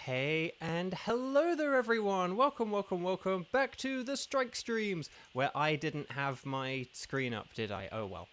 Hey and hello there everyone, welcome back to the Strike Streams, where I didn't have my screen up, did I? Oh well.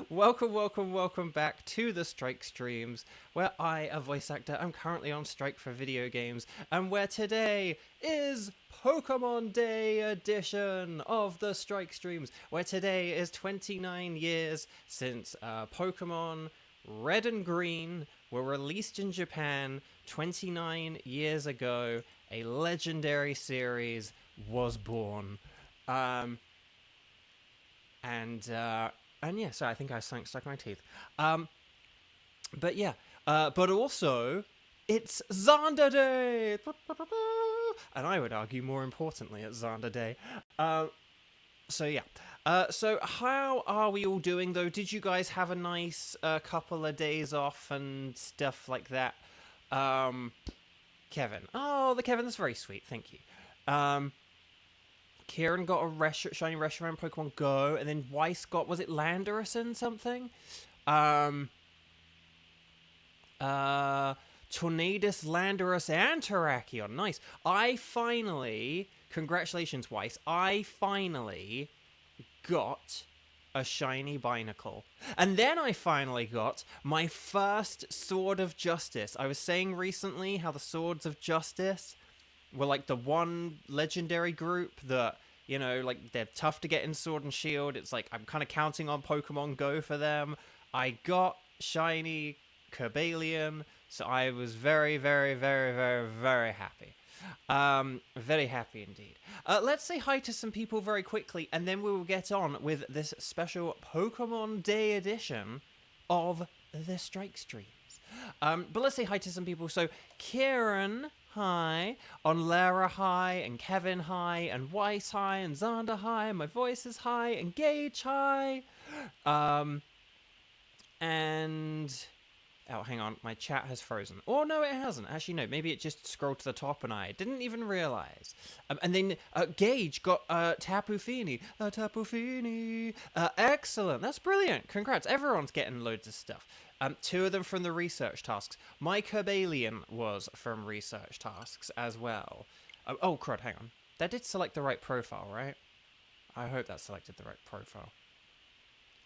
Welcome back to the Strike Streams, where I, a voice actor, am currently on strike for video games, and where today is Pokemon Day edition of the Strike Streams, where today is 29 years since Pokemon Red and Green were released in Japan 29 years ago. A legendary series was born. And yeah, so I think I stuck my teeth. But yeah, but also, it's Xander Day! And I would argue, more importantly, it's Xander Day. So yeah. So how are we all doing, though? Did you guys have a nice couple of days off and stuff like that? Kevin. Oh, the Kevin, that's very sweet. Thank you. Kieran got a shiny Reshiram Pokemon Go, and then Weiss got, was it Landorus something? Tornadus, Landorus, and Terrakion. Nice. Congratulations, Weiss. I finally got a shiny Binacle. And then I finally got my first Sword of Justice. I was saying recently how the Swords of Justice were like the one legendary group that, you know, like they're tough to get in Sword and Shield. It's like I'm kind of counting on Pokemon Go for them. I got shiny Cobalion, so I was very happy. Very happy indeed. Let's say hi to some people very quickly, and then we will get on with this special Pokemon Day edition of the Strike Streams. But let's say hi to some people. So, Kieran, hi. Onlera, hi. And Kevin, hi. And Weiss, hi. And Xander, hi. And my voice is hi. And Gage, hi. And... oh, hang on, my chat has frozen. Oh, no, it hasn't. Actually, no, maybe it just scrolled to the top and I didn't even realize. And then Gage got Tapu Fini. Excellent. That's brilliant. Congrats. Everyone's getting loads of stuff. Two of them from the research tasks. My Cobalion was from research tasks as well. Oh, crud, hang on. That did select the right profile, right? I hope that selected the right profile.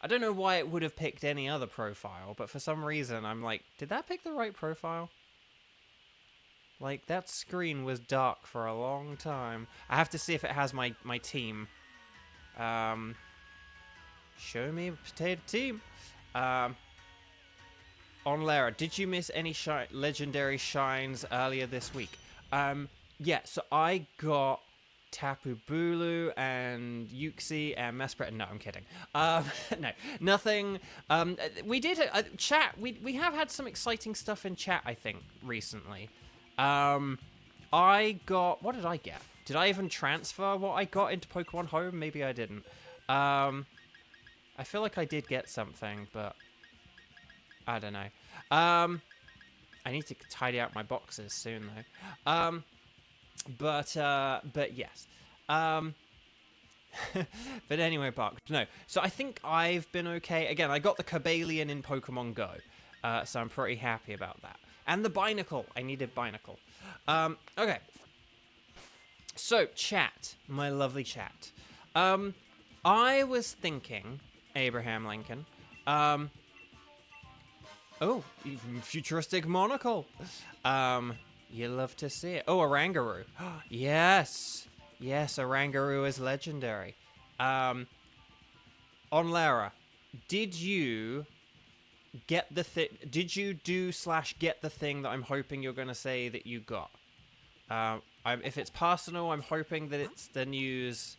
I don't know why it would have picked any other profile, but for some reason I'm like, did that pick the right profile? Like, that screen was dark for a long time. I have to see if it has my team. Show me potato team. Onlera, did you miss any legendary shines earlier this week? Yeah, so I got Tapu Bulu and Uxie and Mesprit. No, I'm kidding. No, nothing. We did a chat. We have had some exciting stuff in chat, I think, recently. I got... what did I get? Did I even transfer what I got into Pokemon Home? Maybe I didn't. I feel like I did get something, but I don't know. I need to tidy out my boxes soon, though. But yes. But anyway, Buck. No. So I think I've been okay. Again, I got the Cobalion in Pokemon Go. So I'm pretty happy about that. And the Binacle. I needed Binacle. Okay. So, chat. My lovely chat. I was thinking, Abraham Lincoln, oh, futuristic monocle. You love to see it. Oh, Orangaroo. Yes. Yes, Orangaroo is legendary. Onlera, did you get the thing? Did you do/get the thing that I'm hoping you're going to say that you got? If it's personal, I'm hoping that it's the news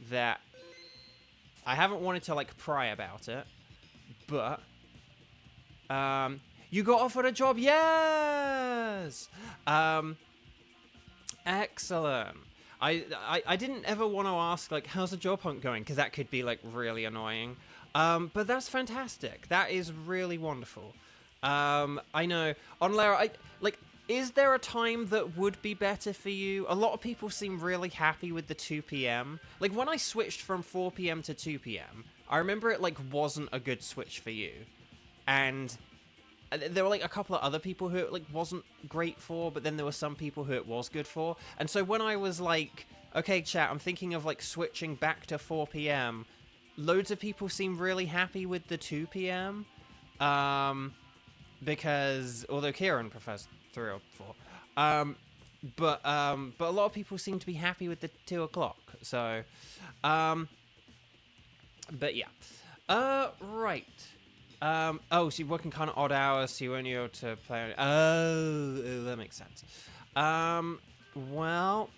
that I haven't wanted to, like, pry about it, but... you got offered a job, yes! Excellent. I didn't ever want to ask, like, how's the job hunt going? Because that could be, like, really annoying. But that's fantastic. That is really wonderful. I know. Onlera, is there a time that would be better for you? A lot of people seem really happy with the 2 p.m. Like, when I switched from 4 p.m. to 2 p.m., I remember it, like, wasn't a good switch for you. And there were like a couple of other people who it like wasn't great for, but then there were some people who it was good for. And so when I was like, okay, chat, I'm thinking of like switching back to 4 p.m., loads of people seem really happy with the 2 p.m. Because although Kieran prefers 3 or 4, but a lot of people seem to be happy with the 2 o'clock. So, but yeah, right. Oh, so you're working kind of odd hours, so you won't be able to play. Oh, that makes sense. Well,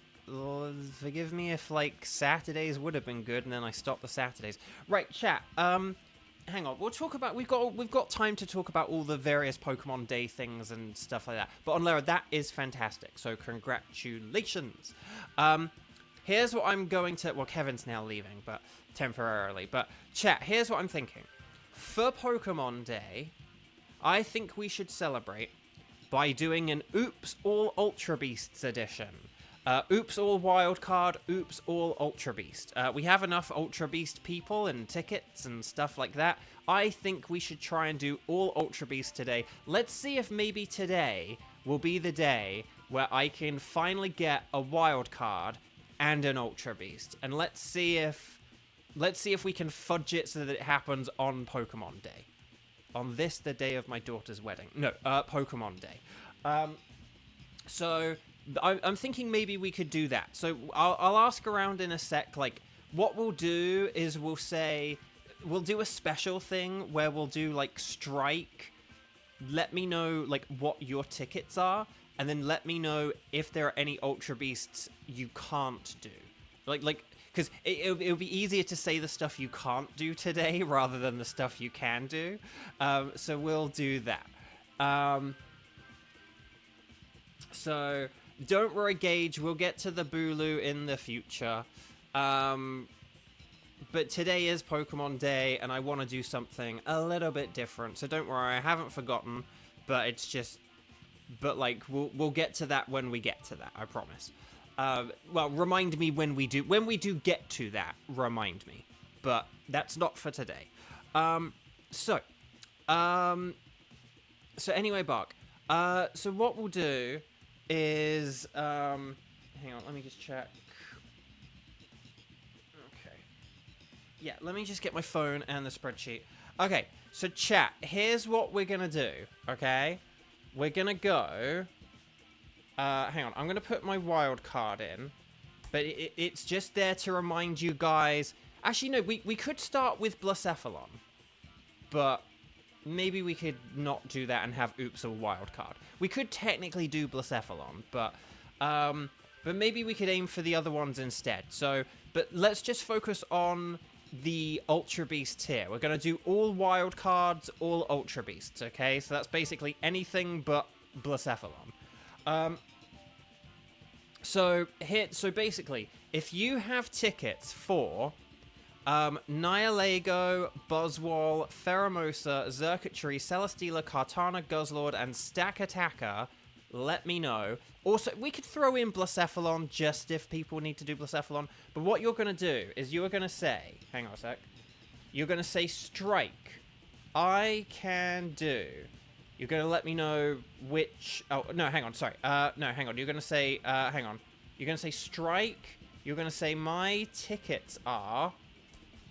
forgive me if like Saturdays would have been good, and then I stopped the Saturdays. Right, chat. Hang on. We'll talk about. We've got time to talk about all the various Pokemon Day things and stuff like that. But on Lara, that is fantastic. So congratulations. Here's what I'm going to. Well, Kevin's now leaving, but temporarily. But chat. Here's what I'm thinking. For Pokemon Day, I think we should celebrate by doing an Oops All Ultra Beasts edition. Oops All Wildcard, Oops All Ultra Beast. We have enough Ultra Beast people and tickets and stuff like that. I think we should try and do all Ultra Beast today. Let's see if maybe today will be the day where I can finally get a Wildcard and an Ultra Beast. And let's see if we can fudge it so that it happens on Pokemon Day. On this, the day of my daughter's wedding. No, Pokemon Day. So I'm thinking maybe we could do that. So I'll ask around in a sec. Like, what we'll do is we'll do a special thing where we'll do like Strike. Let me know like what your tickets are, and then let me know if there are any Ultra Beasts you can't do. Like. Because it'll be easier to say the stuff you can't do today rather than the stuff you can do. So we'll do that. So don't worry, Gage. We'll get to the Bulu in the future. But today is Pokemon Day, and I want to do something a little bit different. So don't worry, I haven't forgotten. But it's just... But, like, we'll get to that when we get to that, I promise. Well, remind me when we do get to that, remind me. But that's not for today. So anyway, Bark. So what we'll do is, hang on, let me just check. Okay. Yeah, let me just get my phone and the spreadsheet. Okay, so chat, here's what we're gonna do, okay? We're gonna go... hang on, I'm going to put my wild card in, but it's just there to remind you guys... Actually, no, we could start with Blacephalon, but maybe we could not do that and have Oops or wild card. We could technically do Blacephalon, but maybe we could aim for the other ones instead. So, but let's just focus on the Ultra Beasts here. We're going to do all wild cards, all Ultra Beasts, okay? So that's basically anything but Blacephalon. So basically, if you have tickets for Nihilego, Buzzwole, Pheromosa, Xurkitree, Celesteela, Kartana, Guzzlord, and Stakataka, let me know. Also, we could throw in Blacephalon just if people need to do Blacephalon. But what you're going to do is you are going to say... Hang on a sec. You're going to say Strike. I can do... You're going to let me know which... Oh, no, hang on, sorry. No, hang on. You're going to say... hang on. You're going to say Strike. You're going to say my tickets are...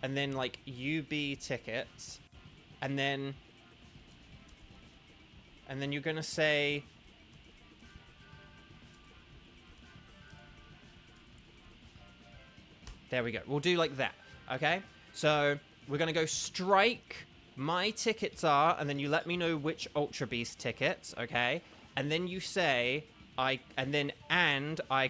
And then, like, UB tickets. And then... And then you're going to say... There we go. We'll do like that. Okay? So, we're going to go Strike... My tickets are, and then you let me know which Ultra Beast tickets, okay? And then you say, I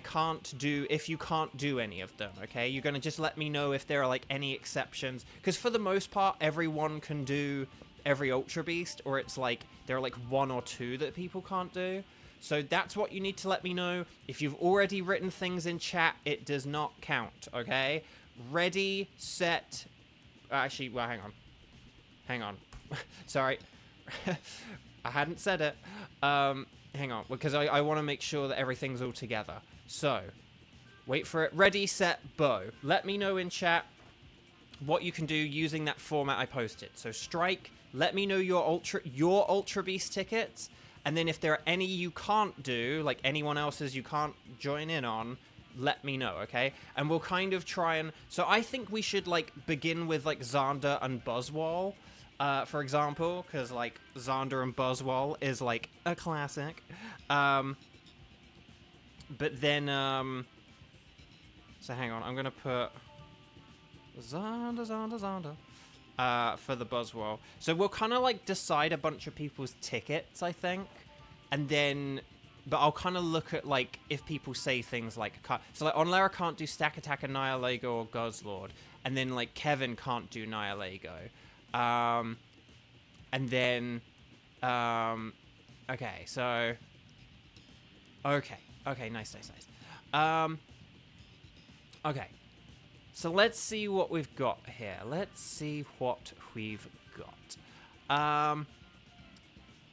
can't do, if you can't do any of them, okay? You're going to just let me know if there are, like, any exceptions. Because for the most part, everyone can do every Ultra Beast, or it's, like, there are, like, 1 or 2 that people can't do. So that's what you need to let me know. If you've already written things in chat, it does not count, okay? Ready, set... Actually, well, hang on. Hang on. Sorry. I hadn't said it. Hang on. Because I want to make sure that everything's all together. So, wait for it. Ready, set, bow. Let me know in chat what you can do using that format I posted. So, Strike, let me know your Ultra Beast tickets, and then if there are any you can't do, like anyone else's you can't join in on, let me know, okay? And we'll kind of try and... So I think we should, like, begin with, like, Xander and Buzzwole, for example, because, like, Xander and Buzzwole is, like, a classic. But then, so hang on, I'm going to put Xander, for the Buzzwole. So we'll kind of, like, decide a bunch of people's tickets, I think, and then... But I'll kind of look at, like, if people say things like... So, like, Onlara can't do Stack Attack, Annihilego, or Guzzlord. And then, like, Kevin can't do Nihilego. And then... okay, so... Okay, nice. Okay. So, let's see what we've got here.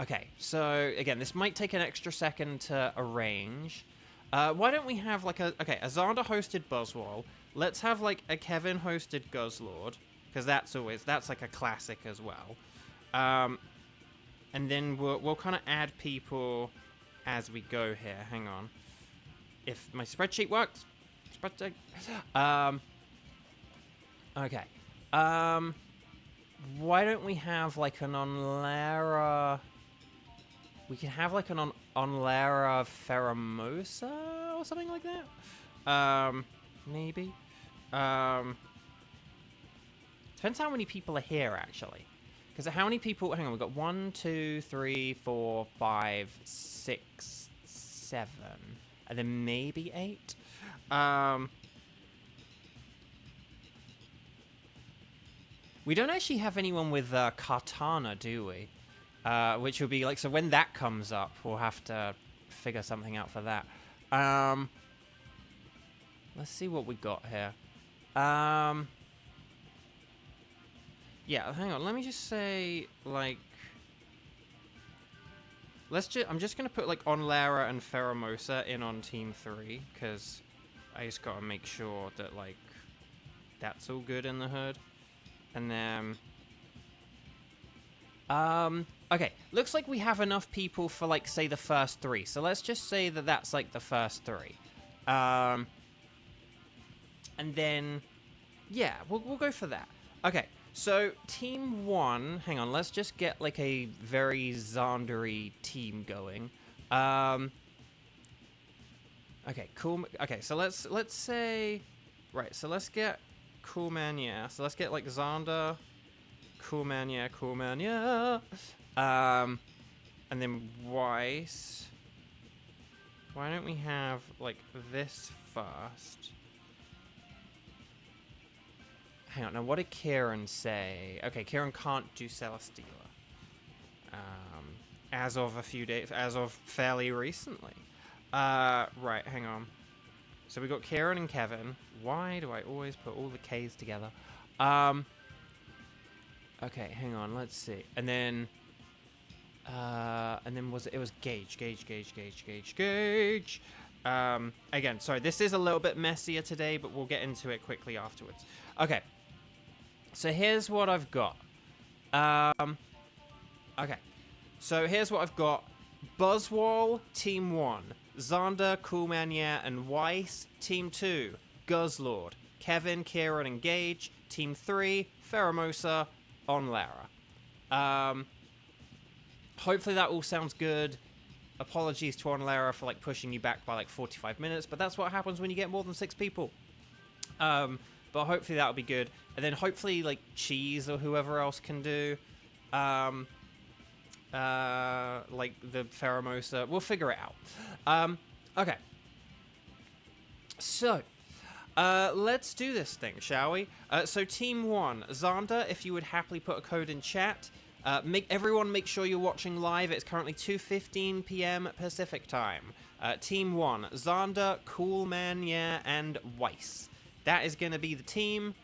Okay, so, again, this might take an extra second to arrange. Why don't we have, like, a Xander-hosted Buzzwole. Let's have, like, a Kevin-hosted Guzzlord, because that's, like, a classic as well. And then we'll kind of add people as we go here. Hang on. If my spreadsheet works. Okay. Why don't we have, like, an Onlara... We can have, like, an Onlara Pheromosa or something like that? Maybe? Depends how many people are here, actually. Because how many people... Hang on, we've got 1, 2, 3, 4, 5, 6, 7. And then maybe 8? We don't actually have anyone with Kartana, do we? Which will be like, so when that comes up, we'll have to figure something out for that. Let's see what we got here. Yeah, hang on, let me just say, like, I'm just gonna put, like, Onlara and Pheromosa in on Team 3, because I just gotta make sure that, like, that's all good in the hood. And then... okay, looks like we have enough people for, like, say, the first 3. So let's just say that that's, like, the first 3. And then, yeah, we'll go for that. Okay, so Team 1, hang on, let's just get, like, a very Xandery team going. Okay, cool. Okay, so let's say, right, so let's get Cool Man, yeah. So let's get, like, Xander... Cool man, yeah. And then Weiss. Why don't we have, like, this first? Hang on, now what did Kieran say? Okay, Kieran can't do Celesteela. As of a few days, as of fairly recently. Right, hang on. So we got Kieran and Kevin. Why do I always put all the K's together? Okay, hang on, let's see. And then it was Gage. Again, sorry, this is a little bit messier today, but we'll get into it quickly afterwards. Okay, so here's what I've got. Okay, so here's what I've got. Buzzwole, Team 1. Xander, Coolmania, and Weiss, Team 2. Guzzlord, Kevin, Kieran, and Gage. Team 3, Pheromosa, Onlara. Hopefully that all sounds good. Apologies to Onlara for, like, pushing you back by, like, 45 minutes, but that's what happens when you get more than 6 people. But hopefully that'll be good. And then hopefully, like, Cheese or whoever else can do, like, the Pheromosa. We'll figure it out. Okay. So, let's do this thing, shall we? So Team 1, Xander, if you would happily put a code in chat. Everyone make sure you're watching live. It's currently 2:15 p.m. Pacific time. Team 1, Xander, Coolman, yeah, and Weiss. That is going to be the team,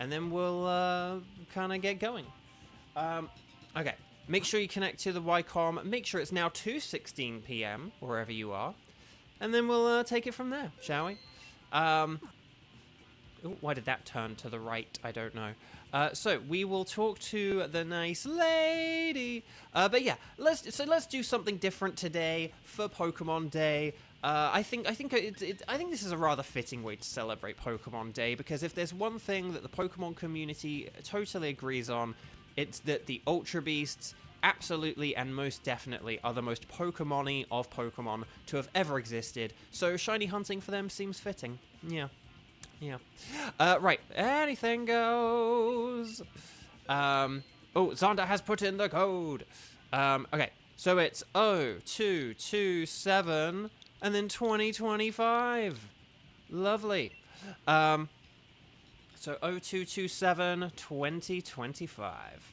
and then we'll kind of get going. Okay, make sure you connect to the YCOM. Make sure it's now 2:16 p.m. wherever you are, and then we'll take it from there, shall we? Oh, why did that turn to the right? I don't know. So we will talk to the nice lady. But yeah, let's do something different today for Pokemon Day. I think this is a rather fitting way to celebrate Pokemon Day, because if there's one thing that the Pokemon community totally agrees on, it's that the Ultra Beasts absolutely and most definitely are the most Pokemon-y of Pokemon to have ever existed. So shiny hunting for them seems fitting. Yeah. Yeah. Right. Anything goes. Oh, Xander has put in the code. Okay. So it's 0227 and then 2025. Lovely. So 0227 2025.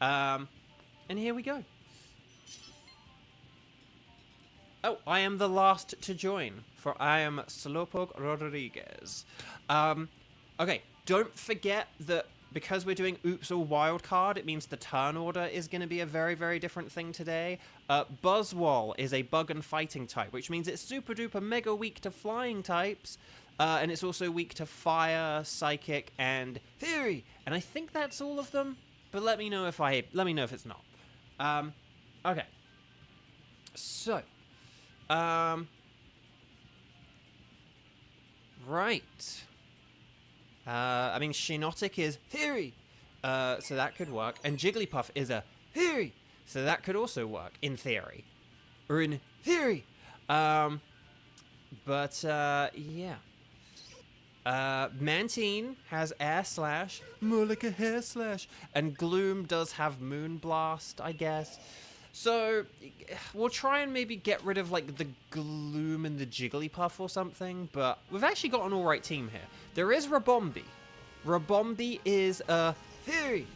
And here we go. Oh, I am the last to join, for I am Slowpoke Rodriguez. Okay, don't forget that because we're doing Oops or Wildcard, it means the turn order is going to be a very, very different thing today. Buzzwole is a bug and fighting type, which means it's super duper mega weak to flying types, and it's also weak to fire, psychic, and theory. And I think that's all of them, but let me know if it's not. Okay. So. Right. I mean, Shinotic is theory, so that could work. And Jigglypuff is a theory, so that could also work, in theory. Or in theory. Yeah. Mantine has Air Slash, more like a hair slash. And Gloom does have Moonblast, I guess. So, we'll try and maybe get rid of, like, the Gloom and the Jigglypuff or something, but we've actually got an alright team here. There is Rabombi. Rabombi is a theory,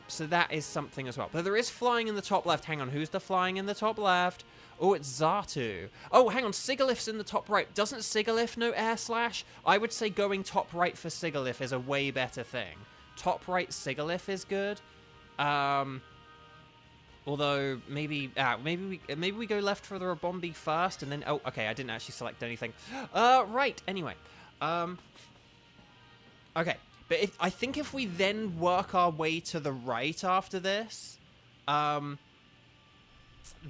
so that is something as well. But there is flying in the top left. Hang on, who's the flying in the top left? Oh, it's Xatu. Oh, hang on, Sigilyph's in the top right. Doesn't Sigilyph know Air Slash? I would say going top right for Sigilyph is a way better thing. Top right Sigilyph is good. Although maybe we go left for the Rabombi first, and then okay, I didn't actually select anything. Right. Anyway, okay, but I think if we then work our way to the right after this,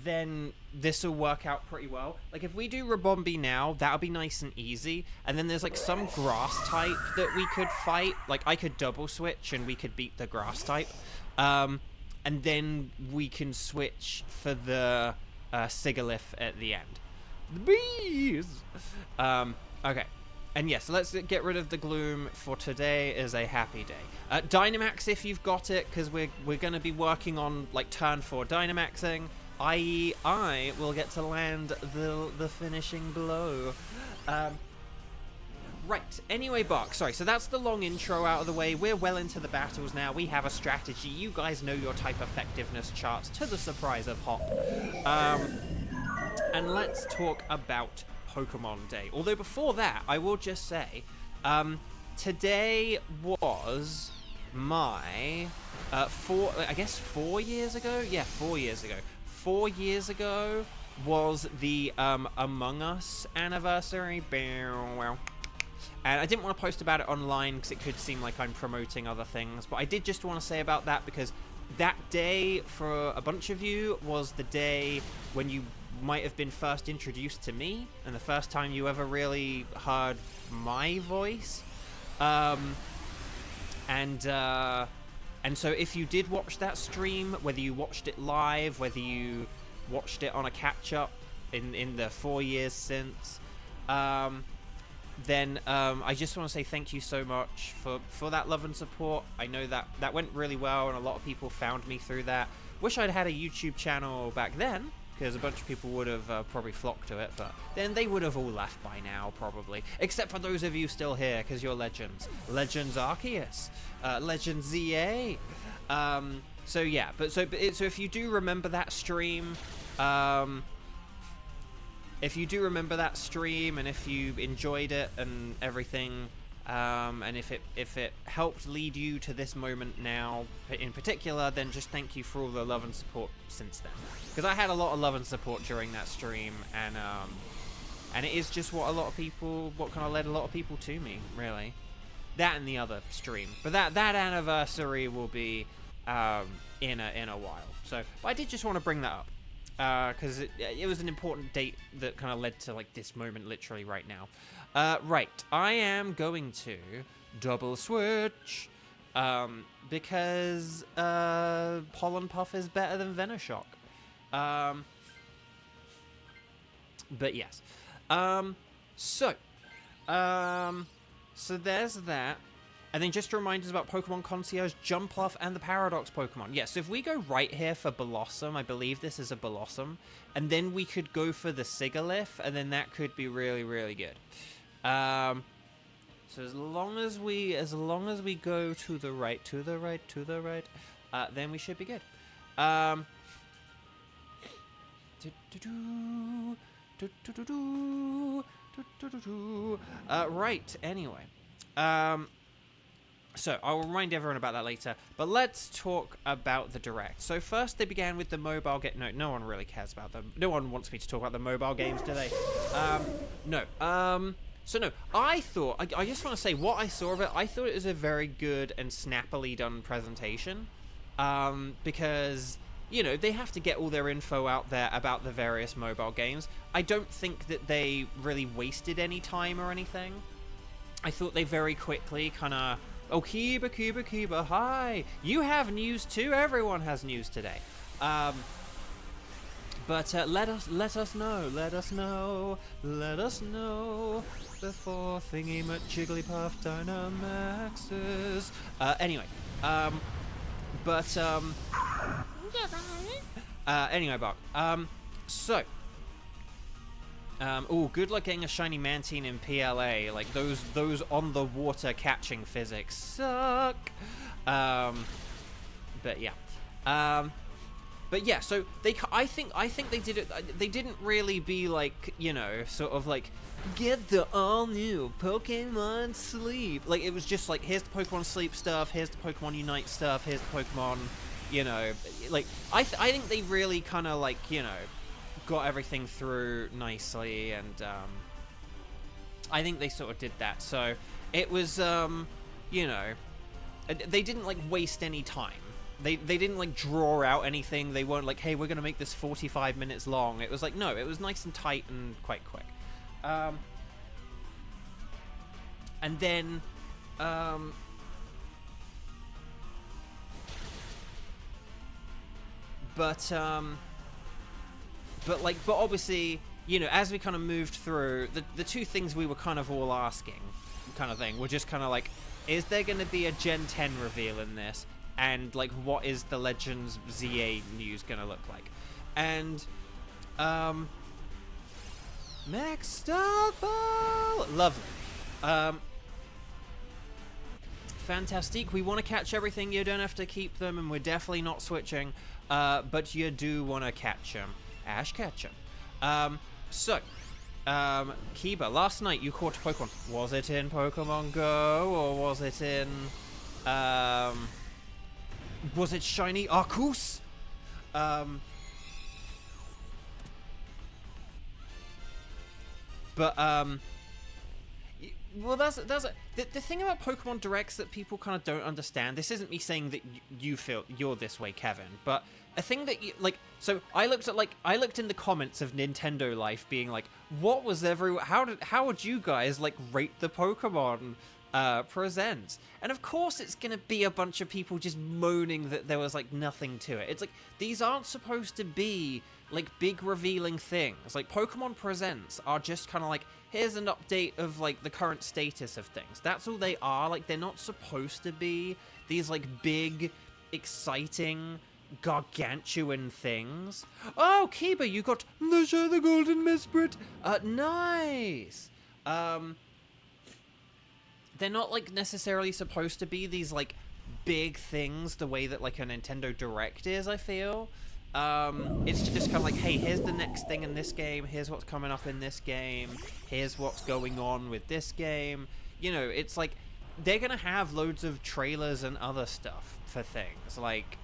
then this will work out pretty well. Like if we do Rabombi now, that'll be nice and easy. And then there's like some grass type that we could fight. Like I could double switch and we could beat the grass type. And then we can switch for the Sigilyph at the end. The bees! Okay. And yes, let's get rid of the Gloom, for today is a happy day. Dynamax if you've got it, because we're going to be working on like turn 4 Dynamaxing, i.e. I will get to land the finishing blow. Right, anyway, Bark, sorry, so that's the long intro out of the way. We're well into the battles now. We have a strategy. You guys know your type effectiveness charts, to the surprise of Hop. And let's talk about Pokemon Day. Although before that, I will just say, today was my, 4 years ago? Yeah, 4 years ago. 4 years ago was the Among Us anniversary. And I didn't want to post about it online because it could seem like I'm promoting other things, but I did just want to say about that because that day for a bunch of you was the day when you might have been first introduced to me and the first time you ever really heard my voice. And so if you did watch that stream, whether you watched it live, whether you watched it on a catch-up in the 4 years since, then I just want to say thank you so much for that love and support. I know that went really well, and a lot of people found me through that. Wish I'd had a YouTube channel back then, because a bunch of people would have probably flocked to it, but then they would have all left by now, probably. Except for those of you still here, because you're legends. Legends Arceus. Legends ZA. So yeah, so if you do remember that stream, and if you enjoyed it and everything, and if it helped lead you to this moment now in particular, then just thank you for all the love and support since then. Because I had a lot of love and support during that stream, and it is just what kind of led a lot of people to me, really. that in the other stream. But that anniversary will be in a while. So, but I did just want to bring that up because it was an important date that kind of led to like this moment literally right now. Right, I am going to double switch because Pollen Puff is better than Venoshock. But yes. So there's that. And then just to remind us about Pokemon Concierge, Jumpluff, and the Paradox Pokemon. Yeah, so if we go right here for Blossom, I believe this is a Blossom, and then we could go for the Sigilyph, and then that could be really, really good. So as long as we go to the right, then we should be good. Right, anyway. So, I'll remind everyone about that later, but let's talk about the Direct. So first they began with the mobile game. No one really cares about them. No one wants me to talk about the mobile games, do they? No. So no, I thought, I just want to say what I saw of it, I thought it was a very good and snappily done presentation. Because, you know, they have to get all their info out there about the various mobile games. I don't think that they really wasted any time or anything. I thought they very quickly kind of, oh, Kiba, hi! You have news too? Everyone has news today. But let us know before Thingy Jigglypuff Dynamaxes. Anyway, anyway, Buck. Oh, good luck getting a shiny Mantine in PLA. Like those on the water catching physics suck. But yeah. But yeah, so I think they did it. They didn't really be like, you know, sort of like get the all new Pokemon Sleep. Like it was just like, here's the Pokemon Sleep stuff, here's the Pokemon Unite stuff, here's the Pokemon, you know, like I think they really kind of like, you know, got everything through nicely, and I think they sort of did that. So it was, you know, they didn't like waste any time. They didn't like draw out anything. They weren't like, hey, we're gonna make this 45 minutes long. It was like, no, it was nice and tight and quite quick. And then but obviously, you know, as we kind of moved through, the two things we were kind of all asking kind of thing were just kind of like, is there going to be a Gen 10 reveal in this? And, like, what is the Legends ZA news going to look like? And, Max Starfall! Lovely. Fantastic. We want to catch everything. You don't have to keep them, and we're definitely not switching. But you do want to catch them. Ash ketchum. Kiba, last night you caught a Pokemon. Was it in Pokemon Go, or was it in, was it shiny Arceus? Well, the thing about Pokemon Directs that people kind of don't understand. This isn't me saying that you feel you're this way, Kevin, but a thing that you like. So I looked in the comments of Nintendo Life, being like, what was how would you guys like rate the Pokemon presents? And of course it's gonna be a bunch of people just moaning that there was like nothing to it. It's like, these aren't supposed to be like big revealing things. Like, Pokemon Presents are just kind of like, here's an update of like the current status of things. That's all they are. Like, they're not supposed to be these like big, exciting, gargantuan things. Oh, Kiba, you got the Golden Mesprit. Nice. They're not like necessarily supposed to be these like big things the way that like a Nintendo Direct is, I feel. It's just kind of like, hey, here's the next thing in this game, here's what's coming up in this game, here's what's going on with this game. You know, it's like, they're gonna have loads of trailers and other stuff for things, like,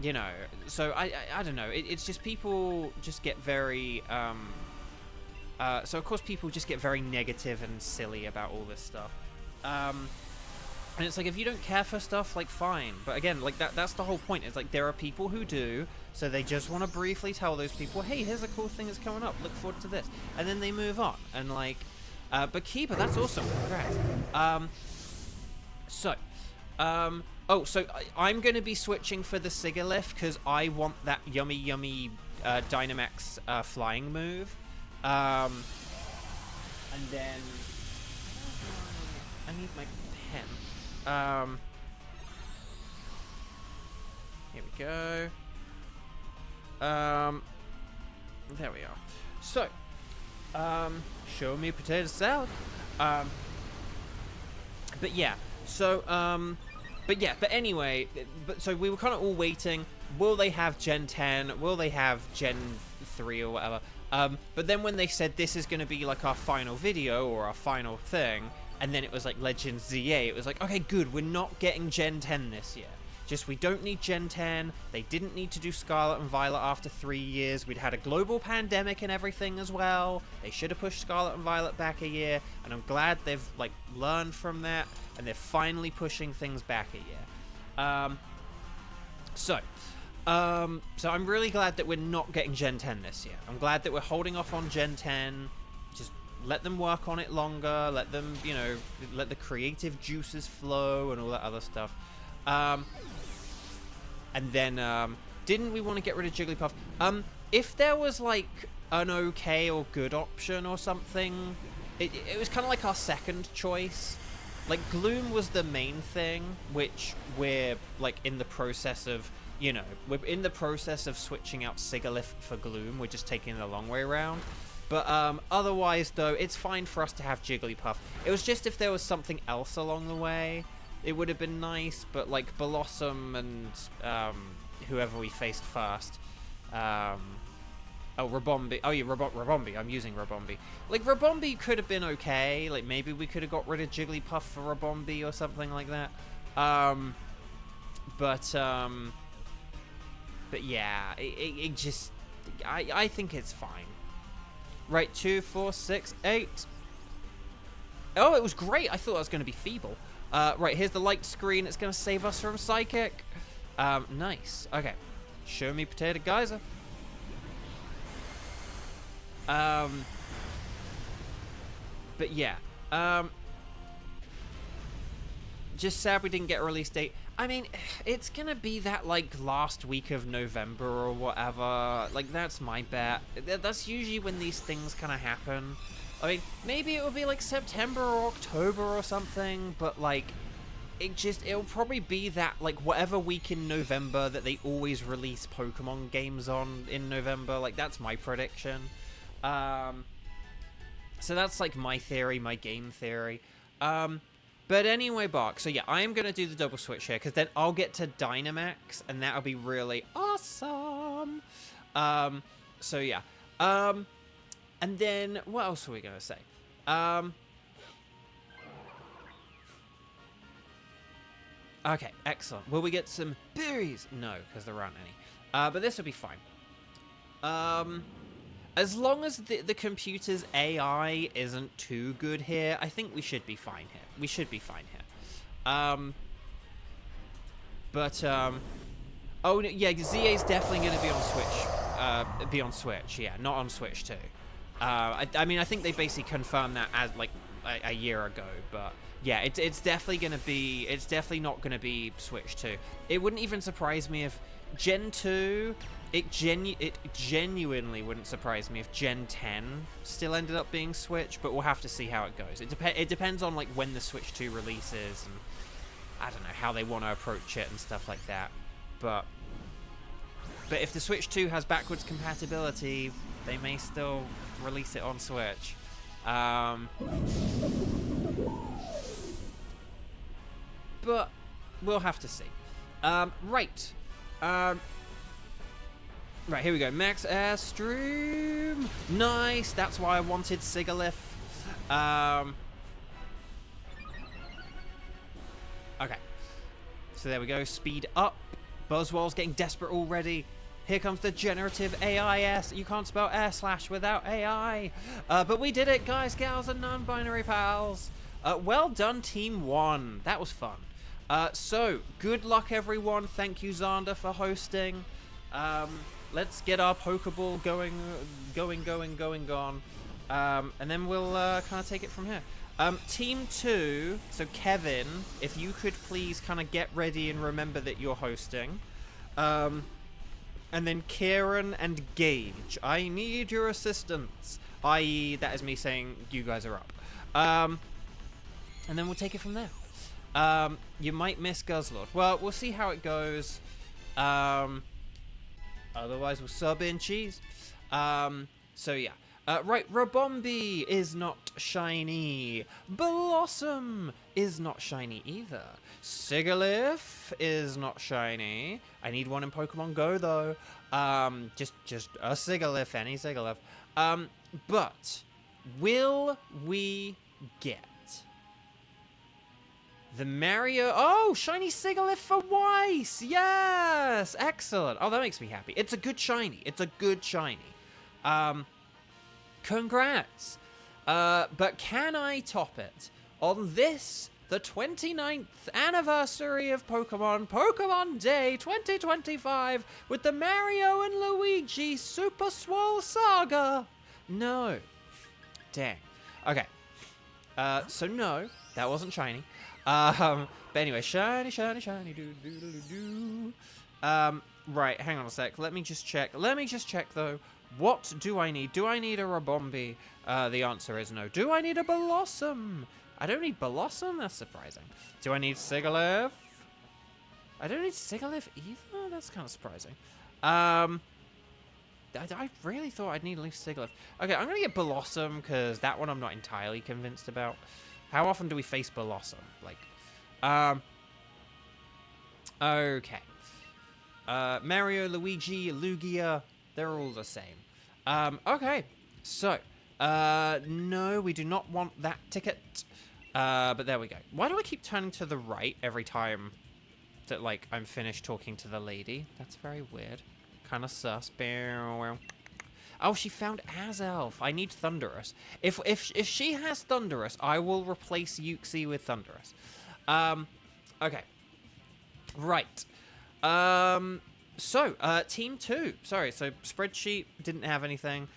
you know, so I don't know, it's just people just get very, so of course people just get very negative and silly about all this stuff. And it's like, if you don't care for stuff, like, fine. But again, like, that's the whole point. It's like, there are people who do, so they just want to briefly tell those people, hey, here's a cool thing that's coming up, look forward to this. And then they move on. And, like, but Keeper, that's awesome. Congrats. So I'm going to be switching for the Sigalith, because I want that yummy Dynamax flying move. And then... I need my pen. Here we go. There we are. So, show me potato salad. But yeah. So, but anyway, so we were kind of all waiting. Will they have Gen 10? Will they have Gen 3 or whatever? But then when they said this is going to be like our final video or our final thing, and then it was like Legends ZA, it was like, okay, good, we're not getting Gen 10 this year. Just, we don't need Gen 10. They didn't need to do Scarlet and Violet after 3 years. We'd had a global pandemic and everything as well. They should have pushed Scarlet and Violet back a year, and I'm glad they've, like, learned from that, and they're finally pushing things back a year. So I'm really glad that we're not getting Gen 10 this year. I'm glad that we're holding off on Gen 10. Just let them work on it longer. Let them, you know, let the creative juices flow and all that other stuff. And then, didn't we want to get rid of Jigglypuff? If there was, like, an okay or good option or something, it was kind of like our second choice. Like, Gloom was the main thing, which we're, like, in the process of, you know, we're in the process of switching out Sigalith for Gloom. We're just taking it the long way around. But, otherwise, though, it's fine for us to have Jigglypuff. It was just if there was something else along the way, it would have been nice, but, like, Blossom and, whoever we faced first, Rabombi. Oh, yeah, Rabombi. I'm using Rabombi. Like, Rabombi could have been okay. Like, maybe we could have got rid of Jigglypuff for Rabombi or something like that. But yeah, it just... I think it's fine. Right, 2, 4, 6, 8. Oh, it was great. I thought that was going to be feeble. Right, here's the light screen. It's going to save us from Psychic. Nice. Okay. Show me Potato Geyser. But yeah. Just sad we didn't get a release date. I mean, it's going to be that, like, last week of November or whatever. Like, that's my bet. That's usually when these things kind of happen. I mean, maybe it will be, like, September or October or something, but, like, it'll probably be that, like, whatever week in November that they always release Pokemon games on in November. Like, that's my prediction. So that's, like, my theory, my game theory. But anyway, Bark, so yeah, I am going to do the double switch here, because then I'll get to Dynamax, and that'll be really awesome. So yeah. And then, what else are we going to say? Okay, excellent. Will we get some berries? No, because there aren't any. But this will be fine. As long as the computer's AI isn't too good here, I think we should be fine here. We should be fine here. Oh, yeah, ZA's definitely going to be on Switch. Yeah, not on Switch 2. I mean, I think they basically confirmed that as, like, a year ago, but yeah, it's definitely going to be, it's definitely not going to be Switch 2. It wouldn't even surprise me if Gen 2... It genuinely wouldn't surprise me if Gen 10 still ended up being Switch, but we'll have to see how it goes. It depends on, like, when the Switch 2 releases, and I don't know how they want to approach it and stuff like that. But if the Switch 2 has backwards compatibility, they may still release it on Switch. But we'll have to see. Right. Right, here we go. Max Airstream. Nice. That's why I wanted Sigalith. Okay. So there we go. Speed up. Buzzwell's getting desperate already. Here comes the generative AIS. You can't spell air slash without AI. But we did it, guys, gals, and non-binary pals. Well done, Team 1. That was fun. So, good luck, everyone. Thank you, Xander, for hosting. Let's get our Pokeball going. And then we'll kind of take it from here. Team 2, so Kevin, if you could please kind of get ready and remember that you're hosting. And then Kieran and Gage, I need your assistance. I.e., that is me saying you guys are up. And then we'll take it from there. You might miss Guzzlord. Well, we'll see how it goes. Otherwise, we'll sub in cheese. So, yeah. Right, Rabombi is not shiny. Blossom is not shiny either. Sigalith is not shiny. I need one in Pokemon Go, though. Just a Sigalith, any Sigalith. But will we get the Mario? Oh, shiny Sigalith for Weiss. Yes, excellent. Oh, that makes me happy. It's a good shiny. It's a good shiny. Congrats. But can I top it on this, the 29th anniversary of Pokemon Day 2025, with the Mario and Luigi Super Swole Saga? No. Dang. Okay. So no, that wasn't shiny. But anyway, shiny, do. Right, hang on a sec. Let me just check, though. What do I need? Do I need a Rabombi? The answer is no. Do I need a Blossom? I don't need Blossom? That's surprising. Do I need Sigalith? I don't need Sigalith either? That's kind of surprising. I really thought I'd need at least Sigalith. Okay, I'm going to get Blossom, because that one I'm not entirely convinced about. How often do we face Blossom? Like, okay. Mario, Luigi, Lugia, they're all the same. Okay, so, no, we do not want that ticket. But there we go. Why do I keep turning to the right every time that, like, I'm finished talking to the lady? That's very weird. Kind of sus. Oh, she found Azelf. I need Thundurus. If she has Thundurus, I will replace Uxie with Thundurus. Okay. Right. So, Team 2. Sorry, so spreadsheet didn't have anything.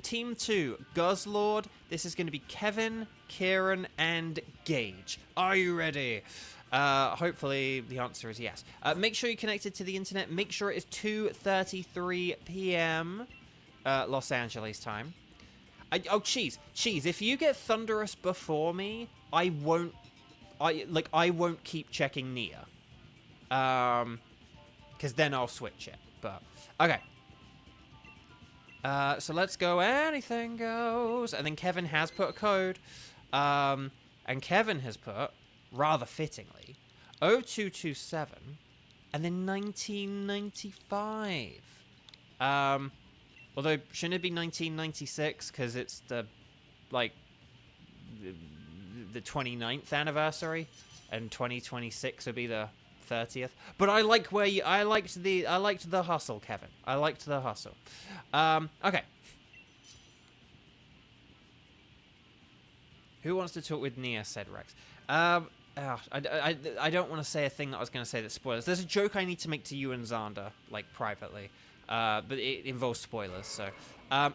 Team 2, Guzzlord. This is going to be Kevin, Kieran, and Gage. Are you ready? Hopefully the answer is yes. Make sure you're connected to the internet. Make sure it is 2:33 p.m. Los Angeles time. Cheese. If you get Thundurus before me, I won't keep checking Nia. Because then I'll switch it. But okay. So let's go. Anything goes. And then Kevin has put a code. And Kevin has put, rather fittingly, 0227 and then 1995. Although, shouldn't it be 1996? Because it's the 29th anniversary, and 2026 would be the 30th. But I like I liked the hustle, Kevin. I liked the hustle. Okay. Who wants to talk with Nia? Said Rex. I don't want to say a thing that I was going to say that spoilers. There's a joke I need to make to you and Xander, like, privately. But it involves spoilers, so.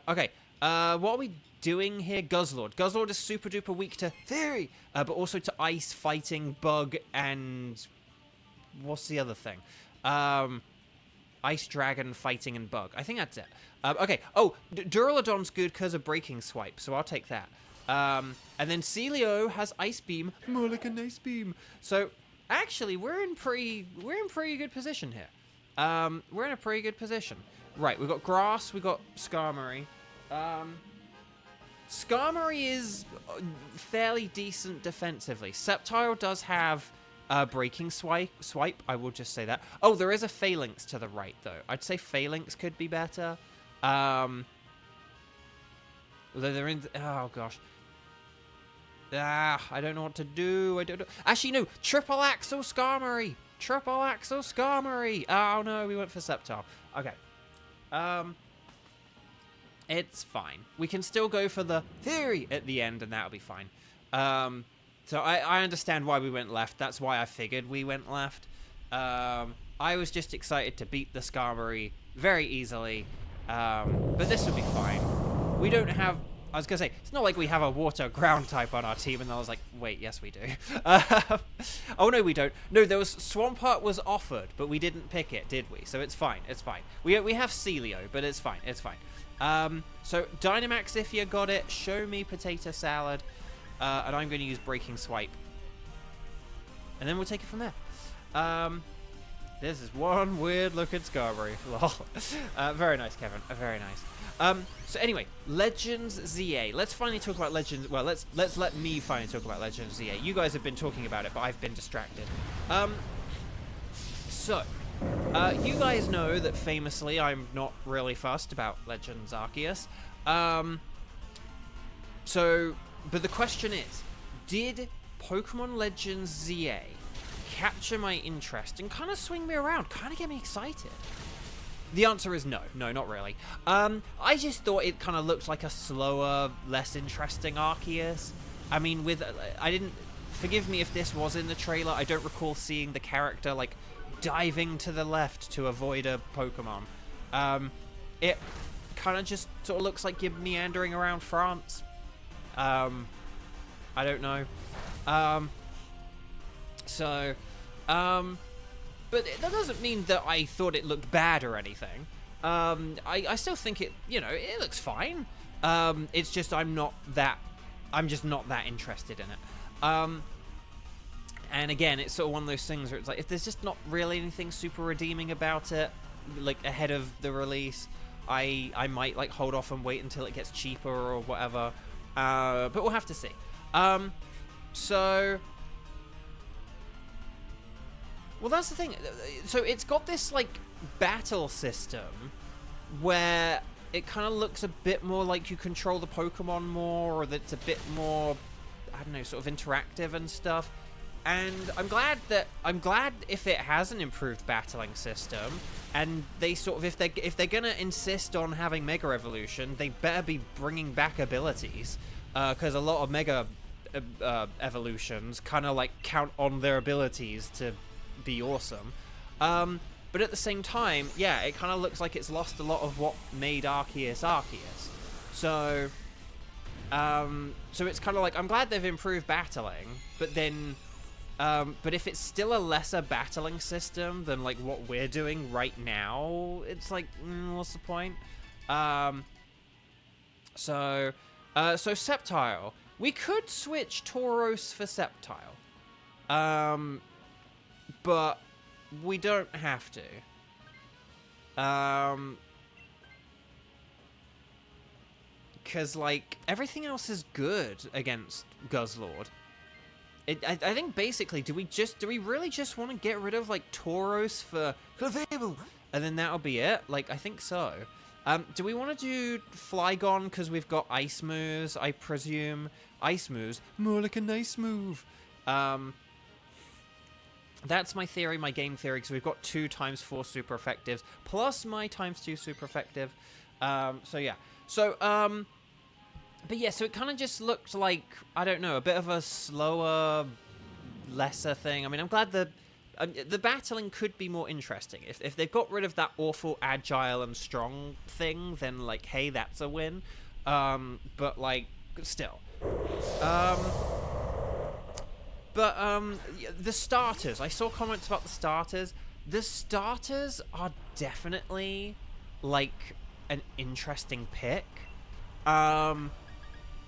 Okay. What are we doing here? Guzzlord. Guzzlord is super duper weak to Theory, but also to Ice, Fighting, Bug, and what's the other thing? Ice, Dragon, Fighting, and Bug. I think that's it. Okay. Oh, Duraludon's good because of Breaking Swipe, so I'll take that. And then Celio has Ice Beam, more like an Ice Beam. So actually, we're in pretty good position here. We're in a pretty good position. Right, we've got Grass, we've got Skarmory. Skarmory is fairly decent defensively. Sceptile does have Breaking Swipe, I will just say that. Oh, there is a Phalanx to the right, though. I'd say Phalanx could be better. Although they're in... Oh, gosh. I don't know what to do. I don't know. Actually, no. Triple Axle Skarmory. Triple Axle Skarmory. Oh, no. We went for Sceptile. Okay. It's fine. We can still go for the Theory at the end, and that'll be fine. So I understand why we went left. That's why I figured we went left. I was just excited to beat the Skarmory very easily. But this will be fine. We don't have... I was going to say, it's not like we have a water ground type on our team, and I was like, wait, yes we do. Oh, no, we don't. No, there was... Swampert was offered, but we didn't pick it, did we? So it's fine, it's fine. We have Celio, but it's fine, it's fine. So, Dynamax, if you got it, show me Potato Salad, and I'm going to use Breaking Swipe. And then we'll take it from there. This is one weird-looking Skarmory. Lol. Very nice, Kevin. Very nice. So anyway, Legends ZA. Let's finally talk about Legends. Well, let's let me finally talk about Legends ZA. You guys have been talking about it, but I've been distracted. So, you guys know that famously I'm not really fussed about Legends Arceus. But the question is, did Pokemon Legends ZA capture my interest and kind of swing me around, kind of get me excited? The answer is no. No, not really. I just thought it kind of looked like a slower, less interesting Arceus. I mean, I didn't... Forgive me if this was in the trailer. I don't recall seeing the character, like, diving to the left to avoid a Pokemon. It kind of just sort of looks like you're meandering around France. I don't know. But that doesn't mean that I thought it looked bad or anything. I still think it looks fine. It's just I'm just not that interested in it. And again, it's sort of one of those things where it's like, if there's just not really anything super redeeming about it, like ahead of the release, I might like hold off and wait until it gets cheaper or whatever. But we'll have to see. Well, that's the thing. So it's got this, like, battle system where it kind of looks a bit more like you control the Pokemon more, or that it's a bit more, I don't know, sort of interactive and stuff. And I'm glad if it has an improved battling system, and they sort of, if they're gonna insist on having Mega Evolution, they better be bringing back abilities, because a lot of Mega evolutions kind of like count on their abilities to be awesome. But at the same time, yeah, it kind of looks like it's lost a lot of what made Arceus Arceus. So it's kind of like, I'm glad they've improved battling, but then but if it's still a lesser battling system than like what we're doing right now, it's like, what's the point? So Sceptile, we could switch Tauros for Sceptile, but we don't have to. Because, like, everything else is good against Guzzlord. I think, basically, do we really just want to get rid of, like, Tauros for Clefable? And then that'll be it? Like, I think so. Do we want to do Flygon because we've got Ice moves, I presume? Ice moves? More like a nice move. That's my theory, my game theory, because we've got 2 × 4 super effectives, plus my ×2 super effective. So yeah. So, but yeah, so it kind of just looked like, I don't know, a bit of a slower, lesser thing. I mean, I'm glad the battling could be more interesting. If they've got rid of that awful agile and strong thing, then, like, hey, that's a win. But, like, still. The starters. I saw comments about the starters. The starters are definitely, like, an interesting pick.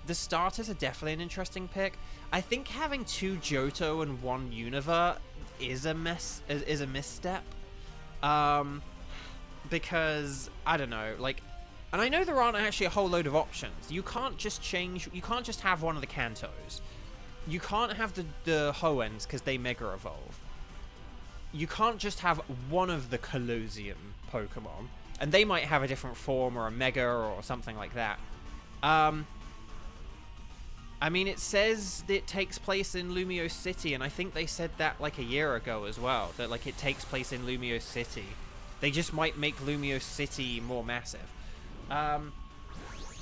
The starters are definitely an interesting pick. I think having 2 Johto and 1 Unova is a misstep. Because, I don't know, like, and I know there aren't actually a whole load of options. You can't just have one of the Kantos. You can't have the Hoenns because they Mega Evolve. You can't just have one of the Colosseum Pokemon, and they might have a different form or a Mega or something like that. I mean, it says that it takes place in Lumiose City, and I think they said that like a year ago as well, that like it takes place in Lumiose City. They just might make Lumiose City more massive.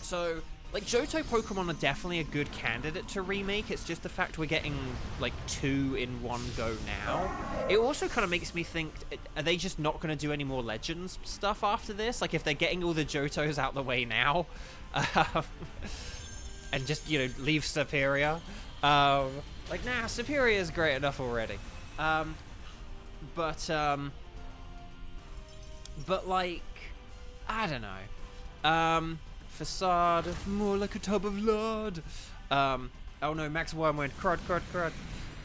So like, Johto Pokemon are definitely a good candidate to remake. It's just the fact we're getting, like, 2 in one go now. It also kind of makes me think, are they just not going to do any more Legends stuff after this? Like, if they're getting all the Johtos out the way now, and just, you know, leave Superior. Like, nah, Superior is great enough already. But, like, I don't know. Facade, more like a tub of lard. Oh no, Max Worm went crud.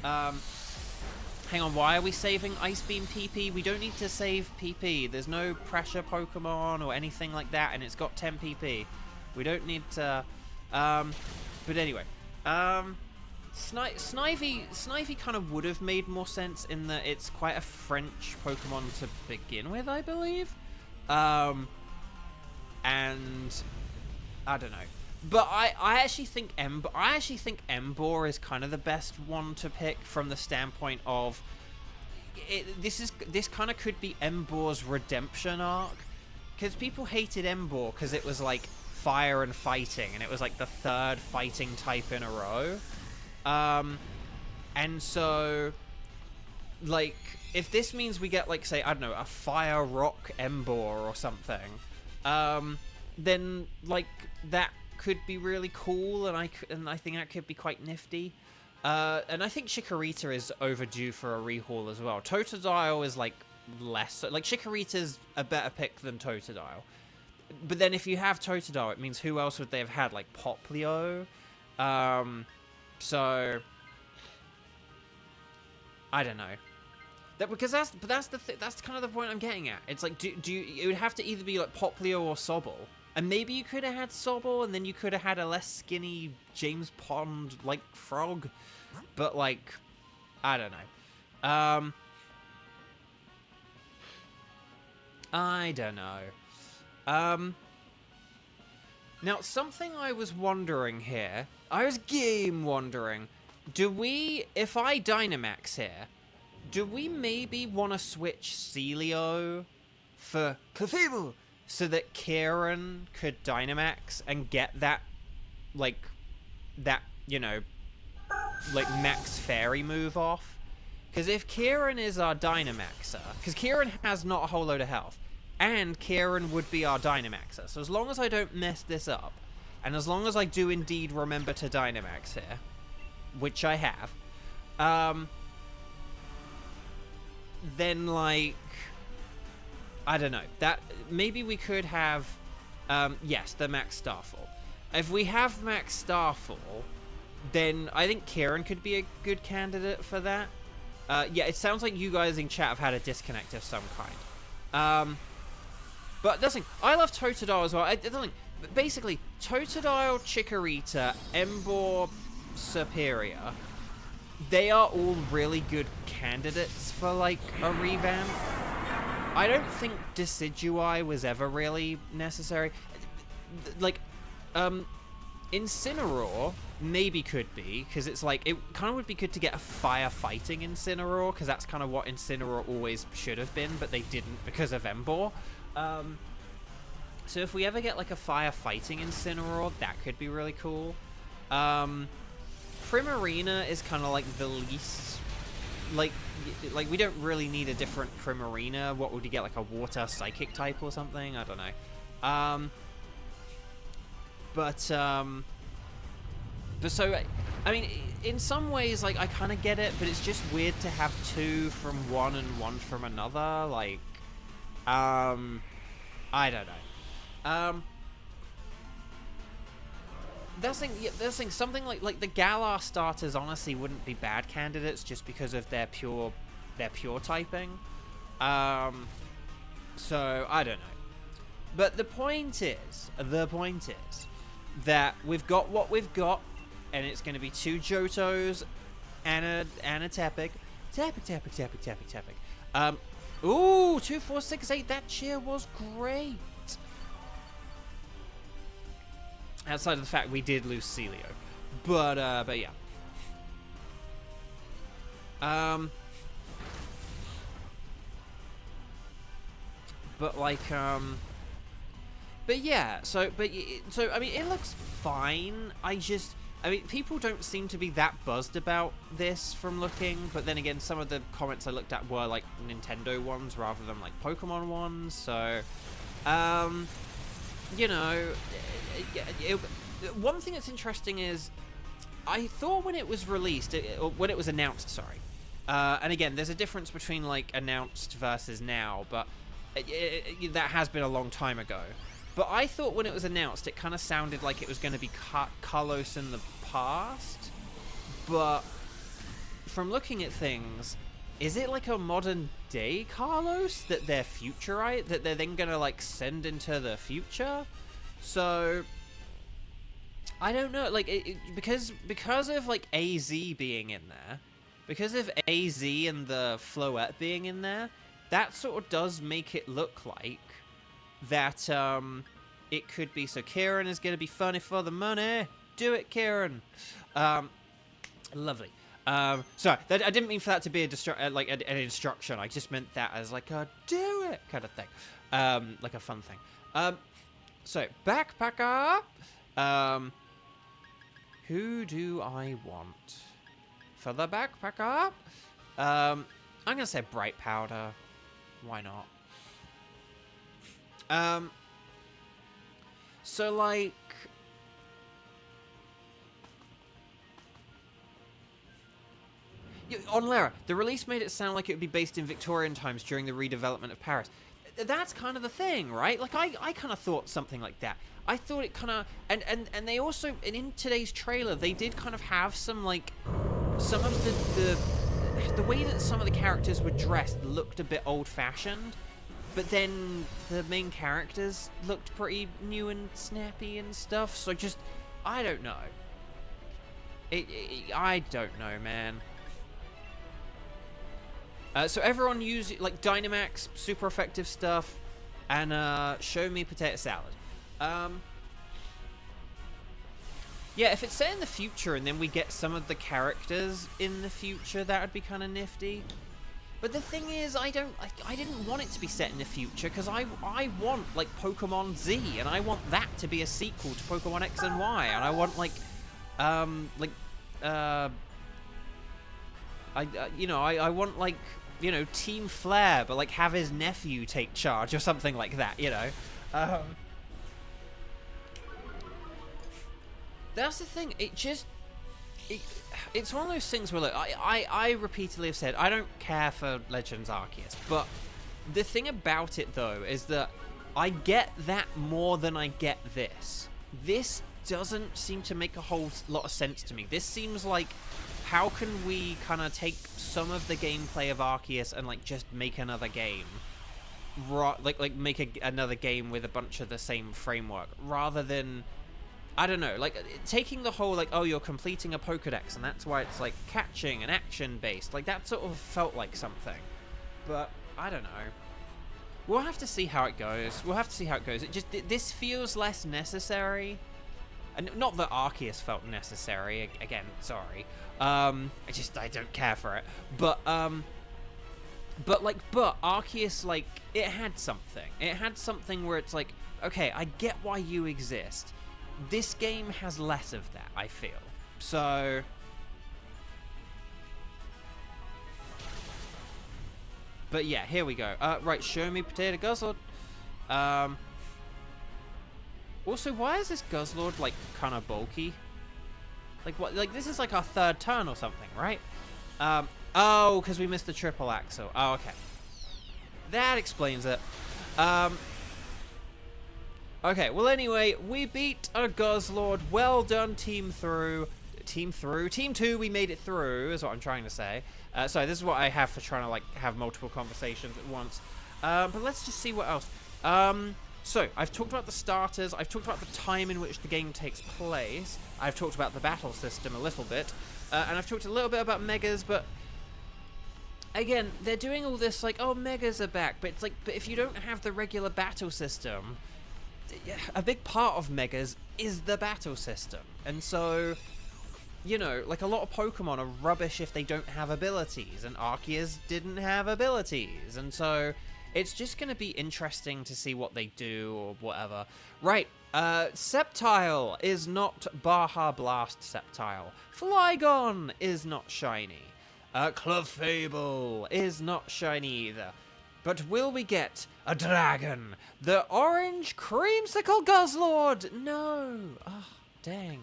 Hang on, why are we saving Ice Beam PP? We don't need to save PP. There's no pressure Pokemon or anything like that, and it's got 10 PP. We don't need to... but anyway. Snivy kind of would have made more sense in that it's quite a French Pokemon to begin with, I believe. And... I don't know. But I actually think Emboar is kind of the best one to pick from the standpoint of this kind of could be Emboar's redemption arc, because people hated Emboar because it was like fire and fighting, and it was like the 3rd fighting type in a row. And so, like, if this means we get, like, say, I don't know, a fire rock Emboar or something, then, like, that could be really cool, and I think that could be quite nifty. And I think Chikorita is overdue for a rehaul as well. Totodile is, like, less... Like, Chikorita's a better pick than Totodile. But then if you have Totodile, it means who else would they have had? Like, Poplio? So... I don't know. Because that's kind of the point I'm getting at. It's like, it would have to either be, like, Poplio or Sobble. And maybe you could have had Sobble, and then you could have had a less skinny James Pond-like frog. But, like, I don't know. I don't know. Now, something I was wondering here... I was wondering... If I Dynamax here, do we maybe want to switch Celio for Clefable? So that Kieran could Dynamax and get that, like, you know, like, Max Fairy move off. Because if Kieran is our Dynamaxer, because Kieran has not a whole load of health, and Kieran would be our Dynamaxer. So as long as I don't mess this up, and as long as I do indeed remember to Dynamax here, which I have, then, like... I don't know. That maybe we could have, yes, the Max Starfall. If we have Max Starfall, then I think Kieran could be a good candidate for that. Yeah, it sounds like you guys in chat have had a disconnect of some kind. But the thing, I love Totodile as well. Basically, Totodile, Chikorita, Emboar, Superior, they are all really good candidates for, like, a revamp. I don't think Decidueye was ever really necessary. Like, Incineroar maybe could be, because it's like, it kind of would be good to get a fire-fighting Incineroar, because that's kind of what Incineroar always should have been, but they didn't because of Emboar. So if we ever get, like, a fire-fighting Incineroar, that could be really cool. Primarina is kind of, like, the least... Like, we don't really need a different Primarina. What would you get, like a water psychic type or something? I don't know. But so, I mean, in some ways, like, I kind of get it, but it's just weird to have 2 from one and 1 from another. Like, I don't know. That's the thing, something like the Galar starters honestly wouldn't be bad candidates just because of their pure typing. So I don't know. But the point is that we've got what we've got, and it's going to be 2 Johtos and a Tepig. Tepig. Ooh, 2, 4, 6, 8. That cheer was great. Outside of the fact we did lose Celio. But yeah. But, like, But yeah, so I mean, it looks fine. I mean, people don't seem to be that buzzed about this from looking, but then again, some of the comments I looked at were like Nintendo ones rather than like Pokemon ones. So, you know, one thing that's interesting is I thought when it was released, or when it was announced, sorry. And again, there's a difference between like announced versus now, but that has been a long time ago. But I thought when it was announced, it kind of sounded like it was going to be Carlos in the past. But from looking at things, is it like a modern day Carlos that they're futurite, that they're then going to like send into the future? So I don't know, like because of like AZ being in there, because of AZ and the Floette being in there, that sort of does make it look like that it could be. So Kieran is going to be funny for the money. Do it, Kieran. Lovely. Sorry, I didn't mean for that to be like an instruction. I just meant that as like a do it kind of thing, like a fun thing. So backpacker. Who do I want for the backpacker? I'm gonna say Bright Powder. Why not? So like, on Lara, the release made it sound like it would be based in Victorian times during the redevelopment of Paris. That's kind of the thing, right? Like I kind of thought something like that. I thought it kind of, and they also, and in today's trailer, they did kind of have some like, some of the way that some of the characters were dressed looked a bit old-fashioned. But then the main characters looked pretty new and snappy and stuff. So just, I don't know. I don't know, man. So everyone use like Dynamax, super effective stuff, and show me potato salad. Yeah, if it's set in the future and then we get some of the characters in the future, that would be kind of nifty. But the thing is, I didn't want it to be set in the future, because I want, like, Pokemon Z, and I want that to be a sequel to Pokemon X and Y, and I want, like, I want, like, you know, Team Flare, but, like, have his nephew take charge, or something like that, you know? That's the thing, it's one of those things where, look, I repeatedly have said I don't care for Legends Arceus, but the thing about it, though, is that I get that more than I get this. This doesn't seem to make a whole lot of sense to me. This seems like, how can we kind of take some of the gameplay of Arceus and, like, just make another game? Like make another game with a bunch of the same framework, rather than, I don't know, like, taking the whole, like, oh, you're completing a Pokedex, and that's why it's, like, catching and action-based. Like, that sort of felt like something. But, I don't know. We'll have to see how it goes. It just, this feels less necessary. And not that Arceus felt necessary, again, sorry. I don't care for it. But Arceus, like, it had something. It had something where it's like, okay, I get why you exist. This game has less of that, I feel. So, but yeah, here we go. Right, show me Potato Guzzlord. Also, why is this Guzzlord, like, kind of bulky? Like, what? Like, this is like our third turn or something, right? Oh, because we missed the triple axle. Oh, okay. That explains it. Okay, well, anyway, we beat a Guzzlord. Well done, Team 2, we made it through, is what I'm trying to say. Sorry, this is what I have for trying to, like, have multiple conversations at once. But let's just see what else. So, I've talked about the starters, I've talked about the time in which the game takes place, I've talked about the battle system a little bit, and I've talked a little bit about Megas, but again, they're doing all this, like, oh, Megas are back, but it's like, but if you don't have the regular battle system, a big part of Megas is the battle system. And so, you know, like, a lot of Pokemon are rubbish if they don't have abilities, and Arceus didn't have abilities, and so it's just going to be interesting to see what they do or whatever. Right, Sceptile is not Baja Blast Sceptile. Flygon is not shiny. Clefable is not shiny either. But will we get a dragon? The orange creamsicle Guzzlord? No. Oh, dang.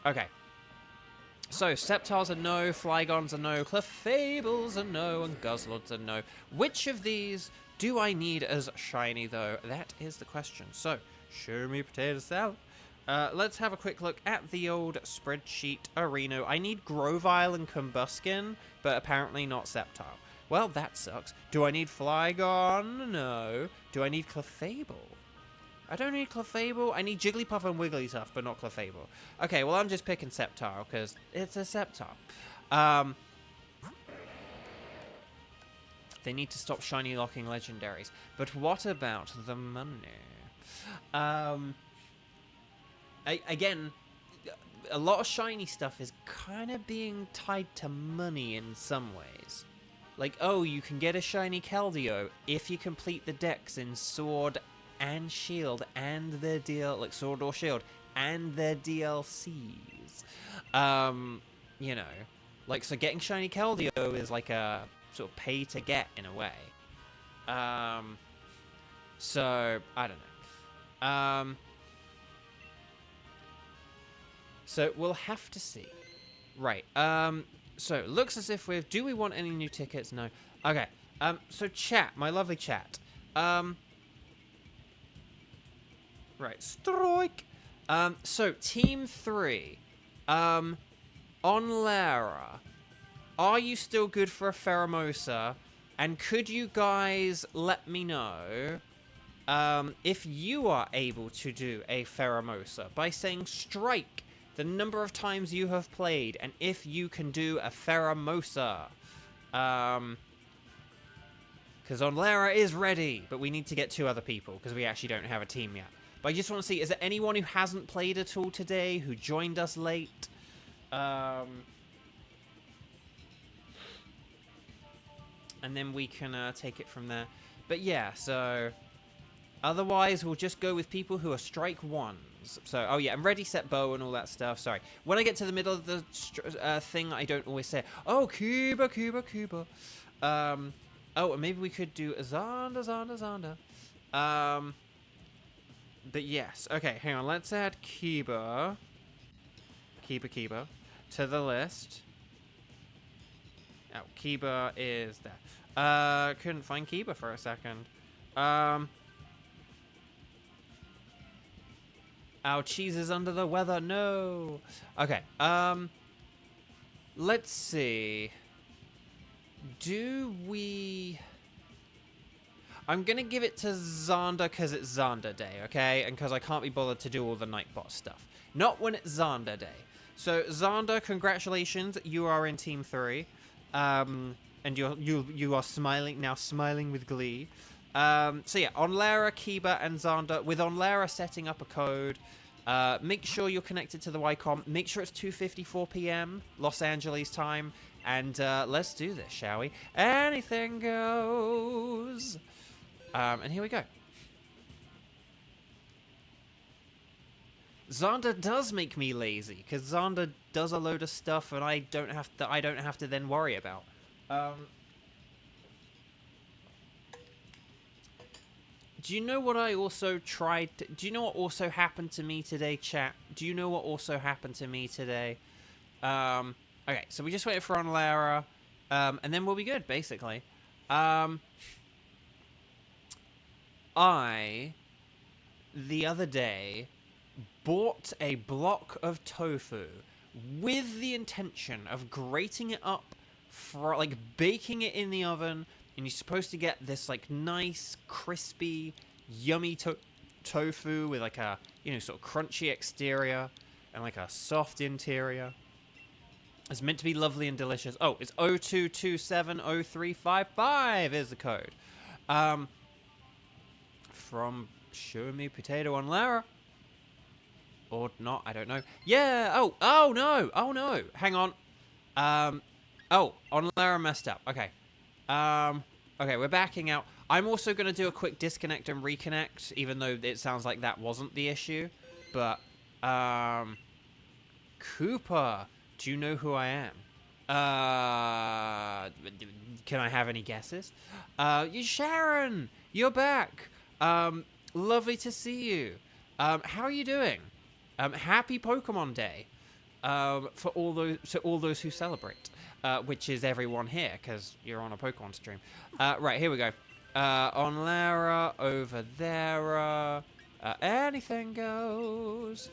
Okay. So, Sceptiles are no, Flygons are no, Clefables are no, and Guzzlords are no. Which of these do I need as shiny, though? That is the question. So, show me potato salad. Let's have a quick look at the old spreadsheet arena. I need Grovyle and Combuskin, but apparently not Sceptile. Well, that sucks. Do I need Flygon? No. Do I need Clefable? I don't need Clefable. I need Jigglypuff and Wigglytuff, but not Clefable. Okay, well, I'm just picking Sceptile, because it's a Sceptile. They need to stop shiny locking legendaries. But what about the money? Again, a lot of shiny stuff is kind of being tied to money in some ways. Like, oh, you can get a shiny Keldeo if you complete the decks in Sword and Shield and their like Sword or Shield and their DLCs. You know, like, so getting shiny Keldeo is like a sort of pay to get in a way. So I don't know. So we'll have to see. Right. So it looks as if do we want any new tickets? No. Okay. So chat, my lovely chat. Right, strike. So team 3. On Lara, are you still good for a Pheromosa? And could you guys let me know if you are able to do a Pheromosa by saying strike the number of times you have played, and if you can do a Pheromosa. Because on Lara is ready, but we need to get 2 other people, because we actually don't have a team yet. But I just want to see, is there anyone who hasn't played at all today, who joined us late? And then we can take it from there. But yeah, so otherwise we'll just go with people who are strike 1s. So, oh yeah, I'm ready, set, bow, and all that stuff. Sorry. When I get to the middle of the thing, I don't always say, oh, Cuba. Oh, and maybe we could do Zonda. But yes. Okay, hang on. Let's add Kiba to the list. Oh, Kiba is there. Couldn't find Kiba for a second. Our cheese is under the weather. No. Okay. Let's see. Do we... I'm going to give it to Zonda because it's Zonda Day, okay? And because I can't be bothered to do all the Nightbot stuff. Not when it's Zonda Day. So, Zonda, congratulations. You are in Team 3. And you are smiling with glee. So yeah, on Lara, Kiba, and Zonda. With on Lara setting up a code. Make sure you're connected to the YCOM. Make sure it's 2:54 p.m. Los Angeles time. And let's do this, shall we? Anything goes. And here we go. Zonda does make me lazy because Zonda does a load of stuff, and I don't have to then worry about. Do you know what I also tried? Do you know what also happened to me today, chat? Do you know what also happened to me today? Okay, so we just waited for on Lara, and then we'll be good, basically. I, the other day, bought a block of tofu with the intention of grating it up, like baking it in the oven, and you're supposed to get this like nice, crispy, yummy tofu with like a, you know, sort of crunchy exterior and like a soft interior. It's meant to be lovely and delicious. Oh, it's 02270355 is the code. From Show Me Potato on Lara. Or not, I don't know. Yeah, oh no. Hang on. Oh, on Lara messed up. Okay. Okay, we're backing out. I'm also going to do a quick disconnect and reconnect, even though it sounds like that wasn't the issue. But, Cooper, do you know who I am? Can I have any guesses? Sharon, you're back. Lovely to see you. How are you doing? Happy Pokemon Day. For all those who celebrate, which is everyone here, because you're on a Pokemon stream. Right, here we go. On Lara, over there. Anything goes.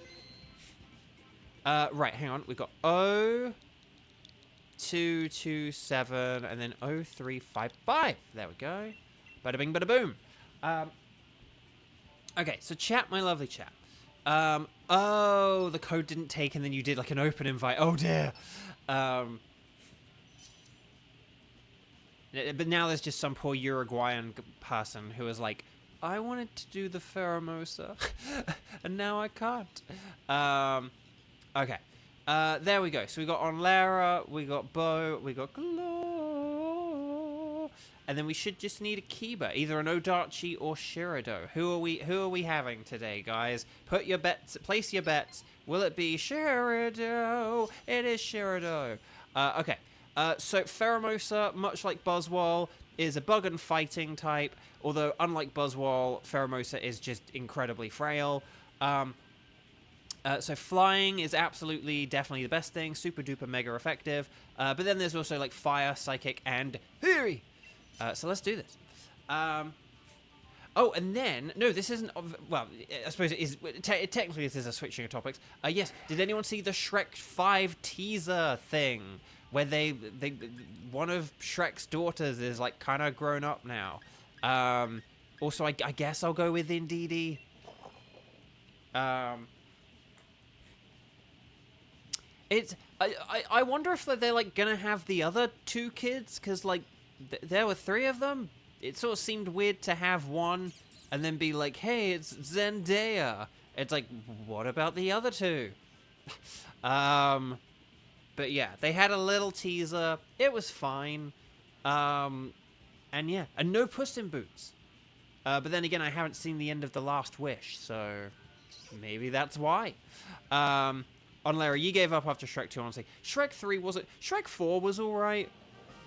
Right, hang on. We've got 0227 and then 0355. There we go. Bada bing, bada boom. Okay, so chat, my lovely chat. Oh, the code didn't take and then you did like an open invite. Oh dear. But now there's just some poor Uruguayan person who is like, I wanted to do the Pheromosa and now I can't. Okay. There we go. So we got Onlara, we got Bo, we got Glow. And then we should just need a Kiba, either an Odachi or Shirado. Who are we having today, guys? Put your bets, place your bets. Will it be Shirado? It is Shirado. Okay. So Pheromosa, much like Buzzwole, is a bug and fighting type. Although, unlike Buzzwole, Pheromosa is just incredibly frail. So flying is absolutely, definitely the best thing. Super duper mega effective. But then there's also like fire, psychic, and fury. So let's do this. Oh, and then, no, this isn't, well, I suppose it is, technically this is a switching of topics. Yes, did anyone see the Shrek 5 teaser thing? Where they one of Shrek's daughters is like kind of grown up now. Also, I guess I'll go with Indeedee. It's, I wonder if they're like gonna have the other two kids, because like, there were 3 of them. It sort of seemed weird to have one and then be like, hey, it's Zendaya. It's like, what about the other 2? But yeah, they had a little teaser. It was fine. And yeah, and no Puss in Boots. But then again, I haven't seen the end of The Last Wish, so maybe that's why. On Larry, you gave up after Shrek 2, honestly. Shrek 3, was it? Shrek 4 was alright.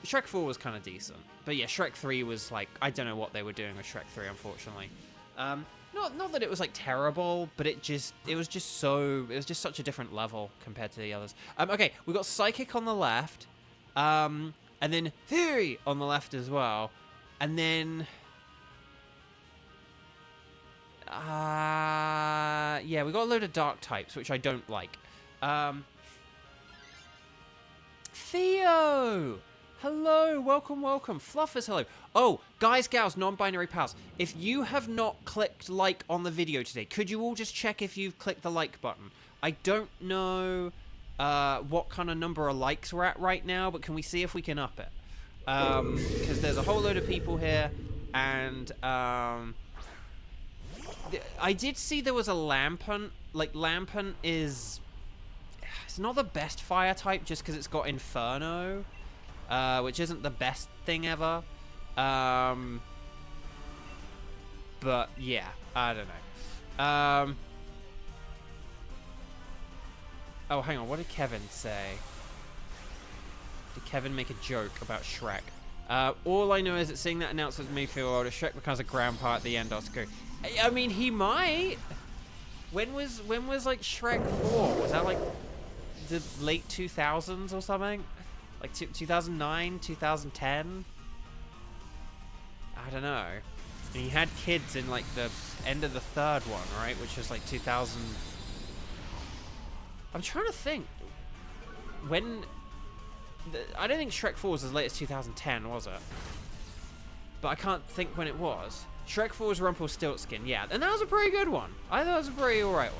Shrek 4 was kind of decent. But yeah, Shrek 3 was like, I don't know what they were doing with Shrek 3, unfortunately. Not that it was like terrible, but it was just such a different level compared to the others. Okay, we got Psychic on the left, and then Theory on the left as well, and then yeah, we got a load of dark types, which I don't like. Theo! Hello, welcome. Fluffers, hello. Oh, guys, gals, non-binary pals, if you have not clicked like on the video today, could you all just check if you've clicked the like button? I don't know what kind of number of likes we're at right now, but can we see if we can up it? Because there's a whole load of people here, and I did see there was a Lampent. Like, Lampent is... It's not the best fire type just because it's got Inferno. Which isn't the best thing ever. But yeah, I don't know. Oh, hang on, what did Kevin say? Did Kevin make a joke about Shrek? All I know is that seeing that announcement made me feel older. Shrek becomes a grandpa at the end. Oscar. I mean, he might. When was like Shrek 4? Was that like the late 2000s or something? Like 2009, 2010? I don't know. And he had kids in like the end of the 3rd one, right? Which was like 2000. I'm trying to think. When... I don't think Shrek 4 was as late as 2010, was it? But I can't think when it was. Shrek 4 was Rumpelstiltskin, yeah. And that was a pretty good one. I thought it was a pretty alright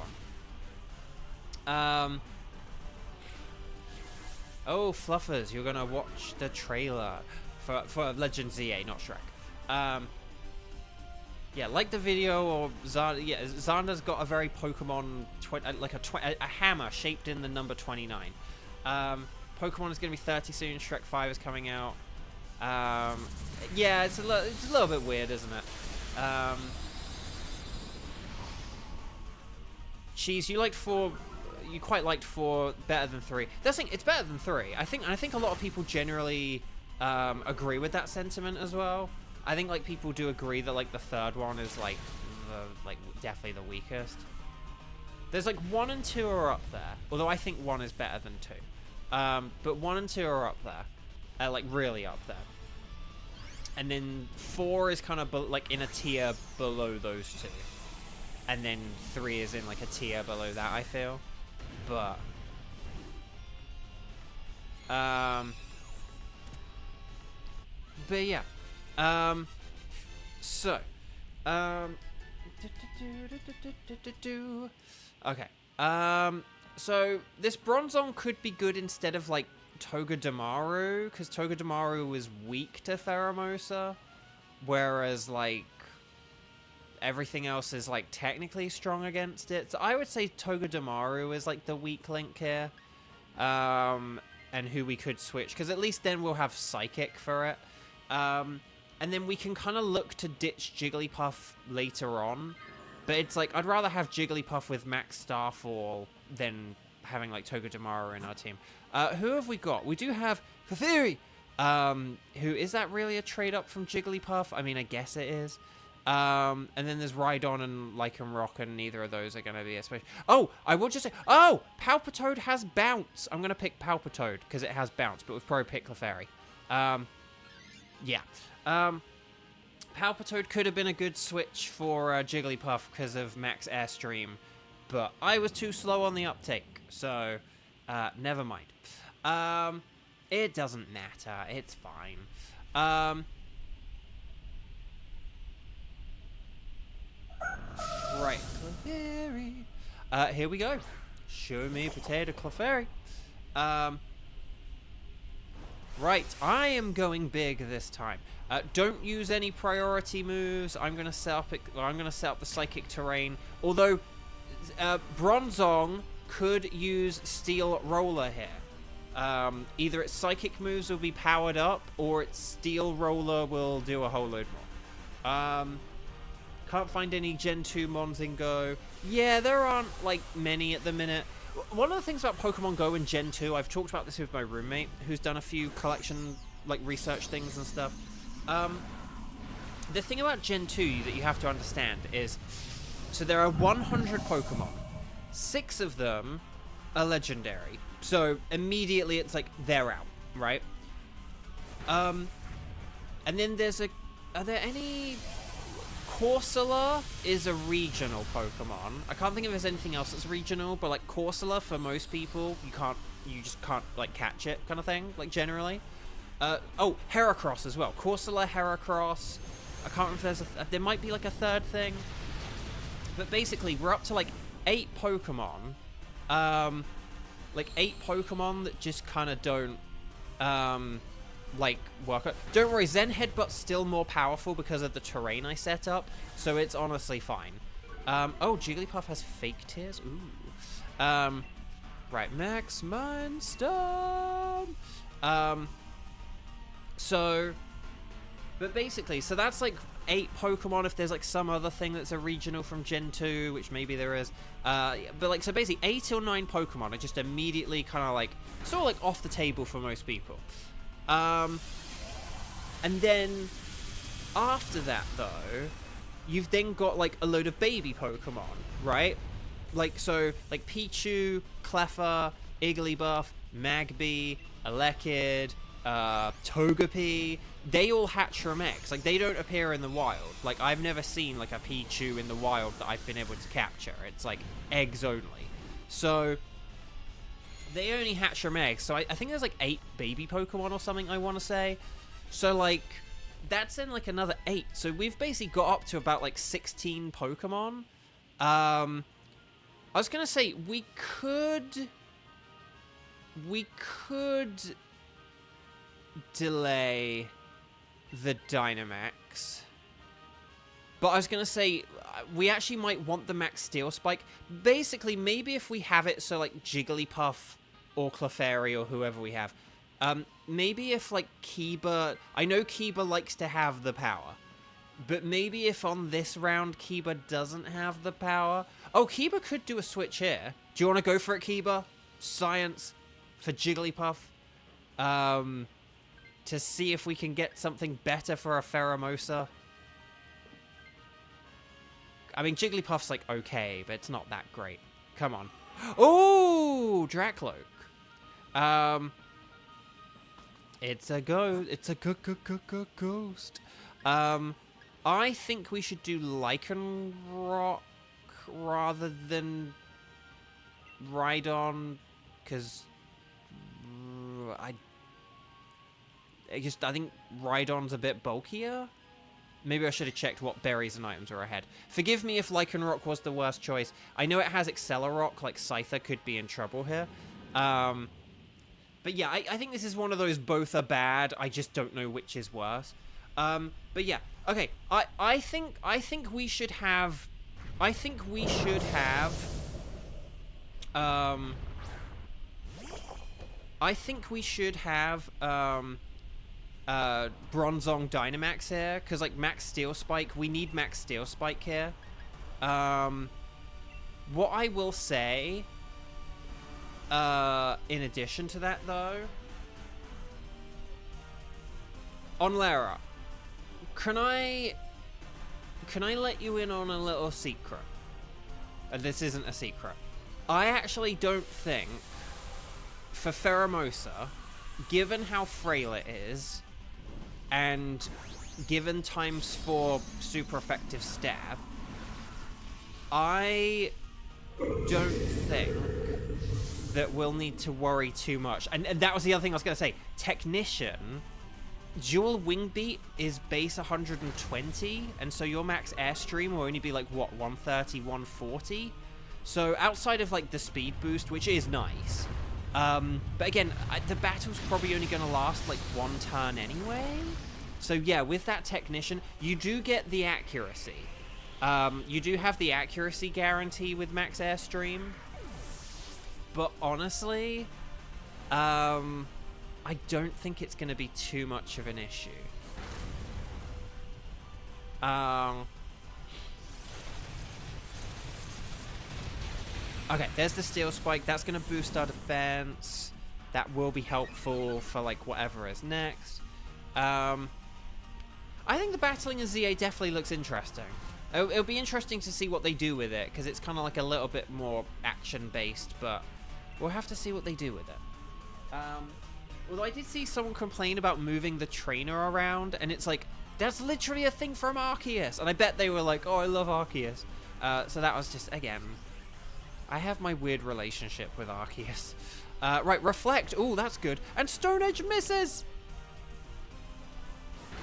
one. Oh, Fluffers, you're gonna watch the trailer for Legend ZA, not Shrek. Yeah, like the video, or Xander's got a very Pokemon, a hammer shaped in the number 29. Pokemon is gonna be 30 soon. Shrek 5 is coming out. Yeah, it's a little bit weird, isn't it? Cheese, you liked 4. You quite liked 4 better than 3. That's thing, it's better than 3. I think a lot of people generally agree with that sentiment as well. I think like people do agree that like the 3rd one is like definitely the weakest. There's like 1 and 2 are up there, although I think 1 is better than 2. But 1 and 2 are up there, like really up there. And then 4 is kind of like in a tier below those 2. And then 3 is in like a tier below that, I feel. But yeah. Okay. So this Bronzong could be good instead of like Togedemaru, because Togedemaru is weak to Pheromosa, whereas like everything else is like technically strong against it. So I would say Togedemaru is like the weak link here, and who we could switch, because at least then we'll have Psychic for it, and then we can kind of look to ditch Jigglypuff later on. But it's like, I'd rather have Jigglypuff with Max Starfall than having, like, Togedemaru in our team. Who have we got? We do have Clefairy! Who, is that really a trade-up from Jigglypuff? I mean, I guess it is. And then there's Rhydon and Lycanroc, and neither of those are going to be especially... Oh, I will just say... Oh! Palpitoad has Bounce! I'm going to pick Palpitoad, because it has Bounce, but we've probably picked Clefairy. Yeah. Palpitoad could have been a good switch for Jigglypuff because of Max Airstream, but I was too slow on the uptake, so never mind. It doesn't matter. It's fine. Right. Clefairy. Here we go. Show me Potato Clefairy. Right, I am going big this time. Don't use any priority moves. I'm gonna set up the Psychic Terrain. Although Bronzong could use Steel Roller here. Either its Psychic moves will be powered up, or its Steel Roller will do a whole load more. Can't find any Gen 2 Mons in Go. Yeah, there aren't like many at the minute. One of the things about Pokemon Go in Gen 2, I've talked about this with my roommate, who's done a few collection, like, research things and stuff. The thing about Gen 2 that you have to understand is, so there are 100 Pokemon. 6 of them are legendary. So, immediately it's like, they're out, right? And then there's are there any... Corsola is a regional Pokemon. I can't think if there's anything else that's regional, but like Corsola, for most people, you just can't like catch it, kind of thing, like generally. Oh, Heracross as well. Corsola, Heracross. I can't remember if there might be like a third thing. But basically, we're up to like 8 Pokemon. Like 8 Pokemon that just kind of don't, like, work out. Don't worry, Zen Headbutt's still more powerful because of the terrain I set up, so it's honestly fine. Oh, Jigglypuff has fake tears? Ooh. Right, Max Mindstorm! But basically, so that's like 8 Pokemon. If there's like some other thing that's a regional from Gen 2, which maybe there is. But like, so basically 8 or 9 Pokemon are just immediately kind of like, sort of like off the table for most people. And then after that though, you've then got like a load of baby Pokemon, right? Like, so like Pichu, Cleffa, Igglybuff, Magby, Elekid, Togepi, they all hatch from eggs. Like, they don't appear in the wild. Like, I've never seen like a Pichu in the wild that I've been able to capture. It's like eggs only. So they only hatch from eggs. So I think there's like 8 baby Pokemon or something, I want to say. So like, that's in like another 8. So we've basically got up to about like 16 Pokemon. I was going to say, we could delay the Dynamax. But I was going to say, we actually might want the Max Steel Spike. Basically, maybe if we have it so like Jigglypuff or Clefairy or whoever we have, Maybe if, like, Kiba... I know Kiba likes to have the power. But maybe if on this round Kiba doesn't have the power... Oh, Kiba could do a switch here. Do you want to go for it, Kiba? Science for Jigglypuff. To see if we can get something better for a Pheromosa. I mean, Jigglypuff's, like, okay, but it's not that great. Come on. Oh, Dracloak. It's a ghost. I think we should do Lycanroc rather than Rhydon, because I think Rhydon's a bit bulkier. Maybe I should have checked what berries and items are ahead. Forgive me if Lycanroc was the worst choice. I know it has Accelerock, like Scyther could be in trouble here. But yeah, I think this is one of those both are bad. I just don't know which is worse. But yeah, okay. I think we should have. I think we should have. Bronzong Dynamax here, because like Max Steel Spike, we need Max Steel Spike here. What I will say, in addition to that though, on Lara, can I let you in on a little secret? This isn't a secret. I actually don't think for Pheromosa, given how frail it is, and given ×4 super effective stab, I don't think that we'll need to worry too much. And that was the other thing I was going to say. Technician, dual wing beat is base 120, and so your max airstream will only be like, what, 130, 140? So outside of like the speed boost, which is nice, but again, the battle's probably only going to last like one turn anyway. So yeah, with that Technician, you do get the accuracy. You do have the accuracy guarantee with max airstream. But honestly, I don't think it's going to be too much of an issue. Okay, there's the Steel Spike. That's going to boost our defense. That will be helpful for, like, whatever is next. I think the battling in ZA definitely looks interesting. It'll be interesting to see what they do with it, because it's kind of like a little bit more action-based, but we'll have to see what they do with it. Although I did see someone complain about moving the trainer around, and it's like, that's literally a thing from Arceus. And I bet they were like, oh, I love Arceus. So that was just, again, I have my weird relationship with Arceus. Right, Reflect. Ooh, that's good. And Stone Edge misses!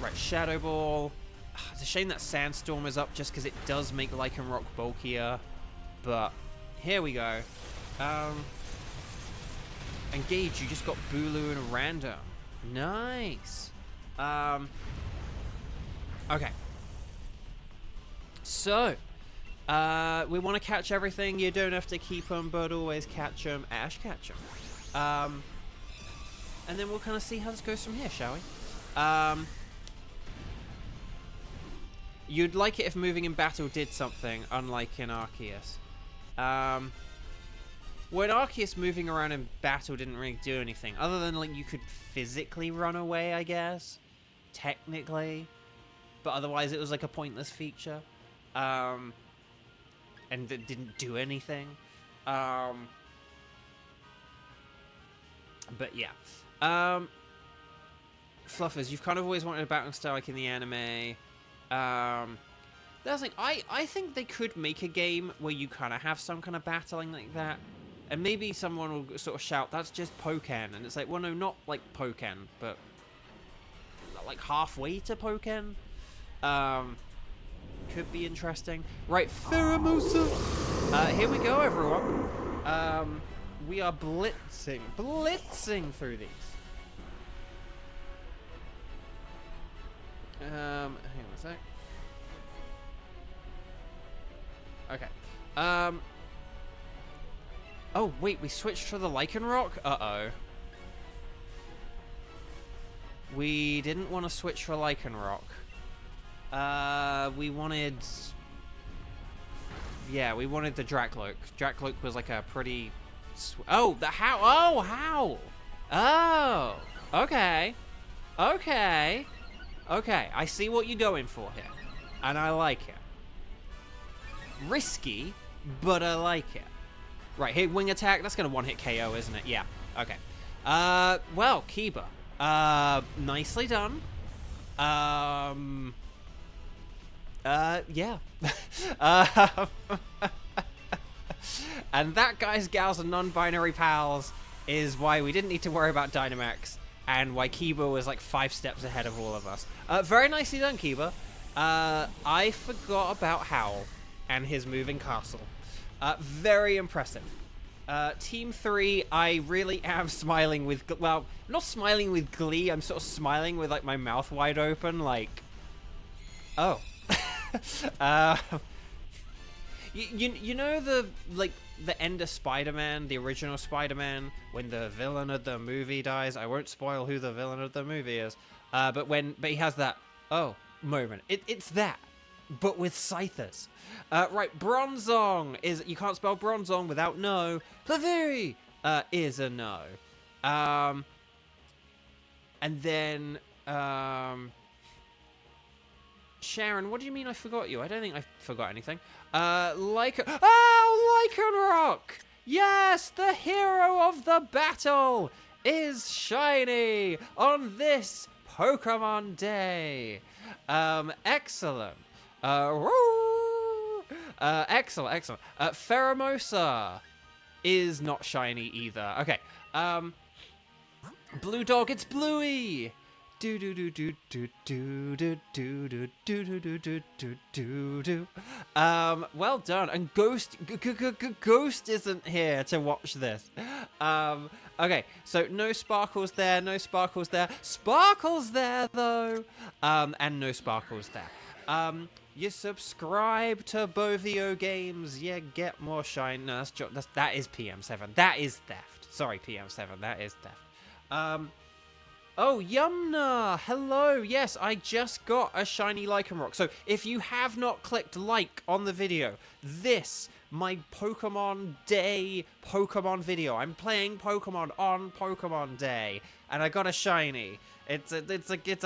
Right, Shadow Ball. It's a shame that Sandstorm is up just because it does make Lycanroc bulkier. But here we go. Engage, you just got Bulu and a random. Nice. Okay. So, we want to catch everything. You don't have to keep them, but always catch them. Ash catch them. And then we'll kind of see how this goes from here, shall we? You'd like it if moving in battle did something, unlike in Arceus. When Arceus moving around in battle didn't really do anything, other than like you could physically run away, I guess. Technically. But otherwise it was like a pointless feature. And it didn't do anything. But yeah. Fluffers, you've kind of always wanted a battling style like in the anime. That's like, I think they could make a game where you kind of have some kind of battling like that. And maybe someone will sort of shout, that's just Pokken. And it's like, well, no, not like Pokken, but like halfway to Pokken. Could be interesting. Right, Pheromosa. Here we go, everyone. We are blitzing through these. Hang on a sec. Okay. Oh, wait, we switched to the Lycanroc? Uh-oh. We didn't want to switch for Lycanroc. We wanted... Yeah, we wanted the Dracloak. Dracloak was like a pretty... Oh, the Howl! Oh, Howl! Oh! Okay. Okay. Okay, I see what you're going for here. And I like it. Risky, but I like it. Right, hit wing attack. That's going to one-hit KO, isn't it? Yeah. Okay. Well, Kiba. Nicely done. Yeah. And that, guys, gals, and non-binary pals is why we didn't need to worry about Dynamax and why Kiba was like 5 steps ahead of all of us. Very nicely done, Kiba. I forgot about Howl and his moving castle. Very impressive. Team 3, I really am smiling with, well, not smiling with glee, I'm sort of smiling with like my mouth wide open, like, oh. You know the, like, the end of Spider-Man, the original Spider-Man, when the villain of the movie dies? I won't spoil who the villain of the movie is. But he has that, oh, moment. It's that, but with Scythers. Right, Bronzong is, you can't spell Bronzong without no. Clefairy is a no. And then, Sharon, what do you mean I forgot you? I don't think I forgot anything. Lycanroc! Yes, the hero of the battle is shiny on this Pokemon Day. Excellent. Excellent. Pheromosa is not shiny either. Okay. Blue Dog, it's Bluey. Do do do do do do do do do do do do do do. Well done. And Ghost isn't here to watch this. Okay, so no Sparkles there, no Sparkles there. Sparkles there though. And no Sparkles there. You subscribe to Beauvo Games, you get more shine. No, that is PM7. That is theft. Sorry, PM7. That is theft. Oh, Yumna! Hello! Yes, I just got a shiny Lycanroc. So, if you have not clicked like on the video, this, my Pokemon Day Pokemon video. I'm playing Pokemon on Pokemon Day, and I got a shiny. It's a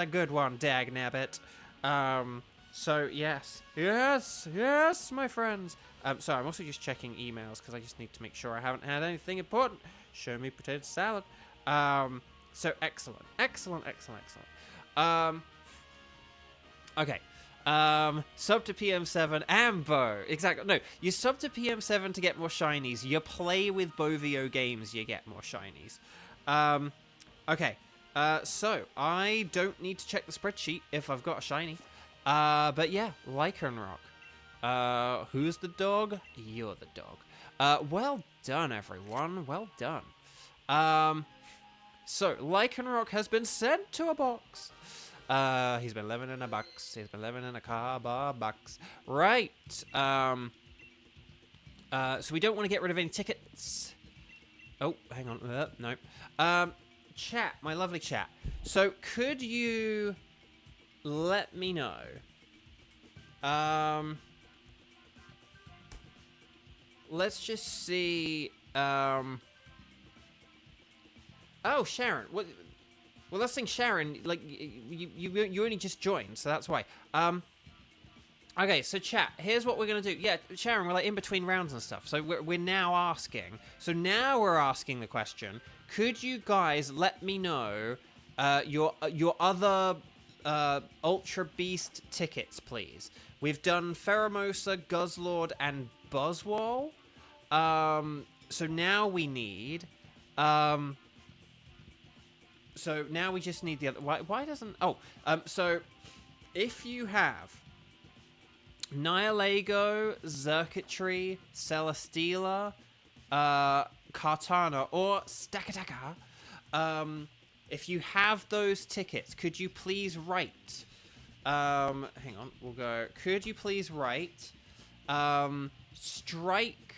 good one, dagnabbit. So, yes, my friends. So, I'm also just checking emails, because I just need to make sure I haven't had anything important. Show me potato salad. So excellent. Okay. Sub to PM7 and Bo. Exactly. No, you sub to PM7 to get more shinies. You play with Beauvo Games, you get more shinies. Okay. So I don't need to check the spreadsheet if I've got a shiny. But yeah, Lycanroc. Who's the dog? You're the dog. Well done, everyone. Well done. So, Lycanroc has been sent to a box. He's been living in a box. He's been living in a cardboard box. Right. So we don't want to get rid of any tickets. Oh, hang on. No. Chat, my lovely chat. So, could you let me know? Let's just see. Oh, Sharon. Well, let's think Sharon, like, you only just joined, so that's why. Okay, so chat, here's what we're going to do. Yeah, Sharon, we're like in between rounds and stuff, so we're now asking. So now we're asking the question, could you guys let me know your other Ultra Beast tickets, please? We've done Pheromosa, Guzzlord, and Buzzwole. So now we need... So now we just need the other... Why doesn't... Oh, so if you have Nihilego, Xurkitree, Celesteela, Kartana, or Stakataka, if you have those tickets, could you please write... hang on, we'll go... Could you please write... strike...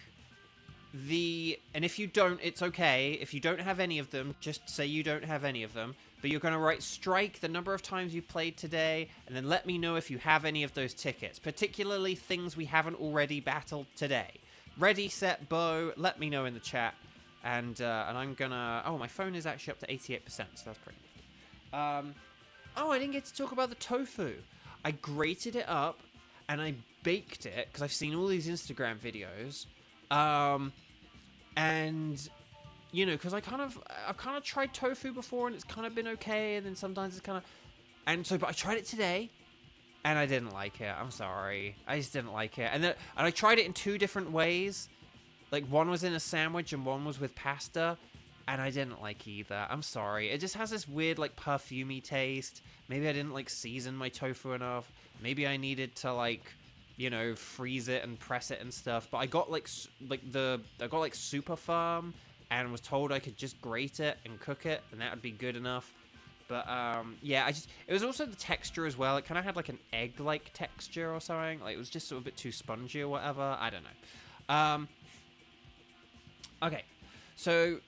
And if you don't, it's okay. If you don't have any of them, just say you don't have any of them. But you're going to write strike the number of times you've played today, and then let me know if you have any of those tickets, particularly things we haven't already battled today. Ready, set, bow, let me know in the chat. And I'm gonna... Oh, my phone is actually up to 88%, so that's pretty good. Oh, I didn't get to talk about the tofu. I grated it up, and I baked it, because I've seen all these Instagram videos. And, you know, because I've kind of tried tofu before, and it's kind of been okay, and then sometimes it's kind of... And so, but I tried it today, and I didn't like it. I'm sorry. I just didn't like it. And I tried it in 2 different ways. Like, one was in a sandwich and one was with pasta, and I didn't like either. I'm sorry. It just has this weird, like, perfumey taste. Maybe I didn't, like, season my tofu enough. Maybe I needed to, like, you know, freeze it and press it and stuff. But I got, like super firm and was told I could just grate it and cook it, and that would be good enough. But, yeah, it was also the texture as well. It kind of had, like, an egg-like texture or something. Like, it was just sort of a bit too spongy or whatever. I don't know. Okay, so,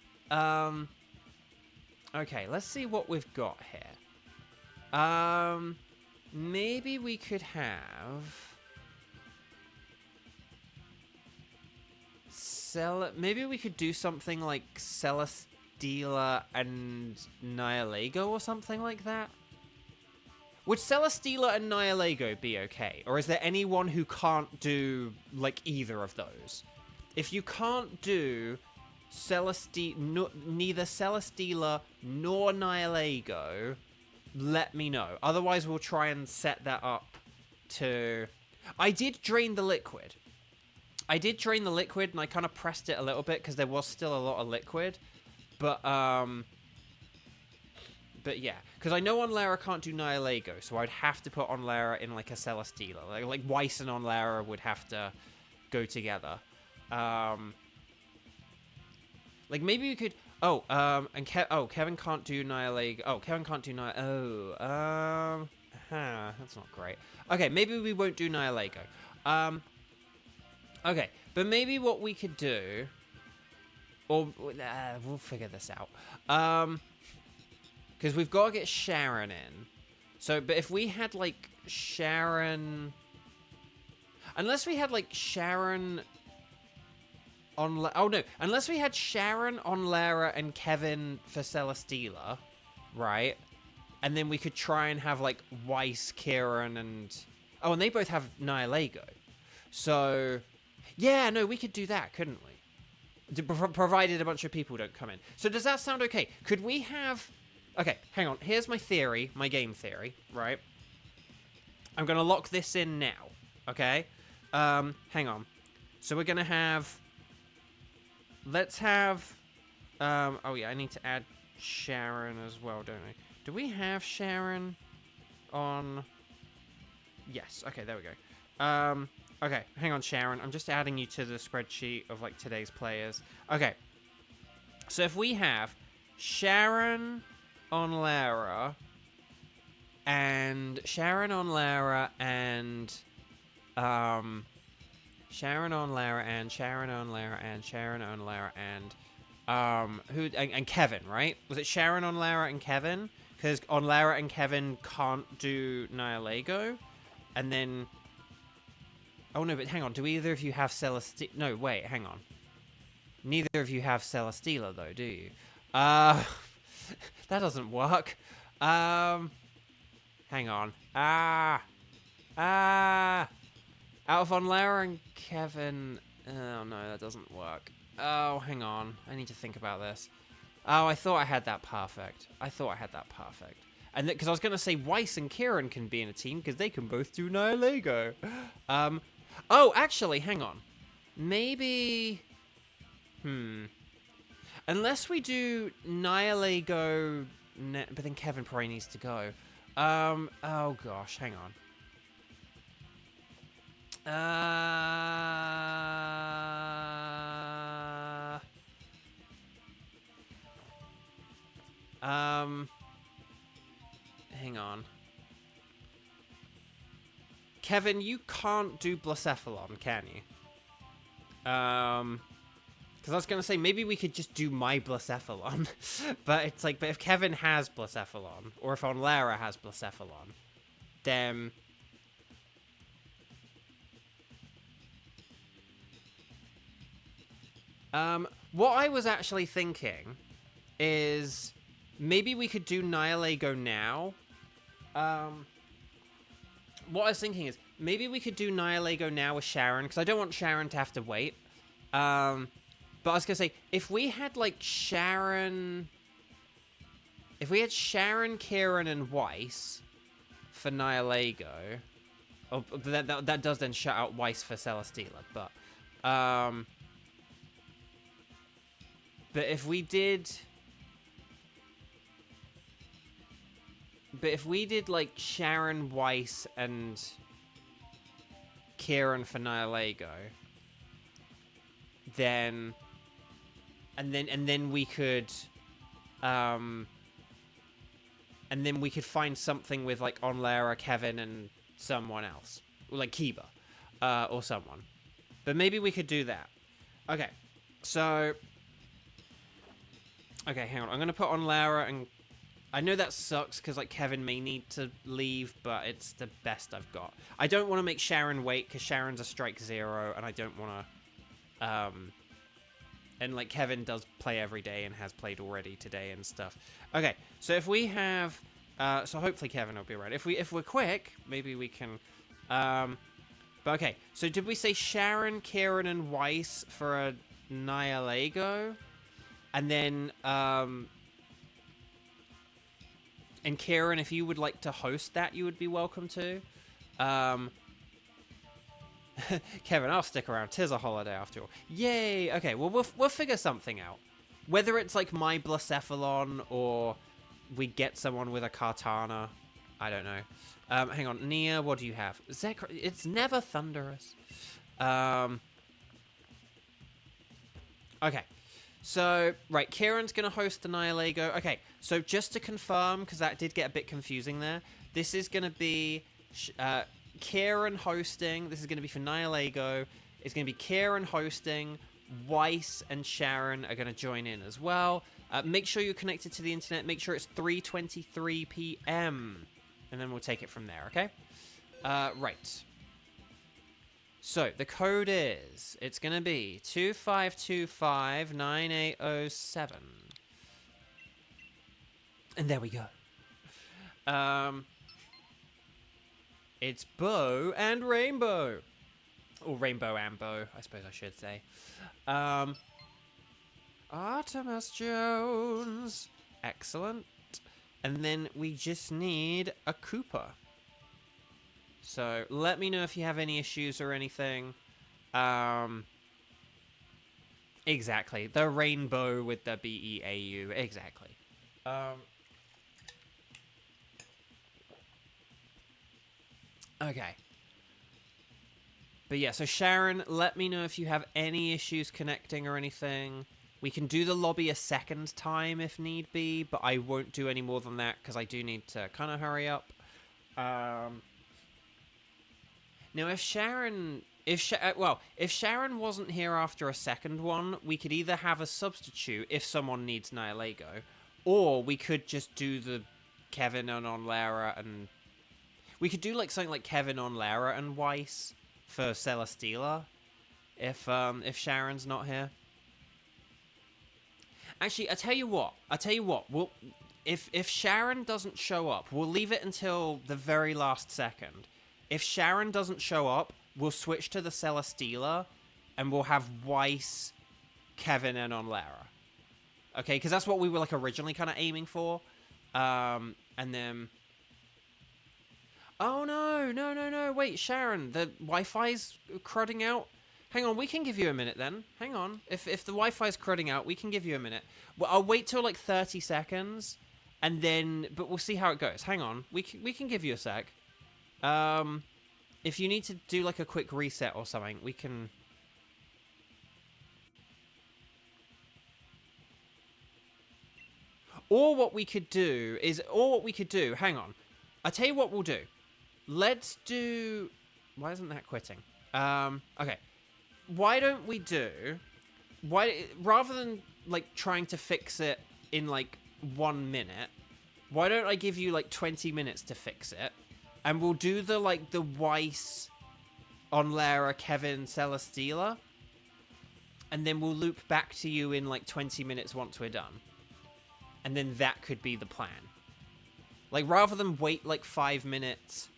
okay, let's see what we've got here. Maybe we could have... Maybe we could do something like Celesteela and Nihilego or something like that. Would Celesteela and Nihilego be okay? Or is there anyone who can't do, like, either of those? If you can't do neither Celesteela nor Nihilego, let me know. Otherwise, we'll try and set that up to... I did drain the liquid. And I kind of pressed it a little bit because there was still a lot of liquid. But yeah, because I know Onlara can't do Nihilego, so I'd have to put Onlara in, like, a Celesteela. Like Weiss and Onlara would have to go together. Like, maybe we could... Oh, and Kevin can't do Nihilego. Oh, Kevin can't do Nihilego. Oh, that's not great. Okay, maybe we won't do Nihilego. Okay, but maybe what we could do... Or, we'll figure this out. Because we've got to get Sharon in. So, but if we had, like, Sharon... Unless we had, like, Sharon... Oh, no. Unless we had Sharon, Onlara, and Kevin for Celesteela, right? And then we could try and have, like, Weiss, Kieran, and... Oh, and they both have Nihilego. So... Yeah, no, we could do that, couldn't we? Provided a bunch of people don't come in. So does that sound okay? Could we have... Okay, hang on. Here's my theory, my game theory, right? I'm going to lock this in now, okay? Hang on. So we're going to have... Let's have... oh, yeah, I need to add Sharon as well, don't I? Do we have Sharon on... Yes, okay, there we go. Okay, hang on, Sharon. I'm just adding you to the spreadsheet of, like, today's players. Okay. So if we have Sharon on Lara and Sharon on Lara and Sharon on Lara and Sharon on Lara and Sharon on Lara and Kevin, right? Was it Sharon on Lara and Kevin? Because on Lara and Kevin can't do Nihilego. And then... Oh, no, but hang on. Do either of you have Celesteela? No, wait, hang on. Neither of you have Celesteela, though, do you? That doesn't work. Hang on. Out of Onlara and Kevin... Oh, no, that doesn't work. Oh, hang on. I need to think about this. Oh, I thought I had that perfect. And because I was going to say Weiss and Kieran can be in a team because they can both do Nihilego. Oh, actually, hang on. Maybe... Unless we do Nihilego... But then Kevin probably needs to go. Oh, gosh, hang on. Hang on. Kevin, you can't do Blacephalon, can you? Because Because I was going to say, maybe we could just do my Blacephalon. But it's like, but if Kevin has Blacephalon, or if Onlara has Blacephalon, then... what I was actually thinking is maybe we could do Nihilego now. What I was thinking is maybe we could do Nihilego now with Sharon, because I don't want Sharon to have to wait. But I was going to say, if we had, like, Sharon... If we had Sharon, Kieran, and Weiss for Nihilego... Oh, that does then shut out Weiss for Celesteela, but... But if we did... But if we did, like, Sharon, Weiss, and Kieran for Nihilego, then... And then we could... And then we could find something with, like, Onlara, Kevin, and someone else. Like, Kiba. Or someone. But maybe we could do that. Okay. So... Okay, hang on. I'm going to put Onlara and... I know that sucks, because, like, Kevin may need to leave, but it's the best I've got. I don't want to make Sharon wait, because Sharon's a strike 0, and I don't want to... And, like, Kevin does play every day and has played already today and stuff. Okay, so if we have... so hopefully Kevin will be right. If we're quick, maybe we can... But okay, so did we say Sharon, Kieran, and Weiss for a Nihilego? And then... And Kieran, if you would like to host that, you would be welcome to. Kevin, I'll stick around. 'Tis a holiday after all. Yay! Okay, well, we'll figure something out. Whether it's like my Blacephalon or we get someone with a Kartana. I don't know. Hang on. Nia, what do you have? It's never thunderous. Okay. So, right, Kieran's going to host the Nihilego. Okay, so just to confirm, because that did get a bit confusing there, this is going to be Kieran hosting. This is going to be for Nihilego. It's going to be Kieran hosting. Weiss and Sharon are going to join in as well. Make sure you're connected to the internet. Make sure it's 3:23 p.m. And then we'll take it from there, okay? Right. So, the code is, it's going to be 25259807. And there we go. It's Bow and Rainbow. Or Rainbow and Bow, I suppose I should say. Artemis Jones. Excellent. And then we just need a Koopa. So, let me know if you have any issues or anything. Exactly. The rainbow with the B-E-A-U. Exactly. Okay. But yeah, so Sharon, let me know if you have any issues connecting or anything. We can do the lobby a second time if need be, but I won't do any more than that because I do need to kind of hurry up. Now, if Sharon wasn't here after a second one, we could either have a substitute if someone needs Nihilego, or we could just do the Kevin and Onlara, and we could do like something like Kevin, Onlara, and Weiss for Celesteela, if Sharon's not here. Actually, I tell you what. We'll if Sharon doesn't show up, we'll leave it until the very last second. If Sharon doesn't show up, we'll switch to the Celesteela, and we'll have Weiss, Kevin, and Onlara. Okay, because that's what we were like originally kind of aiming for. And then... Oh, no. Wait, Sharon, the Wi-Fi's crudding out. Hang on, we can give you a minute then. Hang on. If the Wi-Fi's crudding out, we can give you a minute. Well, I'll wait till like 30 seconds, and then... But we'll see how it goes. Hang on. We can give you a sec. If you need to do like a quick reset or something, we can... Or what we could do, hang on. I'll tell you what we'll do. Let's do... Why isn't that quitting? Okay. Why don't we do... why, rather than, like, trying to fix it in, like, 1 minute, why don't I give you, like, 20 minutes to fix it? And we'll do the, like, the Weiss, Onlera, Kevin, Celesteela. And then we'll loop back to you in, like, 20 minutes once we're done. And then that could be the plan. Like, rather than wait, like, 5 minutes...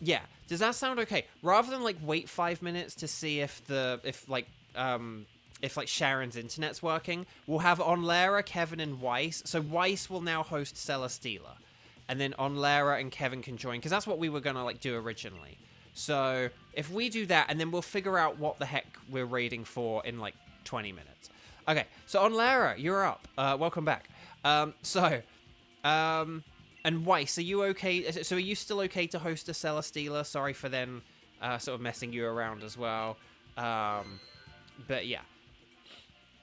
Yeah, does that sound okay? Rather than, like, wait 5 minutes to see if Sharon's internet's working, we'll have Onlera, Kevin, and Weiss. So Weiss will now host Celesteela. And then Onlera and Kevin can join, because that's what we were going to, like, do originally. So if we do that, and then we'll figure out what the heck we're raiding for in, like, 20 minutes. Okay, so Onlera, you're up. Welcome back. And Weiss, are you okay? So are you still okay to host a Celesteela? Sorry for then sort of messing you around as well. But yeah.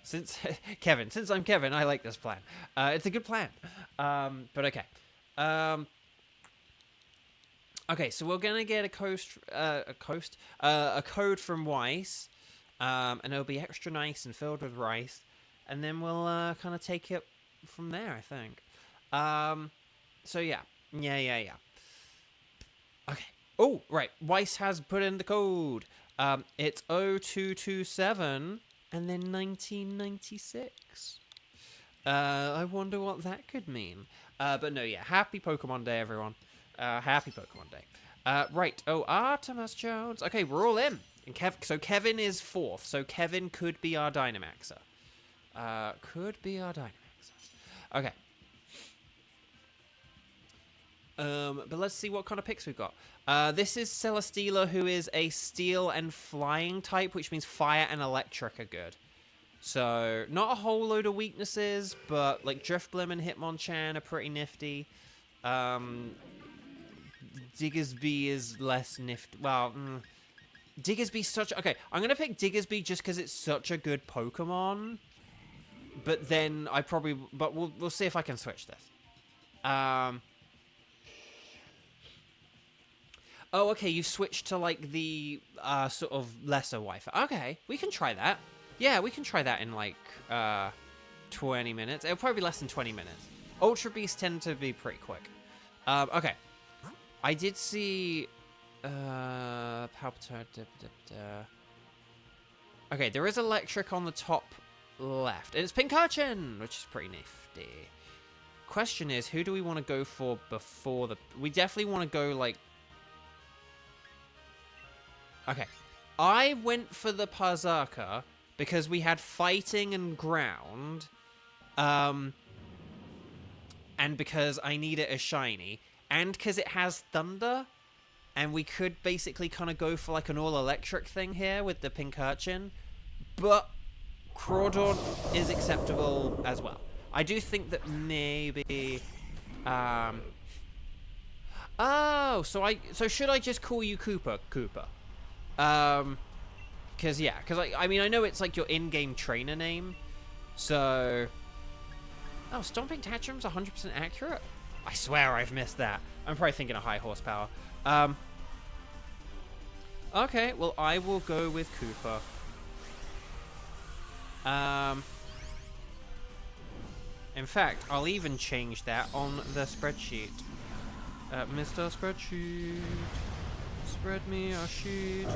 Since I'm Kevin, I like this plan. It's a good plan. But okay. Okay, so we're gonna get a code from Weiss, and it'll be extra nice and filled with rice, and then we'll kind of take it from there, I think. So yeah. Okay. Oh, right. Weiss has put in the code. It's 0227 and then 1996. I wonder what that could mean. But no, yeah. Happy Pokemon Day, everyone. Happy Pokemon Day. Right. Oh, Artemis Jones. Okay, we're all in. And so Kevin is 4th. So Kevin could be our Dynamaxer. Okay. But let's see what kind of picks we've got. This is Celesteela, who is a steel and flying type, which means fire and electric are good. So, not a whole load of weaknesses, but, like, Driftblim and Hitmonchan are pretty nifty. Diggersby is less nifty. Well, Diggersby's such... Okay, I'm gonna pick Diggersby just because it's such a good Pokemon. But then I probably... But we'll see if I can switch this. Oh, okay, you've switched to, like, the sort of lesser Wi-Fi. Okay, we can try that. Yeah, we can try that in, like, 20 minutes. It'll probably be less than 20 minutes. Ultra Beasts tend to be pretty quick. Okay. I did see... Palpatine... Okay, there is electric on the top left. And it's Pincurchin, which is pretty nifty. Question is, who do we want to go for before the... We definitely want to go, like... Okay, I went for the Parzaka because we had fighting and ground, and because I need it as shiny, and because it has thunder, and we could basically kind of go for like an all-electric thing here with the Pincurchin, but Crawdaunt is acceptable as well. I do think that maybe, oh, so should I just call you Cooper? Because I mean, I know it's like your in-game trainer name, so... Oh, Stomping Tantrum's 100% accurate? I swear I've missed that. I'm probably thinking of high horsepower. Okay, well, I will go with Cooper. In fact, I'll even change that on the spreadsheet. Mr. Spreadsheet... Spread me a sheet.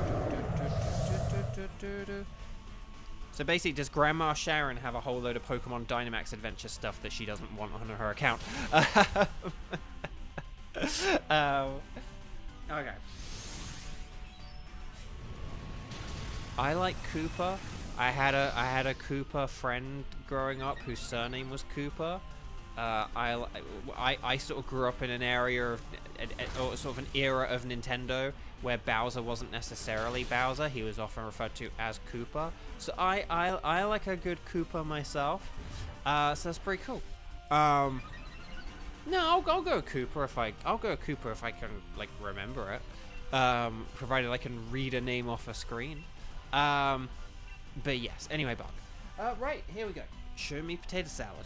So basically, does Grandma Sharon have a whole load of Pokemon Dynamax Adventures stuff that she doesn't want on her account? Okay. I like Cooper. I had a Cooper friend growing up whose surname was Cooper. I sort of grew up in an area of, or sort of an era of Nintendo where Bowser wasn't necessarily Bowser. He was often referred to as Koopa. So I like a good Koopa myself. So that's pretty cool. No, I'll go Koopa if I can like remember it. Provided I can read a name off a screen. But yes. Anyway, Bob. Right, here we go. Show me potato salad.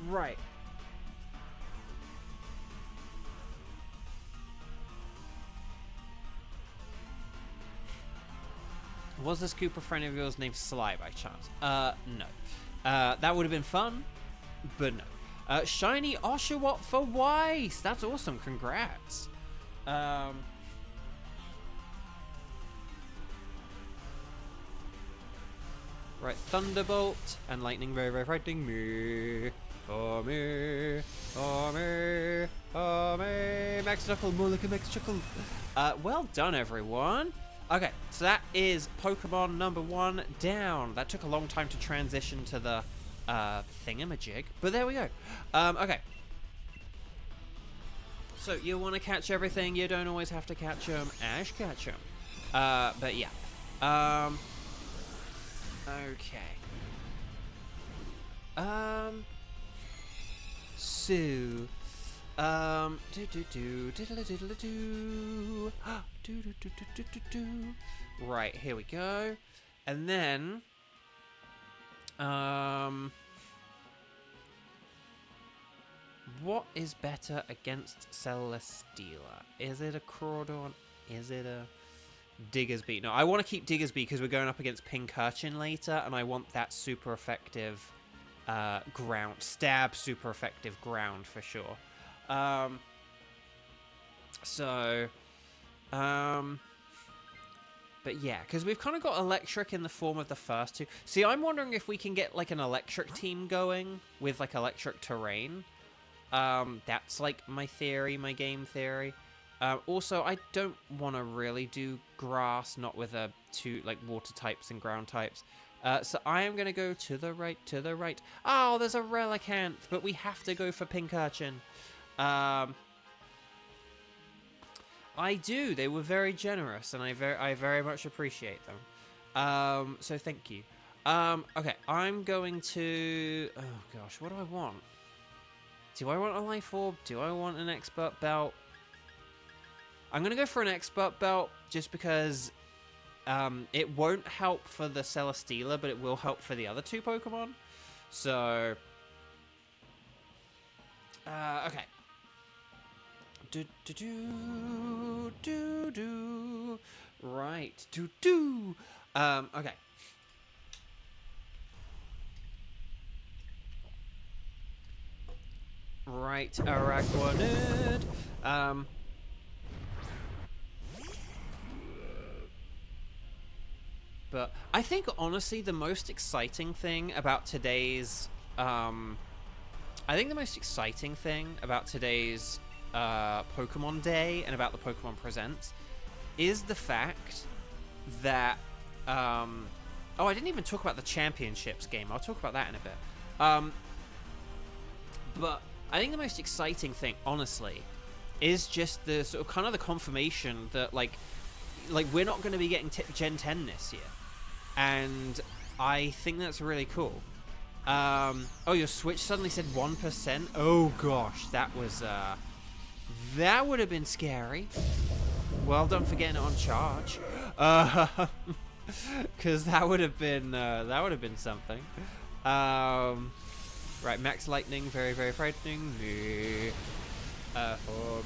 Right. Was this Cooper friend of yours named Sly by chance? No. That would have been fun, but no. Shiny Oshawott for Weiss! That's awesome, congrats. Right, Thunderbolt and Lightning very, very frightening me. Oh me, oh me, oh me. Max Chuckle, more like a Max Chuckle. Well done, everyone. Okay, so that is Pokemon number 1 down. That took a long time to transition to the thingamajig, but there we go. Okay. So you want to catch everything, you don't always have to catch them. Ash catch them. But yeah. Okay. So, right, here we go. And then, what is better against Celesteela? Is it a Crawdon? Is it a Diggersby? No, I want to keep Diggersby because we're going up against Pincurchin later, and I want that super effective ground stab, super effective ground for sure. But yeah, because we've kind of got electric in the form of the first two. See, I'm wondering if we can get like an electric team going with like electric terrain. That's like my theory, my game theory. Also, I don't want to really do grass, not with two like water types and ground types. So I am going to go to the right, to the right. Oh, there's a Relicanth, but we have to go for Pincurchin. I do. They were very generous, and I very much appreciate them. So thank you. Okay, I'm going to... Oh, gosh, what do I want? Do I want a Life Orb? Do I want an Expert Belt? I'm going to go for an Expert Belt, just because it won't help for the Celesteela, but it will help for the other two Pokemon. So... okay. Right. Okay. Right, Araquanid. But I think honestly the most exciting thing about today's Pokemon Day and about the Pokemon Presents is the fact that oh, I didn't even talk about the Championships game. I'll talk about that in a bit. But I think the most exciting thing, honestly, is just the sort of kind of the confirmation that like we're not going to be getting Gen 10 this year, and I think that's really cool. Oh, your Switch suddenly said 1%. Oh gosh, that was that would have been scary. Well done for getting it on charge, because that would have been something. Right, Max Lightning, very, very frightening. For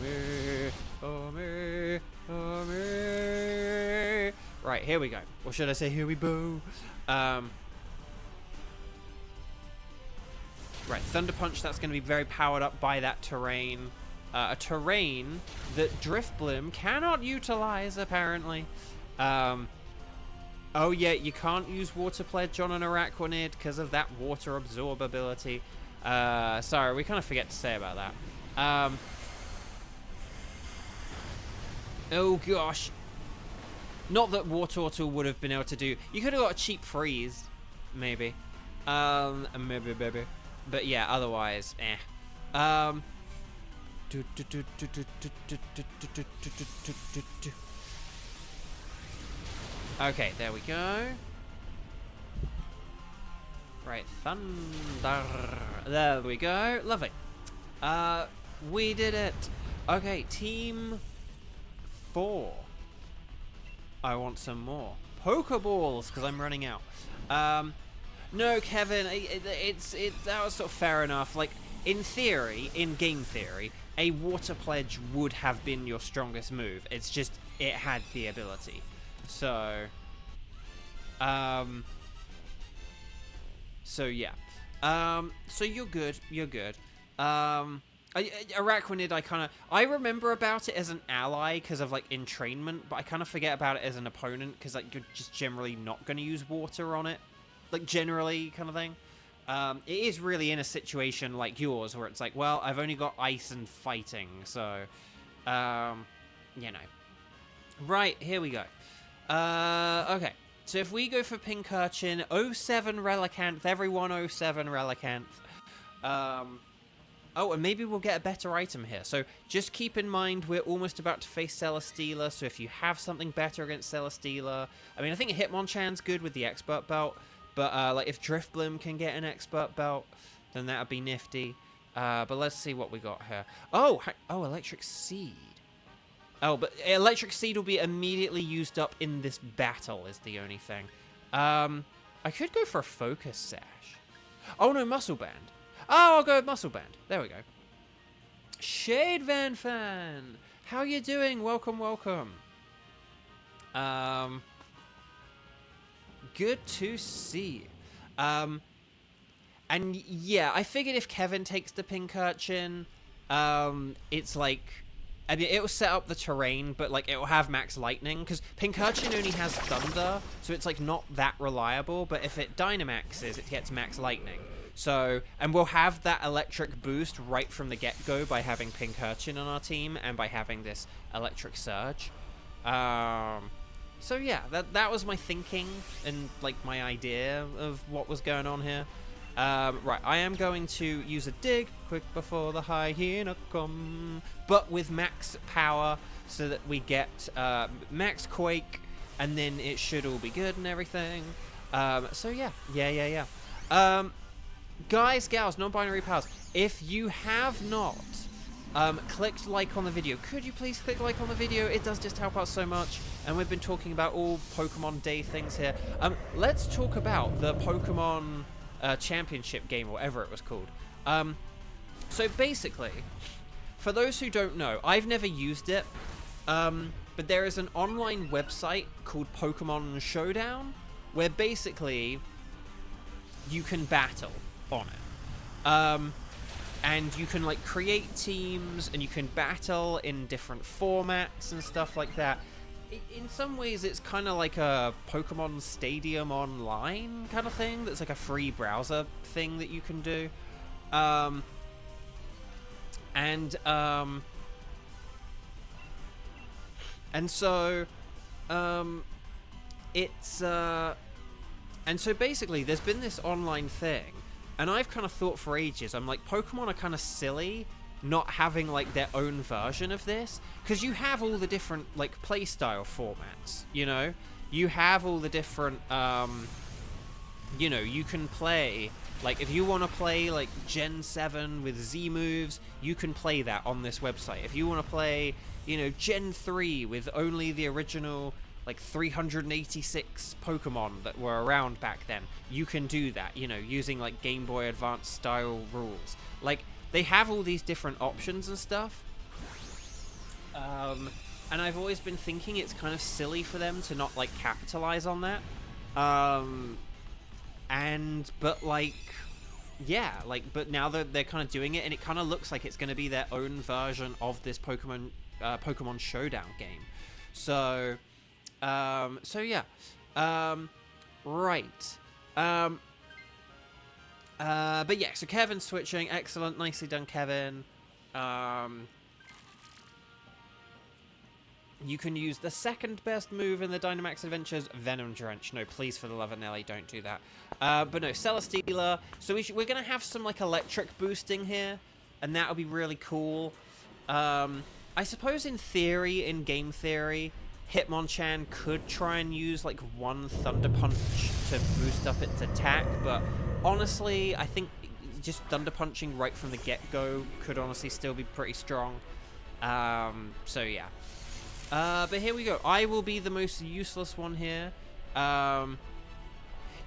me, for me, for me. Right, here we go. Or should I say, here we go? Right, Thunder Punch, that's going to be very powered up by that terrain. A terrain that Drifblim cannot utilize, apparently. Oh yeah, you can't use Water Pledge on an Araquanid because of that water absorb ability. Sorry, we kind of forget to say about that. Oh gosh. Not that Wartortle would have been able to do. You could have got a cheap freeze, maybe. Maybe. But yeah, otherwise, eh. Okay, there we go. Right, Thunder. There we go. Lovely. We did it. Okay, Team 4. I want some more Pokeballs because I'm running out. No, Kevin, that was sort of fair enough. Like, in theory, in game theory, a Water Pledge would have been your strongest move. It's just, it had the ability. So, So yeah. So you're good. You're good. Araquanid, I remember about it as an ally because of, like, entrainment, but I kind of forget about it as an opponent because, like, you're just generally not going to use water on it. Like, generally, kind of thing. It is really in a situation like yours where it's like, well, I've only got ice and fighting, so, you know. Right, here we go. Okay. So if we go for Pincurchin, 07 Relicanth, everyone 07 Relicanth. Oh, and maybe we'll get a better item here. So just keep in mind we're almost about to face Celesteela, so if you have something better against Celesteela... I mean, I think Hitmonchan's good with the Expert Belt, but like if Drifblim can get an Expert Belt, then that would be nifty. But let's see what we got here. Oh, Electric Seed. Oh, but Electric Seed will be immediately used up in this battle is the only thing. I could go for a Focus Sash. Oh, no, Muscle Band. Oh, I'll go with Muscle Band. There we go. Shade Van Fan. How you doing? Welcome, welcome. Good to see. And yeah, I figured if Kevin takes the Pincurchin, it's like... I mean, it will set up the terrain, but, like, it will have max lightning, because Pincurchin only has thunder, so it's, like, not that reliable, but if it Dynamaxes, it gets max lightning. So, and we'll have that electric boost right from the get-go by having Pincurchin on our team, and by having this electric surge. So yeah, that was my thinking, and, like, my idea of what was going on here. Right, I am going to use a dig, quick before the hyena come, but with max power, so that we get max quake, and then it should all be good and everything. So yeah. Guys, gals, non-binary pals, if you have not clicked like on the video, could you please click like on the video? It does just help out so much, and we've been talking about all Pokemon Day things here. Let's talk about the Pokemon... championship game, or whatever it was called. So basically, for those who don't know, I've never used it, but there is an online website called Pokemon Showdown, where basically you can battle on it. And you can, like, create teams, and you can battle in different formats and stuff like that. In some ways, it's kind of like a Pokemon Stadium Online kind of thing. That's like a free browser thing that you can do. And so basically, there's been this online thing, and I've kind of thought for ages, I'm like, Pokemon are kind of silly not having, like, their own version of this, because you have all the different, like, playstyle formats, you know? You have all the different, you know, you can play, like, if you want to play, like, Gen 7 with Z moves, you can play that on this website. If you want to play, you know, Gen 3 with only the original, like, 386 Pokemon that were around back then, you can do that, you know, using, like, Game Boy Advance style rules. Like, they have all these different options and stuff. And I've always been thinking it's kind of silly for them to not, like, capitalize on that. But, like, yeah, like, but now they're kind of doing it, and it kind of looks like it's going to be their own version of this Pokemon Showdown game. So yeah. Right. But yeah, so Kevin's switching. Excellent. Nicely done, Kevin. You can use the second best move in the Dynamax Adventures, Venom Drench. No, please, for the love of Nelly, don't do that. But no, Celesteela. So we're going to have some, like, electric boosting here, and that'll be really cool. I suppose in theory, in game theory, Hitmonchan could try and use, like, one Thunder Punch to boost up its attack, but honestly, I think just Thunder Punching right from the get-go could honestly still be pretty strong. So yeah. But here we go. I will be the most useless one here.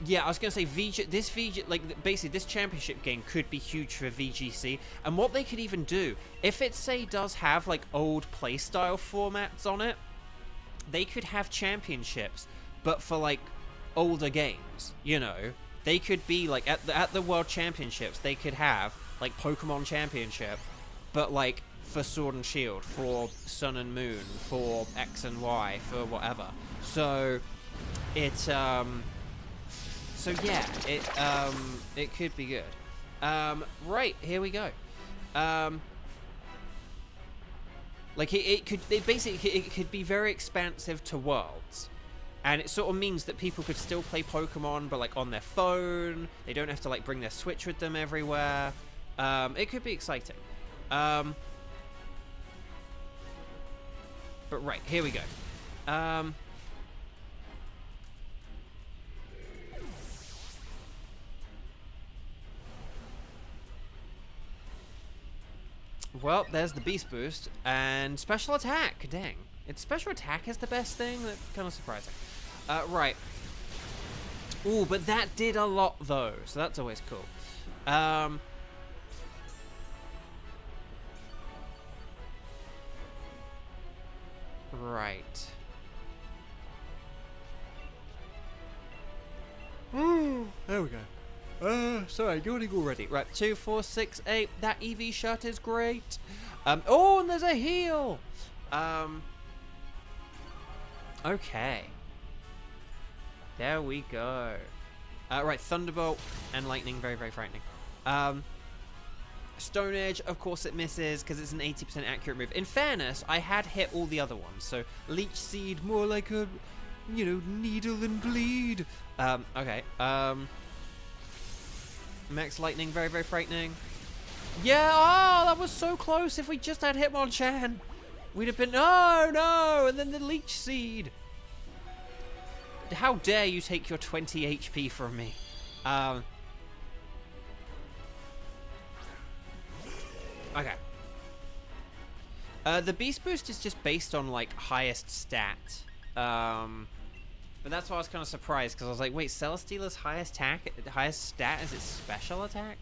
Yeah, I was going to say, like, basically, this championship game could be huge for VGC. And what they could even do, if it, say, does have, like, old playstyle formats on it, they could have championships, but for, like, older games, you know. They could be, like, at the World Championships, they could have, like, Pokemon Championship, but, like, for Sword and Shield, for Sun and Moon, for X and Y, for whatever. So, yeah, it could be good. Right, here we go. Like, it could be very expansive to Worlds. And it sort of means that people could still play Pokemon, but, like, on their phone. They don't have to, like, bring their Switch with them everywhere. It could be exciting. But right, here we go. Well, there's the Beast Boost and Special Attack. Dang. Its Special Attack is the best thing? That's kind of surprising. Right. Ooh, but that did a lot, though, so that's always cool. Right. There we go. Sorry, yawning already. Right, 2, 4, 6, 8. That EV shirt is great. Oh, and there's a heal. Okay. There we go. Right, Thunderbolt and Lightning, very, very frightening. Stone Edge, of course it misses, because it's an 80% accurate move. In fairness, I had hit all the other ones, so Leech Seed, more like a, you know, needle and bleed. Okay, Max Lightning, very, very frightening. Yeah, oh, that was so close. If we just had Hitmonchan, we'd have been, no, and then the Leech Seed. How dare you take your 20 HP from me? Okay. The Beast Boost is just based on, like, highest stat. But that's why I was kind of surprised, because I was like, wait, Celesteela's highest stat is its special attack?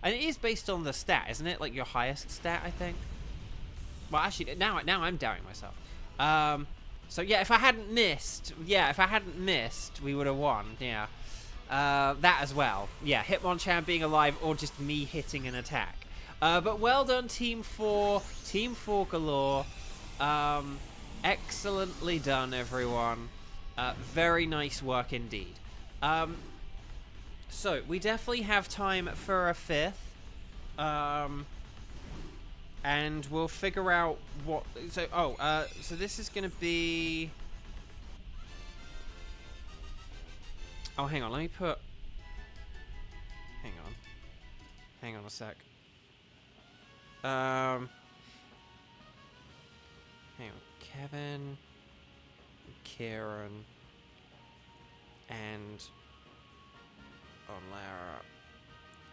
And it is based on the stat, isn't it? Like, your highest stat, I think? Well, actually, now I'm doubting myself. So, yeah, if I hadn't missed, we would have won, yeah. That as well. Yeah, Hitmonchan being alive, or just me hitting an attack. But well done, Team 4. Team 4 galore. Excellently done, everyone. Very nice work indeed. So, we definitely have time for a 5th. And we'll figure out what... So, so this is going to be... Oh, hang on, let me put... Hang on a sec. Hang on, Kevin, Kieran, and Lara,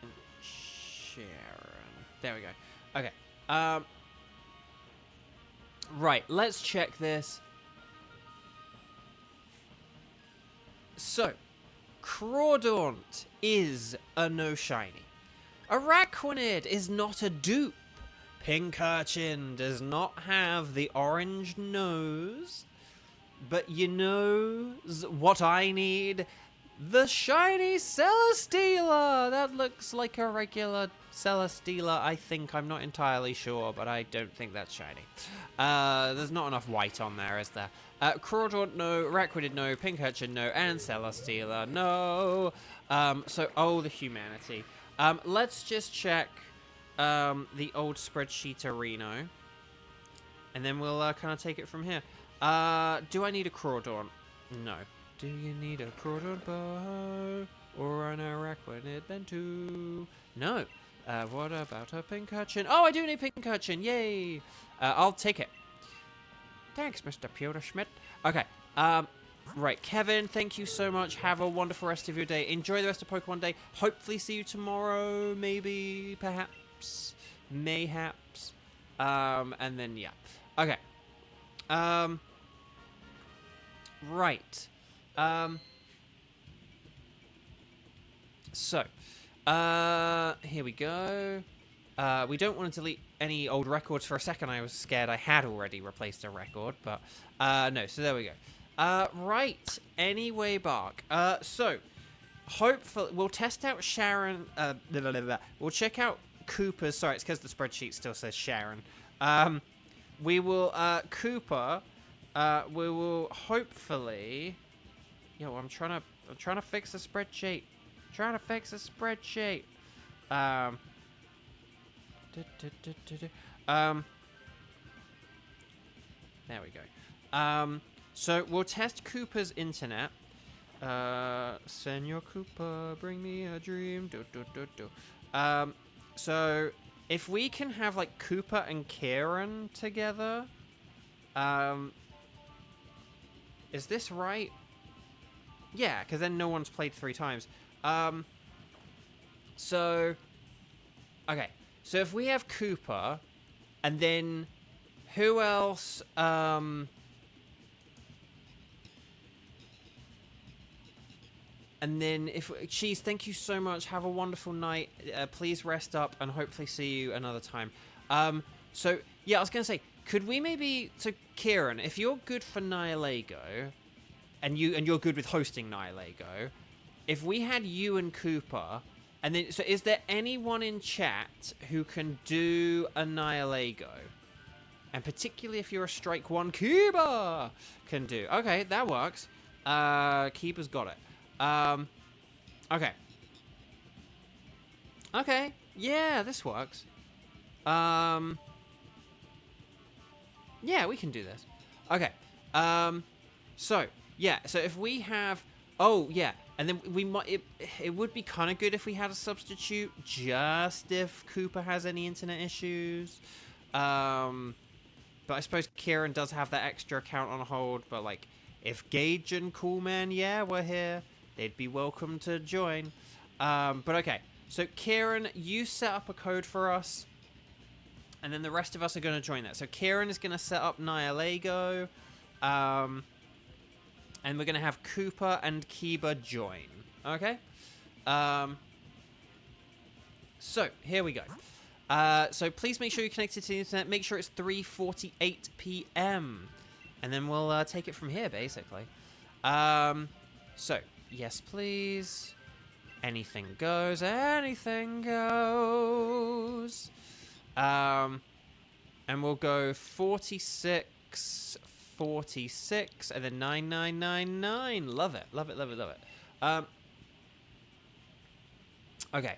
and Sharon. There we go. Okay. Right, let's check this. So, Crawdaunt is a no shiny. Araquanid is not a dupe. Pincurchin does not have the orange nose. But you know what I need? The shiny Celesteela! That looks like a regular Celesteela, I think. I'm not entirely sure, but I don't think that's shiny. There's not enough white on there, is there? Crawdaunt, no. Araquanid, no. Pincurchin, no. And Celesteela, no. Oh, the humanity. Let's just check the old spreadsheet Reno. And then we'll kind of take it from here. Do I need a Crawdaunt? No. Do you need a Crawdaunt bow? Or an Araquanid then too? No. What about a Pincurchin? Oh, I do need Pincurchin. Yay. I'll take it. Thanks, Mr. Pewter Schmidt. Okay. Right, Kevin, thank you so much. Have a wonderful rest of your day. Enjoy the rest of Pokemon Day. Hopefully see you tomorrow, maybe, perhaps, mayhaps. And then, yeah. Okay. Right. So, here we go. We don't want to delete any old records. For a second I was scared I had already replaced a record, but no, so there we go. Right. Anyway, Bark. So, hopefully, we'll test out Sharon, blah, blah, blah, blah. We'll check out Cooper's, sorry, it's because the spreadsheet still says Sharon. We will, Cooper, we will hopefully, yo, I'm trying to fix the spreadsheet. There we go. So we'll test Cooper's internet. Senor Cooper, bring me a dream. So if we can have like Cooper and Kieran together, is this right? Yeah, because then no one's played 3 times. So okay, so if we have Cooper, and then who else? And then if Cheese, thank you so much. Have a wonderful night. Please rest up and hopefully see you another time. So yeah, I was gonna say, could we maybe, to Kieran, if you're good for Nihilego, and you're good with hosting Nihilego, if we had you and Cooper, and then so is there anyone in chat who can do a Nihilego? And particularly if you're a Strike 1, Kiba can do. Okay, that works. Kiba's got it. Okay. Okay, yeah, this works. Yeah, we can do this. Okay. So, yeah, so if we have... Oh, yeah, and then we might... It would be kind of good if we had a substitute, just if Cooper has any internet issues. But I suppose Kieran does have that extra account on hold, but, like, if Gage and Coolman, yeah, were here, they'd be welcome to join. But okay, so Kieran, you set up a code for us, and then the rest of us are going to join that. So Kieran is going to set up Nihilego, and we're going to have Cooper and Kiba join. Okay? So, here we go. So please make sure you're connected to the internet. Make sure it's 3:48 p.m. And then we'll take it from here, basically. So, yes, please. Anything goes. Anything goes. And we'll go 46, 46, and then 9999. Love it. Love it, love it, love it. Okay.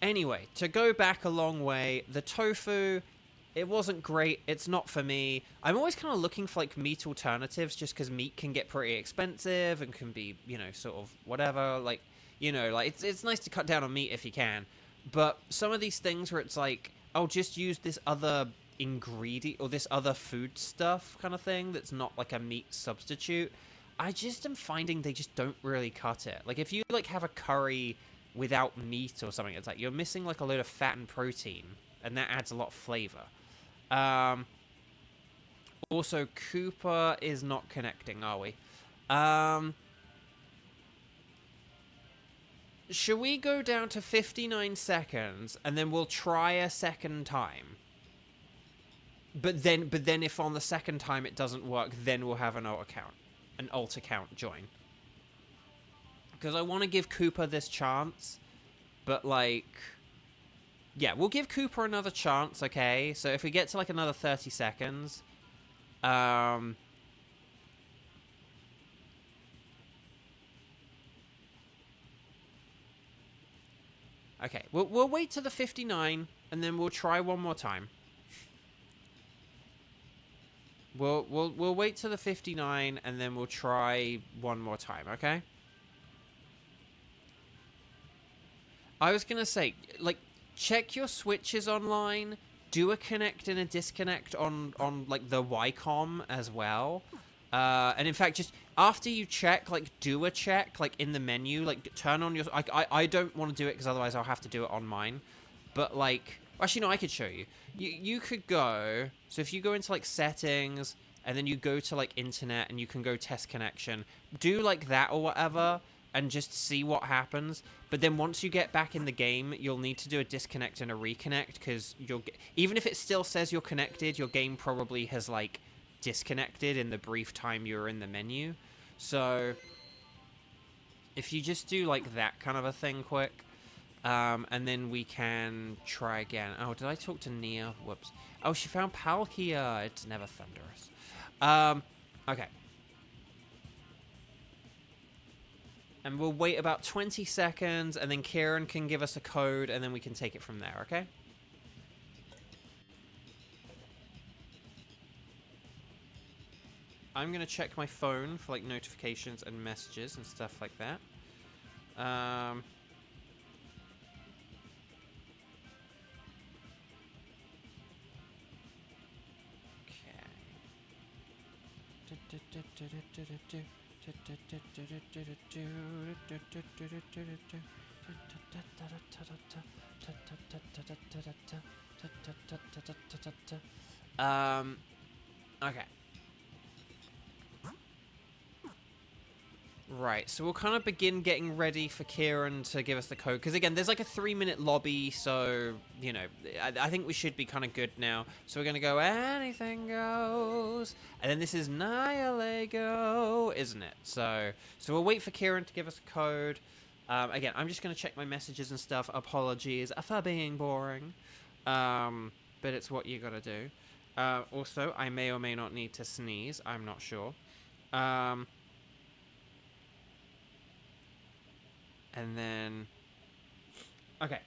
Anyway, to go back a long way, the tofu, it wasn't great. It's not for me. I'm always kind of looking for, like, meat alternatives, just because meat can get pretty expensive and can be, you know, sort of whatever. Like, you know, like, it's nice to cut down on meat if you can. But some of these things where it's like, oh, just use this other ingredient or this other food stuff kind of thing that's not, like, a meat substitute. I just am finding they just don't really cut it. Like, if you, like, have a curry without meat or something, it's like you're missing, like, a load of fat and protein, and that adds a lot of flavor. Also, Cooper is not connecting, are we? Should we go down to 59 seconds, and then we'll try a second time? But then if on the second time it doesn't work, then we'll have an alt account join. Because I want to give Cooper this chance, but, like... Yeah, we'll give Cooper another chance, okay? So if we get to, like, another 30 seconds... Okay, we'll wait to the 59, and then we'll try one more time. We'll wait to the 59, and then we'll try one more time, okay? I was gonna say, like, check your switches online, do a connect and a disconnect on like, the Ycom as well. And in fact, just after you check, like, do a check, like, in the menu, like, turn on your... I don't want to do it, because otherwise I'll have to do it on mine. But, like... Actually, no, I could show you. You could go... So if you go into, like, settings, and then you go to, like, internet, and you can go test connection, do, like, that or whatever, and just see what happens. But then once you get back in the game, you'll need to do a disconnect and a reconnect, because you'll... Even if it still says you're connected, your game probably has, like... disconnected in the brief time you were in the menu. So if you just do like that kind of a thing quick, and then we can try again. Oh, did I talk to Nia? Whoops. Oh, she found Palkia. It's never thunderous. Okay. And we'll wait about 20 seconds, and then Kieran can give us a code, and then we can take it from there, okay? I'm going to check my phone for, like, notifications and messages and stuff like that. Okay. Right, so we'll kind of begin getting ready for Kieran to give us the code. Because, again, there's like a 3-minute lobby, so, you know, I think we should be kind of good now. So we're going to go, anything goes. And then this is Nihilego, isn't it? So we'll wait for Kieran to give us a code. Again, I'm just going to check my messages and stuff. Apologies for being boring. But it's what you got to do. Also, I may or may not need to sneeze. I'm not sure. And then, okay,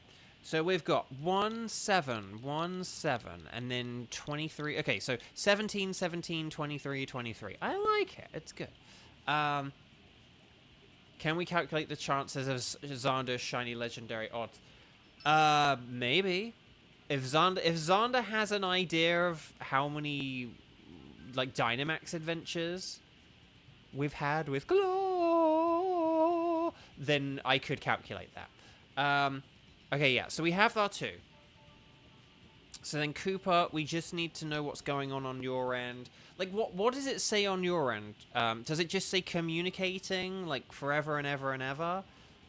so we've got 1, 7, 1, 7, and then 23. Okay, so 17, 17, 23, 23. I like it. It's good. Can we calculate the chances of Xander's shiny legendary odds? Maybe. If Xander has an idea of how many, like, Dynamax adventures we've had with Glow, then I could calculate that. Okay, yeah, so we have our 2. So then, Cooper, we just need to know what's going on your end. Like, what does it say on your end? Does it just say communicating, like, forever and ever and ever?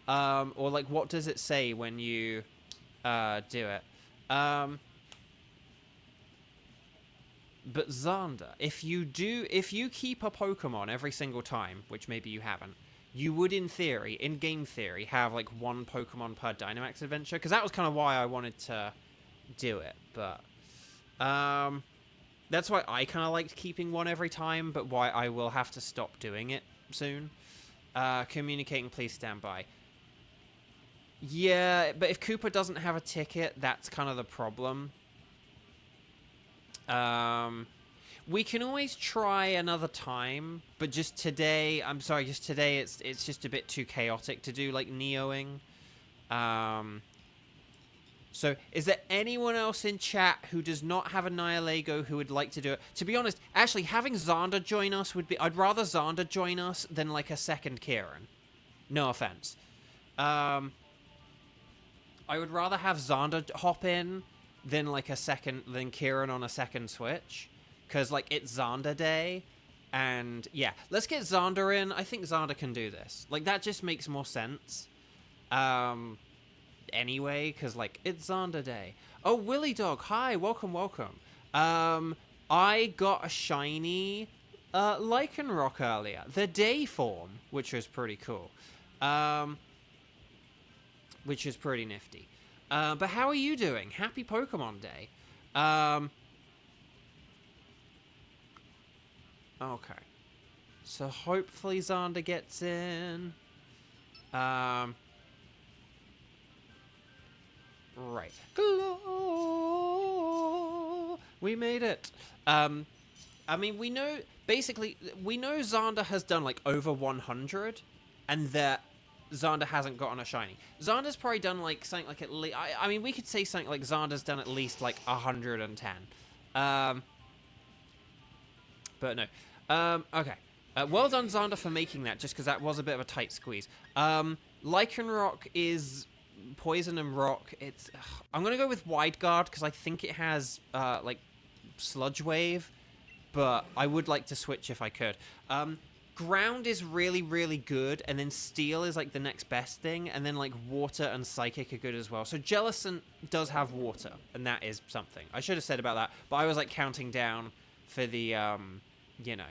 Or, like, what does it say when you do it? But Xander, if you keep a Pokemon every single time, which maybe you haven't, you would, in theory, in game theory, have, like, 1 Pokemon per Dynamax adventure. Because that was kind of why I wanted to do it. But, that's why I kind of liked keeping 1 every time, but why I will have to stop doing it soon. Communicating, please stand by. Yeah, but if Cooper doesn't have a ticket, that's kind of the problem. We can always try another time, but just today, it's just a bit too chaotic to do, like, Neoing. So, is there anyone else in chat who does not have a Nihilego who would like to do it? To be honest, actually, having Xander join us would be... I'd rather Xander join us than, like, a second Kieran. No offense. I would rather have Xander hop in than, like, than Kieran on a second Switch. Because, like, it's Xander Day. And, yeah. Let's get Xander in. I think Xander can do this. Like, that just makes more sense. Anyway, because, like, it's Xander Day. Oh, Willy Dog. Hi. Welcome, welcome. I got a shiny Lycanroc earlier. The day form, which was pretty cool. Which is pretty nifty. But how are you doing? Happy Pokemon Day. Okay. So hopefully Xander gets in. Right. Glow! We made it. I mean, we know Xander has done, like, over 100, and that Xander hasn't gotten a shiny. Xander's probably done, like, something like at least... I mean, we could say something like Xander's done at least, like, 110. But no. Okay. Well done, Xander, for making that, just because that was a bit of a tight squeeze. Lycanroc is Poison and Rock. It's... I'm going to go with Wide Guard, because I think it has, like, Sludge Wave, but I would like to switch if I could. Ground is really, really good, and then Steel is, like, the next best thing, and then, like, Water and Psychic are good as well. So Jellicent does have Water, and that is something. I should have said about that, but I was, like, counting down for the you know.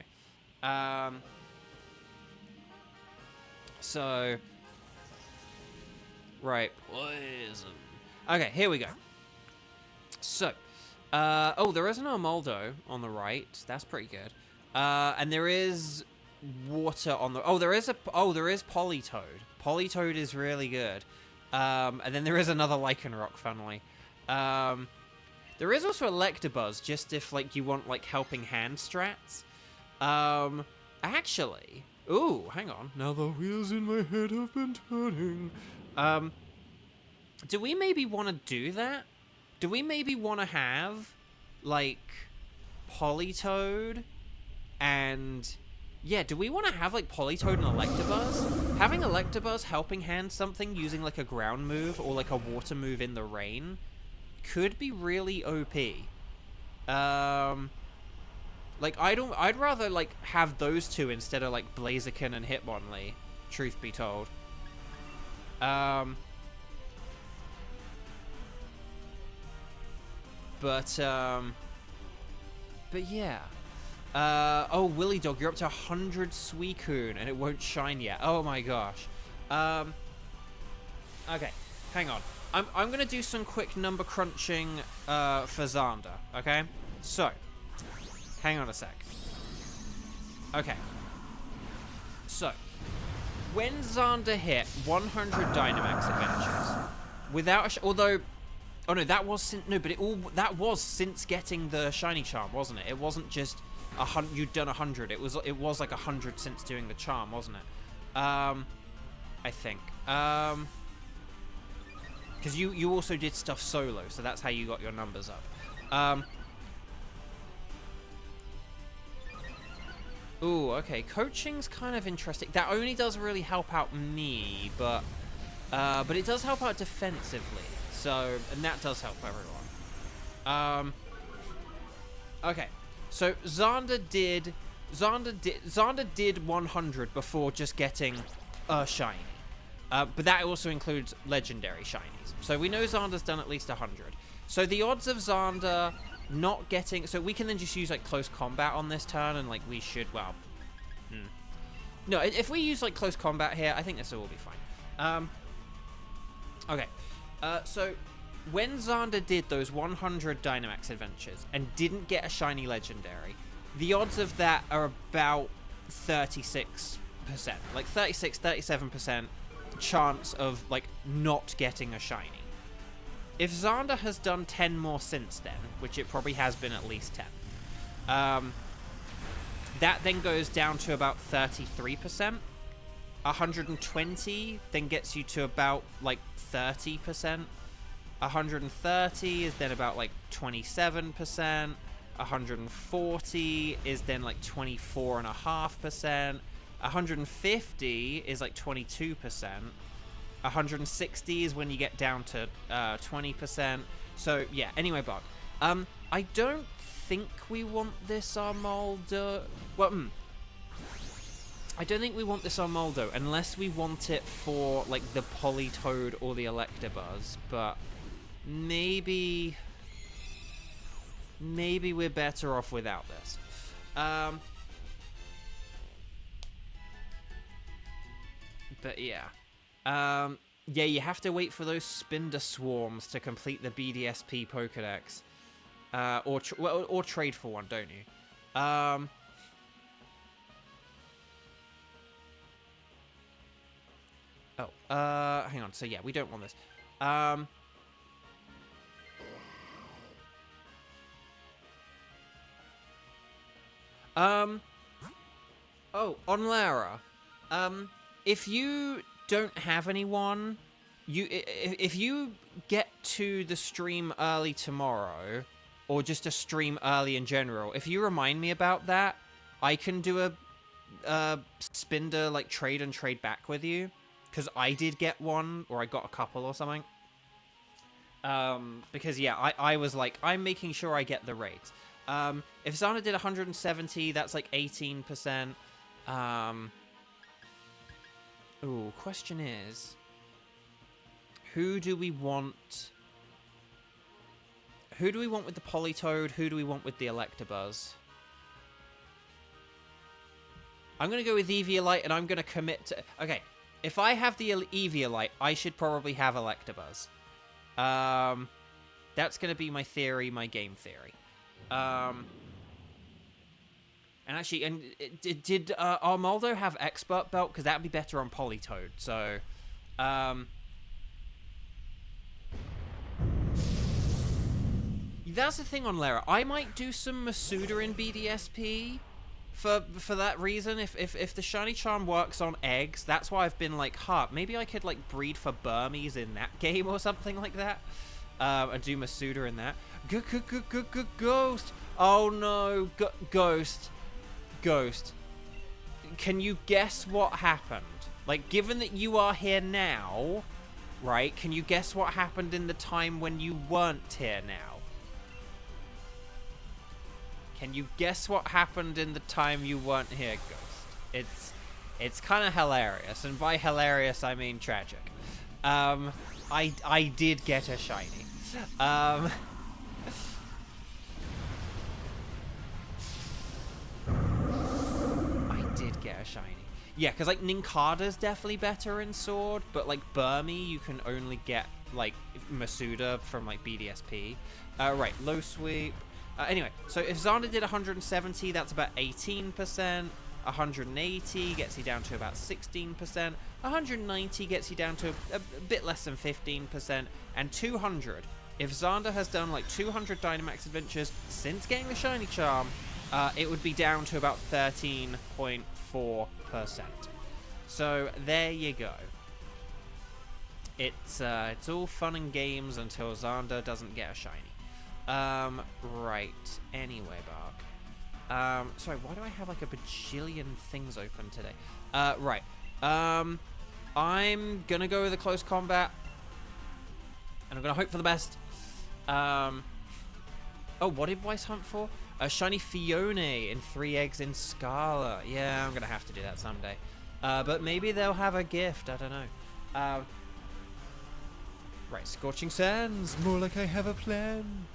So, right, poison. Okay, here we go. So, oh, there is an Armaldo on the right. That's pretty good. And there is water on the... Oh, there is Politoed. Politoed is really good. And then there is another Lycanroc, funnily. There is also Electabuzz, just if, like, you want, like, helping hand strats. Actually... Ooh, hang on. Now the wheels in my head have been turning. Do we maybe want to do that? Do we maybe want to have, like, Politoed and... Yeah, do we want to have, like, Politoed and Electabuzz? Having Electabuzz helping hand something using, like, a ground move or, like, a water move in the rain could be really OP. Like, I'd rather, like, have those two instead of, like, Blaziken and Hitmonlee, truth be told. But yeah. Oh, Willy Dog, you're up to 100 Suicune, and it won't shine yet. Oh my gosh. Okay, hang on. I'm gonna do some quick number crunching for Xander, okay? So, hang on a sec. Okay. So, when Xander hit 100 Dynamax Adventures, without although... Oh no, that was since... No, but that was since getting the Shiny Charm, wasn't it? It wasn't just... You'd done 100. It was like 100 since doing the charm, wasn't it? I think. Because you also did stuff solo, so that's how you got your numbers up. Ooh, okay. Coaching's kind of interesting. That only does really help out me, but it does help out defensively. So, and that does help everyone. Okay. So Xander did 100 before just getting a shiny. But that also includes legendary shinies. So we know Xander's done at least 100. So the odds of Xander not getting... So we can then just use, like, close combat on this turn, and, like, we should, well... No, if we use, like, close combat here, I think this will all be fine. Okay. So when Xander did those 100 Dynamax Adventures and didn't get a shiny legendary, the odds of that are about 36%. Like, 36, 37% chance of, like, not getting a shiny. If Xander has done 10 more since then, which it probably has been at least 10, that then goes down to about 33%. 120 then gets you to about, like, 30%. 130 is then about, like, 27%. 140 is then, like, 24.5%. 150 is, like, 22%. 160 is when you get down to 20%. So, yeah, anyway, Bug. I don't think we want this Armaldo... Well, I don't think we want this Armaldo unless we want it for, like, the Politoed or the Electabuzz, but maybe we're better off without this. But yeah. Yeah, you have to wait for those Spinder Swarms to complete the BDSP Pokedex. Or trade for one, don't you? Hang on. So yeah, we don't want this. Oh, on Lara. If you don't have anyone, if you get to the stream early tomorrow, or just a stream early in general, if you remind me about that, I can do a Spinder, like, trade and trade back with you. Because I did get one, or I got a couple or something. Because, yeah, I was like, I'm making sure I get the rates. If Xana did 170, that's like 18%. Ooh, question is, who do we want? Who do we want with the Politoed? Who do we want with the Electabuzz? I'm going to go with Eviolite, and I'm going to commit to... Okay, if I have the Eviolite, I should probably have Electabuzz. That's going to be my theory, my game theory. And actually, did Armaldo have Expert Belt? Because that would be better on Politoed, so... That's the thing on Lara. I might do some Masuda in BDSP for that reason. If the Shiny Charm works on eggs, that's why I've been like, maybe I could like breed for Burmese in that game or something like that. And do Masuda in that. Ghost! Oh no, Ghost. Ghost. Can you guess what happened? Like, given that you are here now, right, can you guess what happened in the time when you weren't here now? Can you guess what happened in the time you weren't here, Ghost? It's kind of hilarious, and by hilarious I mean tragic. I did get a shiny. I did get a shiny. Yeah, because like Nincada's definitely better in Sword, but like Burmy you can only get like Masuda from like BDSP. Right, low sweep. Anyway, so if Xander did 170, that's about 18%. 180 gets you down to about 16%. 190 gets you down to a bit less than 15%. And 200. If Xander has done like 200 Dynamax Adventures since getting the Shiny Charm, it would be down to about 13.4%. So there you go. It's all fun and games until Xander doesn't get a Shiny. Right. Anyway, Bark. Sorry, why do I have like a bajillion things open today? Right. I'm gonna go with a close combat. And I'm gonna hope for the best. Oh, what did Weiss hunt for? A shiny Fione in 3 eggs in Scala. Yeah, I'm gonna have to do that someday. But maybe they'll have a gift, I don't know. Right, Scorching Sands. More like I have a plan.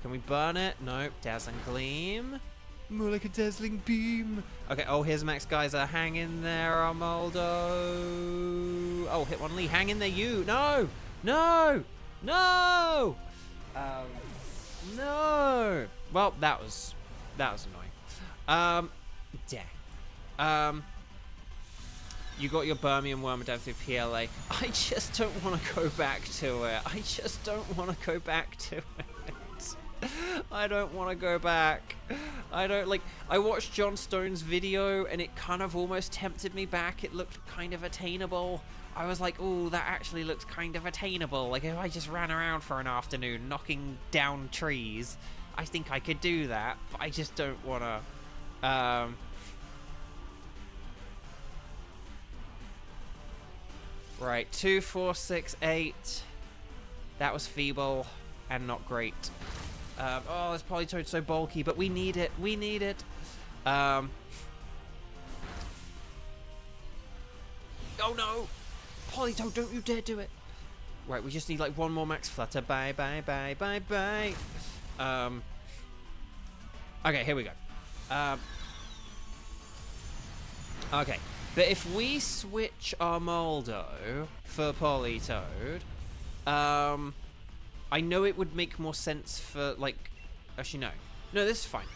Can we burn it? Nope. Dazzling Gleam. More like a Dazzling Beam. Okay, oh, here's Max Geyser. Hang in there, Armaldo. Oh, hit one Lee. Hang in there, you. No! No! No! No! Well, that was annoying. Dang. You got your Burmy and Wormadam through PLA. I just don't want to go back to it. I just don't want to go back to it. I don't want to go back. I don't like. I watched John Stone's video and it kind of almost tempted me back. It looked kind of attainable. I was like, oh, that actually looks kind of attainable. Like if I just ran around for an afternoon knocking down trees, I think I could do that. But I just don't want to. Right, 2, 4, 6, 8. That was feeble and not great. Oh, this Politoad's so bulky, but we need it. We need it. Oh no! Politoad, don't you dare do it. Right, we just need like one more Max Flutter. Bye, bye, bye, bye, bye. Okay, here we go. Okay. But if we switch Armaldo for Politoad, I know it would make more sense for, like... Actually, no. No, this is fine.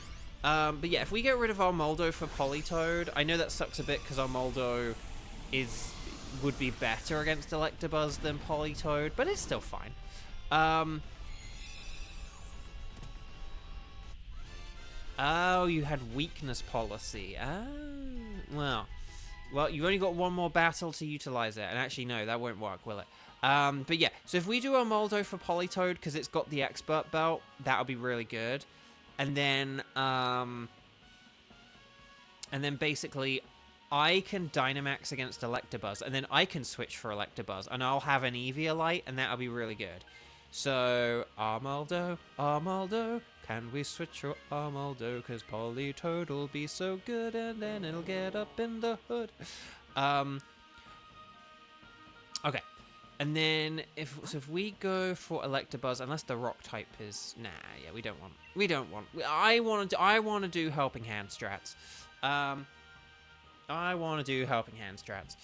But yeah, if we get rid of Armaldo for Politoad, I know that sucks a bit because Armaldo would be better against Electabuzz than Politoad, but it's still fine. Oh, you had weakness policy. Oh, well, you've only got one more battle to utilize it. And actually, no, that won't work, will it? But yeah, so if we do Armaldo for Politoad, because it's got the Expert Belt, that'll be really good. And then basically, I can Dynamax against Electabuzz, and then I can switch for Electabuzz, and I'll have an Eviolite, and that'll be really good. So, Armaldo, Armaldo, can we switch your Armaldo? Because Politoad will be so good, and then it'll get up in the hood. Okay. And then, if we go for Electabuzz, unless the Rock type is... Nah, yeah, we don't want... I want to do Helping Hand strats. I want to do Helping Hand strats.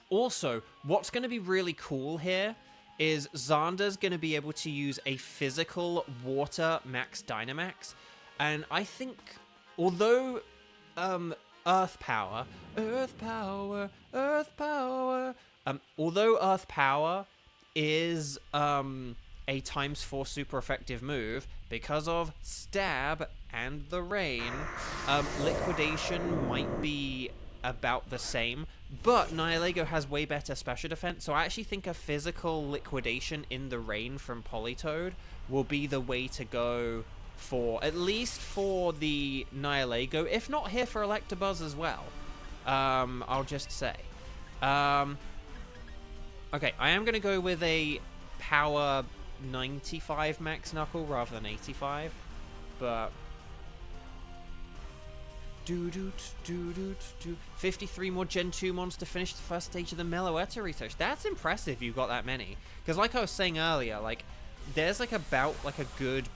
Also, what's going to be really cool here is Xander's going to be able to use a physical water max Dynamax. And I think, although Earth Power, although Earth Power is a ×4 super effective move, because of Stab and the Rain, Liquidation might be about the same, but Nihilego has way better special defense, so I actually think a physical Liquidation in the Rain from Politoed will be the way to go for, at least for the Nihilego, if not here for Electabuzz as well. I'll just say. Okay, I am going to go with a power 95 max Knuckle rather than 85, but 53 more Gen 2 mons to finish the first stage of the Meloetta research. That's impressive you got that many, because like I was saying earlier, like there's like about like a good,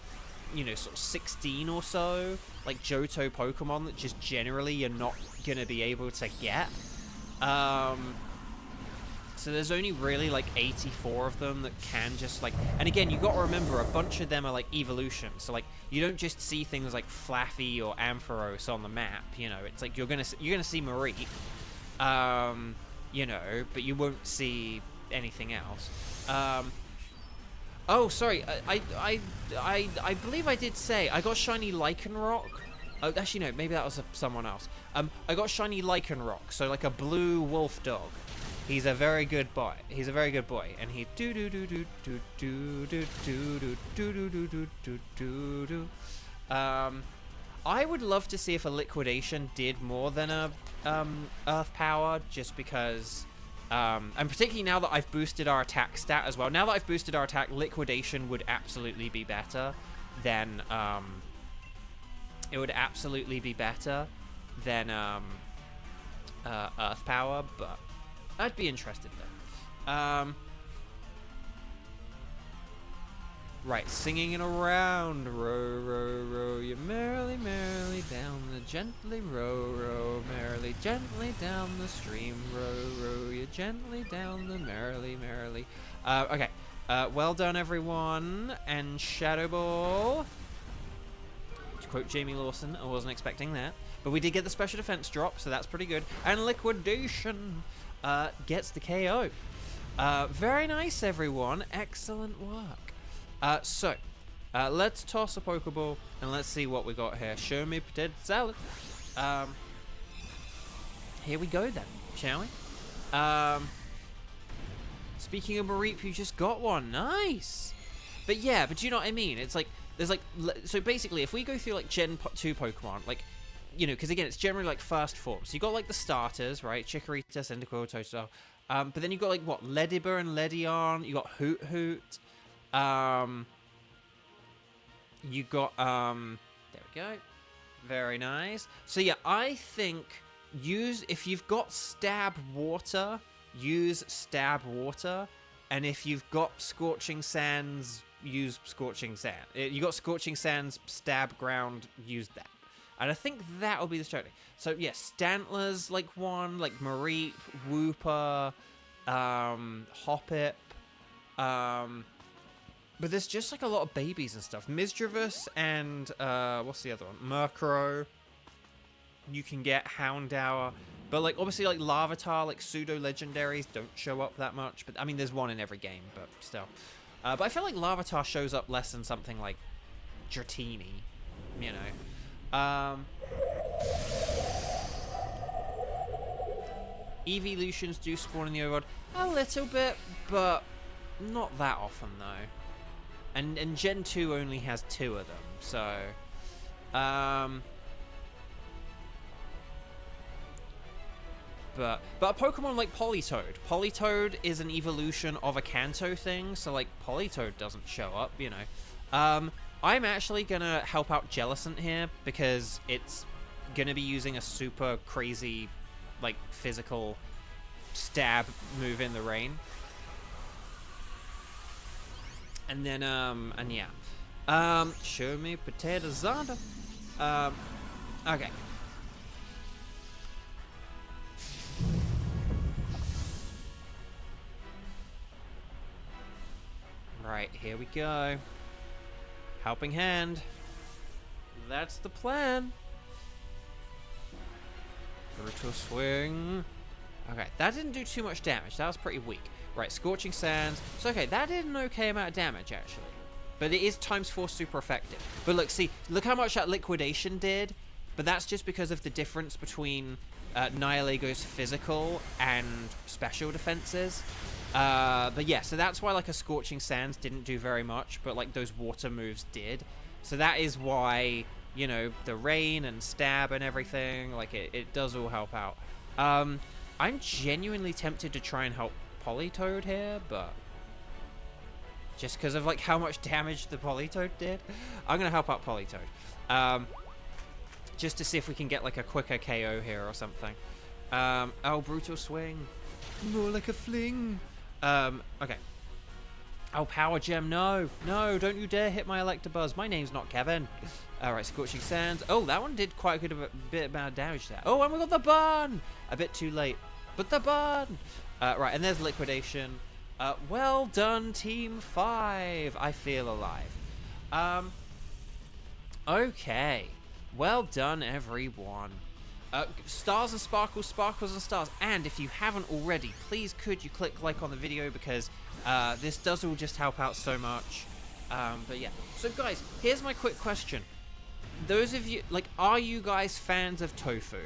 you know, sort of 16 or so like Johto Pokemon that just generally you're not gonna be able to get. So there's only really like 84 of them that can just like, and again, you got to remember a bunch of them are like evolutions. So like you don't just see things like Flaffy or Ampharos on the map. You know, it's like you're gonna see Marie, you know, but you won't see anything else. Oh, sorry, I believe I did say I got shiny Lycanroc. Oh, actually no, maybe that was someone else. I got shiny Lycanroc, so like a blue wolf dog. He's a very good boy. He's a very good boy, and he do do do do do do do do do do do do do do do. I would love to see if a Liquidation did more than a Earth Power, just because, and particularly now that I've boosted our attack stat as well. Now that I've boosted our attack, Liquidation would absolutely be better than it would absolutely be better than Earth Power, but I'd be interested though. Right, singing it around. Row, row, row, you merrily, merrily down the gently row, row, merrily, gently down the stream. Row, row, you gently down the merrily, merrily. Okay. Well done, everyone. And Shadow Ball. To quote Jamie Lawson, I wasn't expecting that. But we did get the special defense drop, so that's pretty good. And Liquidation gets the KO. Very nice, everyone. Excellent work. So, let's toss a Pokeball and let's see what we got here. Show me potato salad. Here we go then, shall we? Speaking of Mareep, you just got one. Nice. But yeah, but you know what I mean? It's like, there's like, so basically, if we go through like Gen 2 Pokemon, like, you know, because again, it's generally like first forms. So you got like the starters, right? Chikorita, Cyndaquil, Totodile. But then you got like what? Ledibur and Ledion. You got Hoot Hoot. You got there we go. Very nice. So yeah, I think if you've got Stab Water, use Stab Water, and if you've got Scorching Sands, use Scorching Sand. You got Scorching Sands, Stab Ground, use that. And I think that'll be the strategy. So yeah, Stantler's like one, like Mareep, Wooper, Hoppip, but there's just like a lot of babies and stuff. Misdreavus and what's the other one? Murkrow. You can get Houndour, but like obviously like Larvitar, like pseudo legendaries don't show up that much. But I mean, there's one in every game, but still. But I feel like Larvitar shows up less than something like Dratini, you know. Evolutions do spawn in the overworld a little bit, but not that often though. And Gen 2 only has 2 of them, so but a Pokemon like Politoed is an evolution of a Kanto thing, so like Politoed doesn't show up, you know. I'm actually gonna help out Jellicent here because it's gonna be using a super crazy, like, physical stab move in the rain. And then, and yeah. Show me potato Zonda. Okay. Right, here we go. Helping hand. That's the plan. Brutal swing. Okay, that didn't do too much damage. That was pretty weak. Right, Scorching Sands. So, okay, that did an okay amount of damage, actually. But it is ×4 super effective. But look, see, look how much that liquidation did. But that's just because of the difference between Nihilego physical and special defenses. But yeah, so that's why like a Scorching Sands didn't do very much, but like those water moves did. So that is why, you know, the rain and stab and everything, like it does all help out. I'm genuinely tempted to try and help Politoed here, but just because of like how much damage the Politoed did, I'm gonna help out Politoed. Just to see if we can get like a quicker KO here or something. Oh, Brutal Swing. More like a fling. Okay. Oh, Power Gem, no. No, don't you dare hit my Electabuzz. My name's not Kevin. Alright, Scorching Sands. Oh, that one did quite a good bit of damage there. Oh, and we got the burn! A bit too late. But the burn! Right, and there's Liquidation. Well done, Team 5. I feel alive. Okay. Well done, everyone. Stars and sparkles, sparkles and stars. And if you haven't already, please could you click like on the video, because this does all just help out so much. But yeah. So guys, here's my quick question. Those of you, like, are you guys fans of tofu?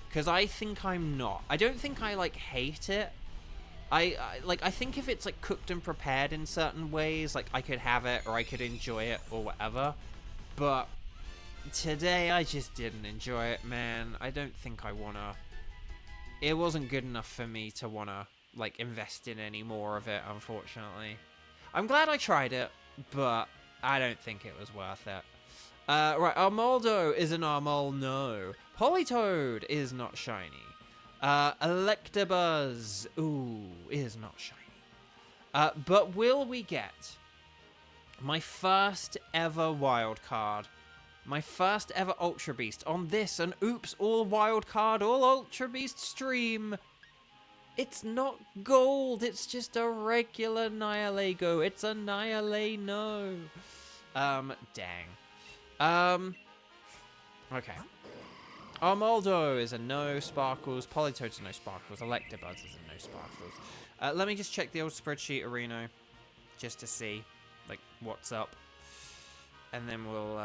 Because I think I'm not. I don't think I, like, hate it. I think if it's, like, cooked and prepared in certain ways, like, I could have it or I could enjoy it or whatever. But today, I just didn't enjoy it, man. I don't think I wanna... It wasn't good enough for me to wanna, like, invest in any more of it, unfortunately. I'm glad I tried it, but I don't think it was worth it. Right, Armaldo is an Armalno. Politoed is not shiny. Electabuzz, ooh, is not shiny. But will we get my first ever wild card? My first ever Ultra Beast on this, an Oops All Wild Card, All Ultra Beast stream. It's not gold, it's just a regular Nihilego. It's a Nihileno. Dang. Okay. Armaldo is a no sparkles. Politoed's a no sparkles. Electabuzz is a no sparkles. Let me just check the old spreadsheet, Reno, just to see, like, what's up. And then we'll,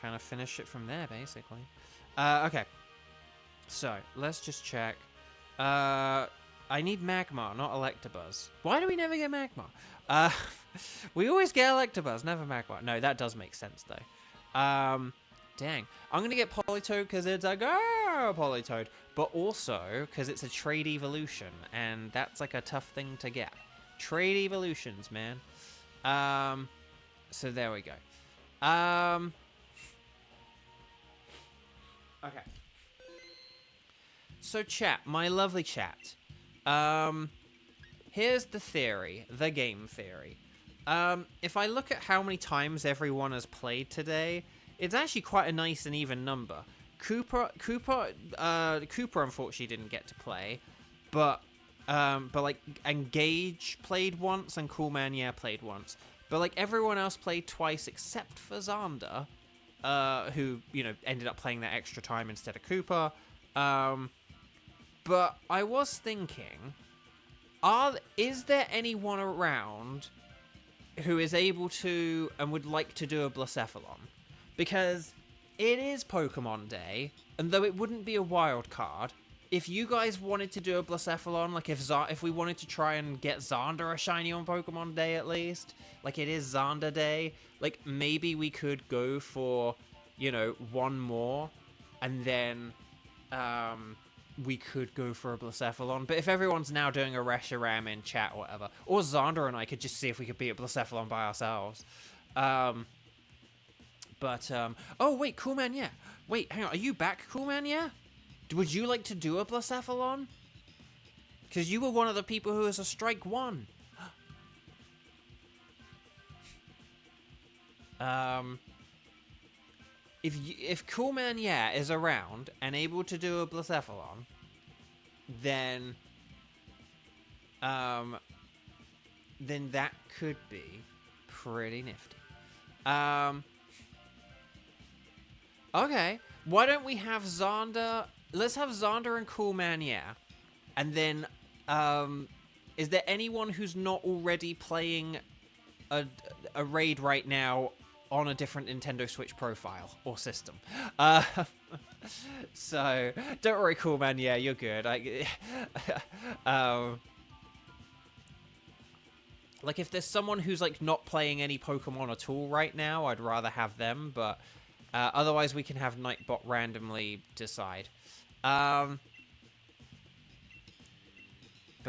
kind of finish it from there, basically. Okay. So, let's just check. I need Magmar, not Electabuzz. Why do we never get Magmar? We always get Electabuzz, never Magmar. No, that does make sense, though. Dang. I'm going to get Politoed because it's a girl Politoed, but also because it's a trade evolution, and that's like a tough thing to get. Trade evolutions, man. So there we go. Okay. So chat, my lovely chat. Here's the theory, the game theory. If I look at how many times everyone has played today, it's actually quite a nice and even number. Cooper unfortunately didn't get to play, but like Engage played once and Coolman played once. But like everyone else played twice except for Xander, who, you know, ended up playing that extra time instead of Cooper. But I was thinking, is there anyone around who is able to and would like to do a Blacephalon? Because it is Pokemon Day, and though it wouldn't be a wild card, if you guys wanted to do a Blacephalon, like if we wanted to try and get Xander a shiny on Pokemon Day at least, like it is Xander Day, like maybe we could go for, you know, one more, and then we could go for a Blacephalon. But if everyone's now doing a Reshiram in chat or whatever, or Xander and I could just see if we could beat a Blacephalon by ourselves. Oh wait, Coolman, yeah. Wait, hang on, are you back, Coolman, yeah? Would you like to do a Blacephalon? Because you were one of the people who was a strike one. If Coolman, yeah, is around and able to do a Blacephalon, then then that could be pretty nifty. Okay. Why don't we have Xander? Let's have Xander and Coolman, yeah. And then, is there anyone who's not already playing a raid right now on a different Nintendo Switch profile or system? So, don't worry, Coolman, yeah, you're good. Like, if there's someone who's, like, not playing any Pokemon at all right now, I'd rather have them, but otherwise we can have Nightbot randomly decide. But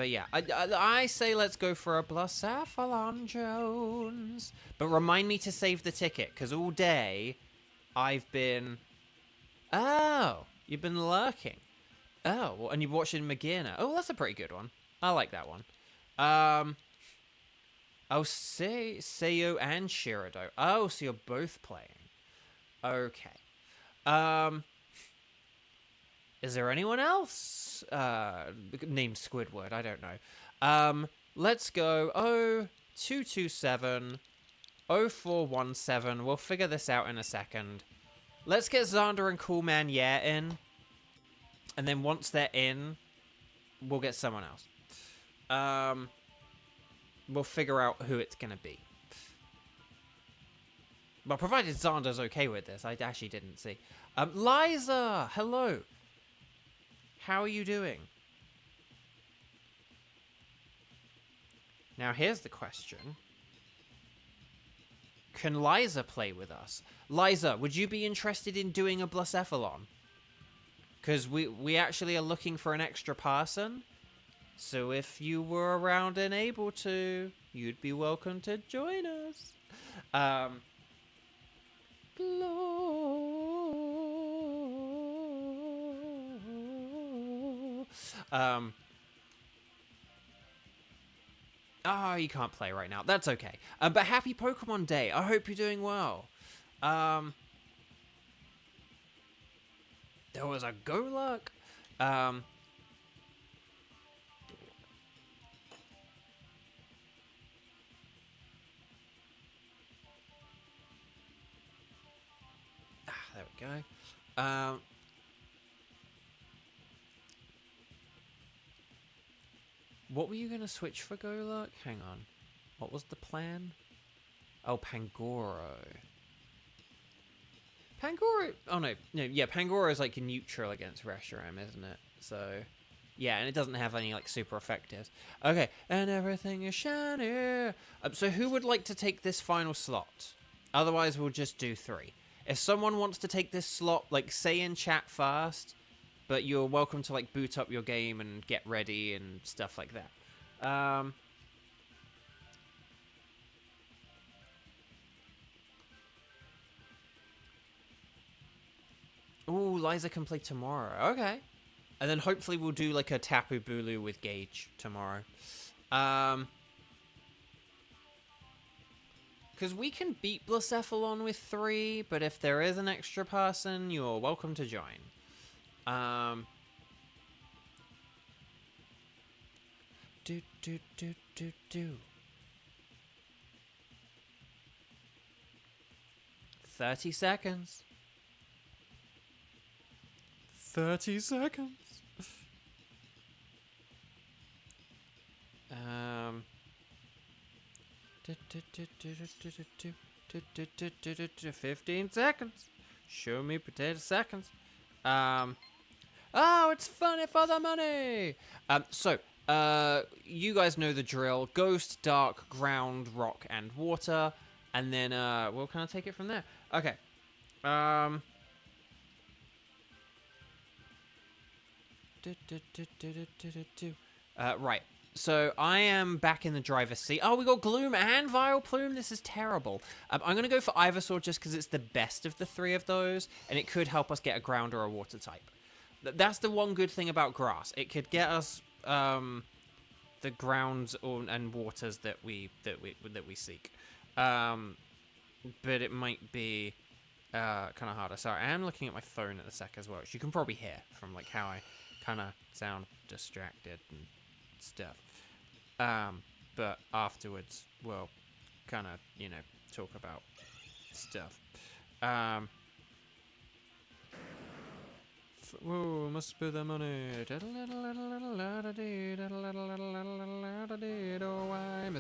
yeah, I say let's go for a Blacephalon Jones. But remind me to save the ticket, because all day I've been... Oh, you've been lurking. Oh, well, and you're watching Magina. Oh, that's a pretty good one. I like that one. Oh, Seiyo and Shirado. Oh, so you're both playing. Okay. Is there anyone else named Squidward? I don't know. Let's go 0227 0417. We'll figure this out in a second. Let's get Xander and Coolman Yeah in. And then once they're in, we'll get someone else. We'll figure out who it's going to be. Well, provided Xander's okay with this. I actually didn't see. Liza! Hello! How are you doing? Now, here's the question. Can Liza play with us? Liza, would you be interested in doing a Blacephalon? Because we actually are looking for an extra person. So if you were around and able to, you'd be welcome to join us. Oh, you can't play right now. That's okay. But happy Pokemon Day. I hope you're doing well. There was a Golurk. There we go. What were you going to switch for, Golurk? Hang on. What was the plan? Oh, Pangoro. Pangoro... Oh, no. Yeah, Pangoro is, like, neutral against Reshiram, isn't it? So... Yeah, and it doesn't have any, like, super effectives. Okay, and everything is shiny. So who would like to take this final slot? Otherwise, we'll just do 3. If someone wants to take this slot, like, say in chat first, but you're welcome to, like, boot up your game and get ready and stuff like that. Ooh, Liza can play tomorrow. Okay. And then hopefully we'll do, like, a Tapu Bulu with Gage tomorrow. Because we can beat Blacephalon with 3, but if there is an extra person, you're welcome to join. Do. 30 seconds. 30 seconds. 15 seconds. Show me potato seconds. Oh, it's funny for the money. So, you guys know the drill. Ghost, dark, ground, rock, and water. And then, we'll kind of take it from there. Okay. Right. So, I am back in the driver's seat. Oh, we got Gloom and Vileplume. This is terrible. I'm going to go for Ivysaur just because it's the best of the 3 of those. And it could help us get a ground or a water type. That's the one good thing about grass. It could get us the grounds and waters that we seek. But it might be kind of harder. Sorry, I am looking at my phone at the sec as well, which you can probably hear from like how I kind of sound distracted and stuff. but afterwards we'll kind of, you know, talk about stuff. Whoa, must spend the money.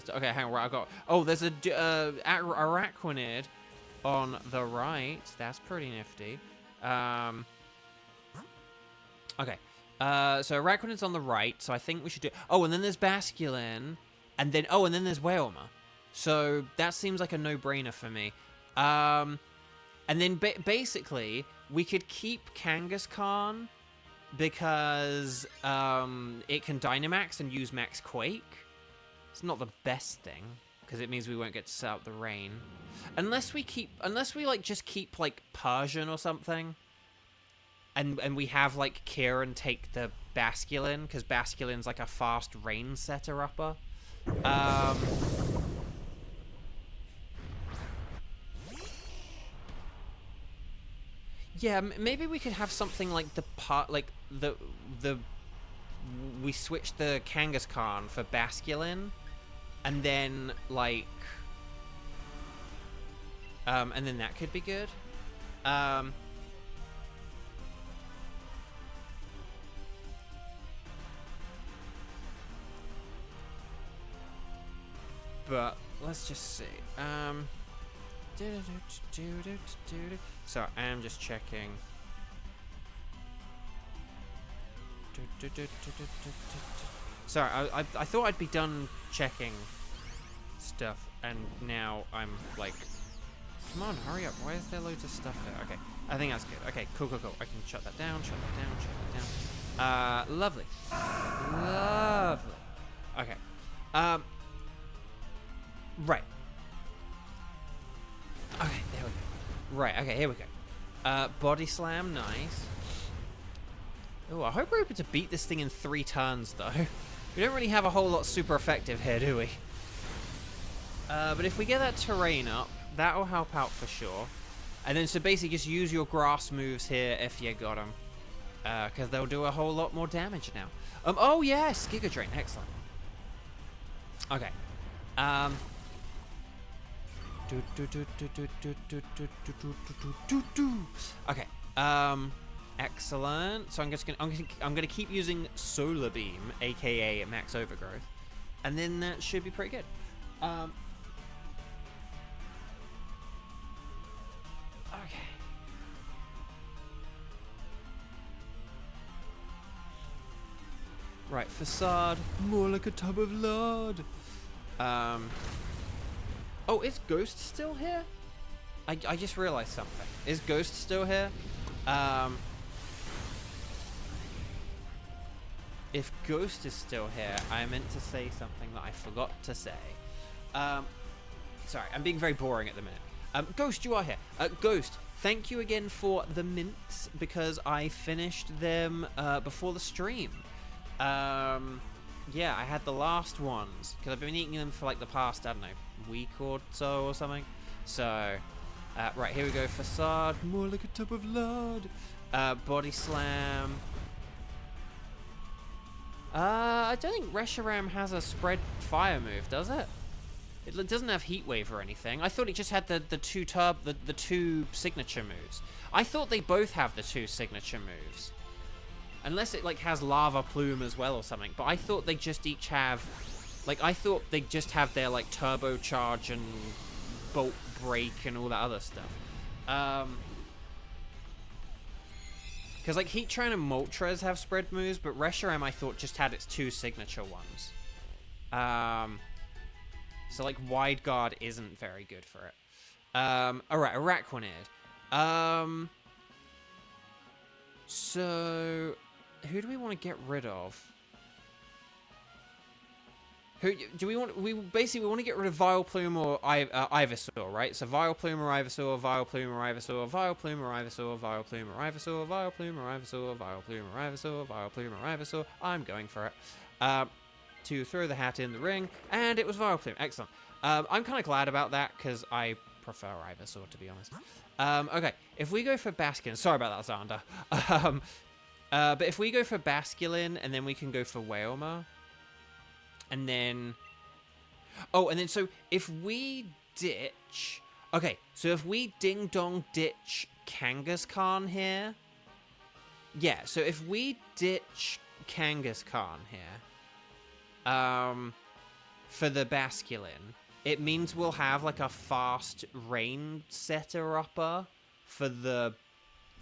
Okay, hang on, I got... Oh, there's a Araquanid on the right. That's pretty nifty. Okay. So Araquanid's on the right, so I think we should do... Oh, and then there's Basculin. And then... Oh, and then there's Wailmer. So that seems like a no-brainer for me. And then basically, we could keep Kangaskhan because it can Dynamax and use Max Quake. It's not the best thing because it means we won't get to set out the rain. Unless we like just keep like Persian or something. And we have like Kieran take the Basculin because Basculin's like a fast rain setter upper. Yeah, maybe we could have something like we switch the Kangaskhan for Basculin, and then like, and then that could be good. But let's just see. So I'm just checking. Sorry, I thought I'd be done checking stuff, and now I'm like, come on, hurry up! Why is there loads of stuff there? Okay, I think that's good. Okay, cool. I can shut that down. Shut that down. Lovely. Okay. Right. Okay, there we go. Right, okay, here we go. Body Slam, nice. Oh, I hope we're able to beat this thing in 3 turns, though. We don't really have a whole lot super effective here, do we? But if we get that terrain up, that'll help out for sure. And then, so basically just use your grass moves here if you got them. Because they'll do a whole lot more damage now. Oh yes, Giga Drain, excellent. Okay. Okay. Excellent. So I'm gonna keep using Solar Beam, aka Max Overgrowth, and then that should be pretty good. Okay. Right, Facade, more like a tub of lard. Oh, is Ghost still here? I just realized something. Is Ghost still here? If Ghost is still here, I meant to say something that I forgot to say. Sorry, I'm being very boring at the minute. Ghost, you are here. Ghost, thank you again for the mints, because I finished them before the stream. Yeah, I had the last ones, because I've been eating them for like the past, I don't know, week or so or something. So, right, here we go. Facade, more like a tub of lard. Body Slam. I don't think Reshiram has a spread fire move, does it? It doesn't have Heat Wave or anything. I thought it just had the two signature moves. I thought they both have the 2 signature moves. Unless it like has Lava Plume as well or something. But I thought they just each have, like, I thought they just have their like Turbo Charge and Bolt Break and all that other stuff. Because like Heatran and Moltres have spread moves, but Reshiram I thought just had its 2 signature ones. So like Wide Guard isn't very good for it. Alright, Araquanid. So who do we want to get rid of? Who do we want? We basically want to get rid of Vileplume or Ivysaur, right? So Vileplume or Ivysaur, Vileplume or Ivysaur, Vileplume or Ivysaur, Vileplume or Ivysaur, Vileplume or Ivysaur, Vileplume or Ivysaur, Vileplume or Ivysaur. I'm going for it. To throw the hat in the ring, and it was Vileplume. Excellent. I'm kind of glad about that because I prefer Ivysaur, to be honest. Okay, if we go for Basculin, sorry about that, Xander. But if we go for Basculin, and then we can go for Wailmer. And then Oh, and then so if we ditch... Okay, so if we ding-dong ditch Kangaskhan here... Yeah, so if we ditch Kangaskhan here, for the Basculin, it means we'll have like a fast rain setter upper for the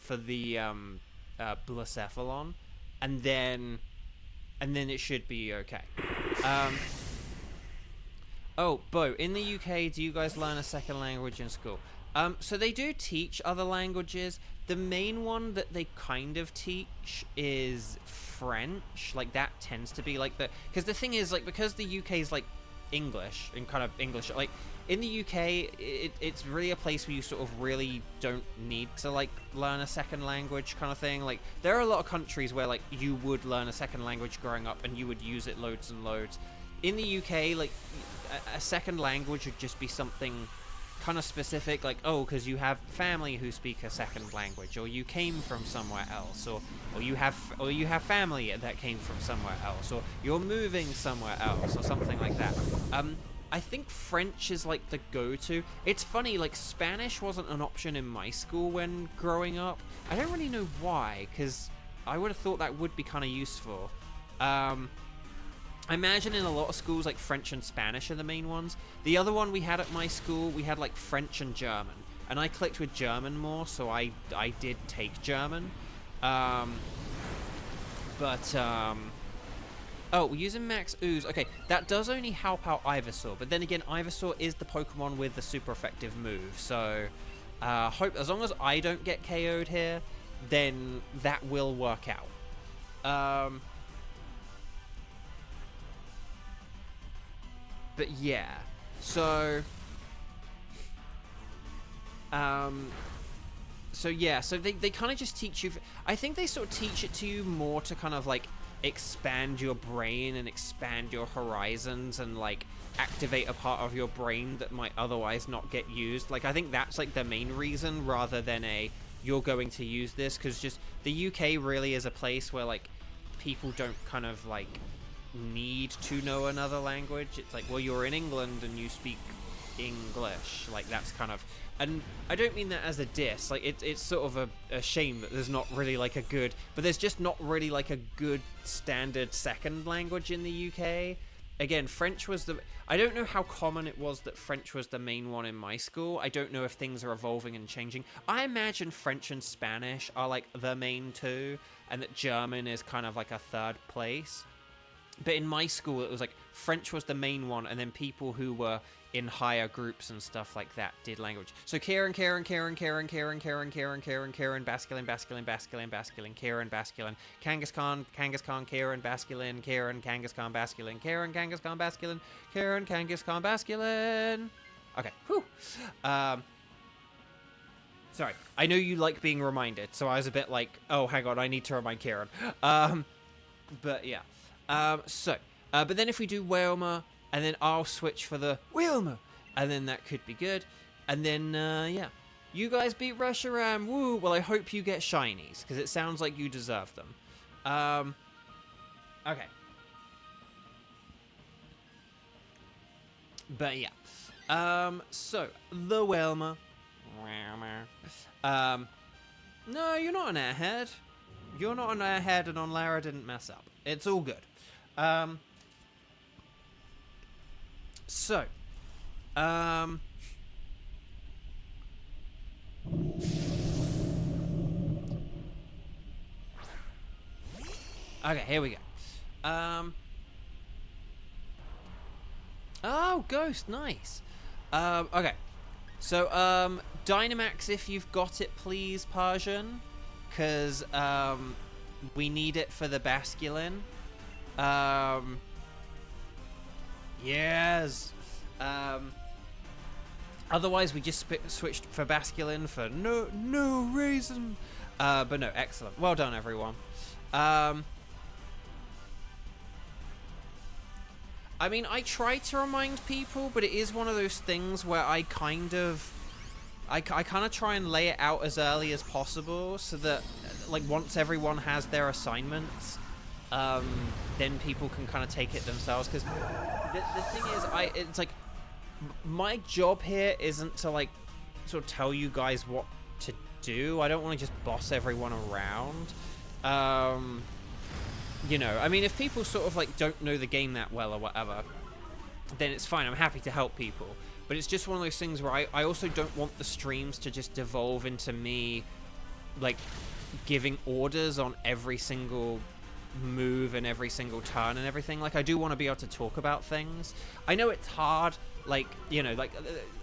Blacephalon, and then it should be okay. Oh, Bo, in the UK, do you guys learn a second language in school? So they do teach other languages. The main one that they kind of teach is French. Like, that tends to be like the... Because the thing is, like, because the UK is like English, and kind of English, like, in the UK, it's really a place where you sort of really don't need to, like, learn a second language kind of thing. Like, there are a lot of countries where, like, you would learn a second language growing up, and you would use it loads and loads. In the UK, like, a second language would just be something kind of specific, like, oh, because you have family who speak a second language, or you came from somewhere else, or you have family that came from somewhere else, or you're moving somewhere else, or something like that. I think French is like the go-to. It's funny, like, Spanish wasn't an option in my school when growing up. I don't really know why, because I would have thought that would be kind of useful. I imagine in a lot of schools, like, French and Spanish are the main ones. The other one we had at my school, we had, like, French and German. And I clicked with German more, so I did take German. Oh, we're using Max Ooze. Okay, that does only help out Ivysaur. But then again, Ivysaur is the Pokemon with the super effective move. So, hope as long as I don't get KO'd here, then that will work out. But yeah, so they kind of just teach you, I think they sort of teach it to you more to kind of like expand your brain and expand your horizons and like activate a part of your brain that might otherwise not get used. Like, I think that's like the main reason, rather than you're going to use this, because just the UK really is a place where like people don't kind of like need to know another language. It's like, well, you're in England and you speak English. Like, that's kind of... And I don't mean that as a diss. Like, it's sort of a shame that there's not really like a good... But there's just not really like a good standard second language in the UK. Again, French was the... I don't know how common it was that French was the main one in my school. I don't know if things are evolving and changing. I imagine French and Spanish are like the main two, and that German is kind of like a third place. But in my school, it was like French was the main one, and then people who were in higher groups and stuff like that did language. So Karen, Basculin, Kangaskhan, Karen, Basculin, Kangaskhan, Basculin. Okay, whew. Sorry, I know you like being reminded, so I was a bit like, oh, hang on, I need to remind Karen. But yeah. But then if we do Wailmer, and then I'll switch for the Wailmer, and then that could be good. And then, yeah. You guys beat Reshiram, woo! Well, I hope you get shinies, because it sounds like you deserve them. Okay. But yeah. So, the Wailmer. No, you're not an airhead. You're not an airhead, and Onlara didn't mess up. It's all good. Okay, here we go. Oh, Ghost, nice. Okay. So, Dynamax, if you've got it, please, Persian. Because, we need it for the Basculin. Yes. Otherwise, we just switched for Basculin for no reason. But no, excellent. Well done, everyone. I mean, I try to remind people, but it is one of those things where I kind of try and lay it out as early as possible, so that, like, once everyone has their assignments, then people can kind of take it themselves. Because the thing is, it's like, my job here isn't to like sort of tell you guys what to do. I don't want to just boss everyone around. You know, I mean, if people sort of like don't know the game that well or whatever, then it's fine. I'm happy to help people. But it's just one of those things where I also don't want the streams to just devolve into me like giving orders on every single move and every single turn and everything. Like, I do want to be able to talk about things. I know it's hard, like, you know, like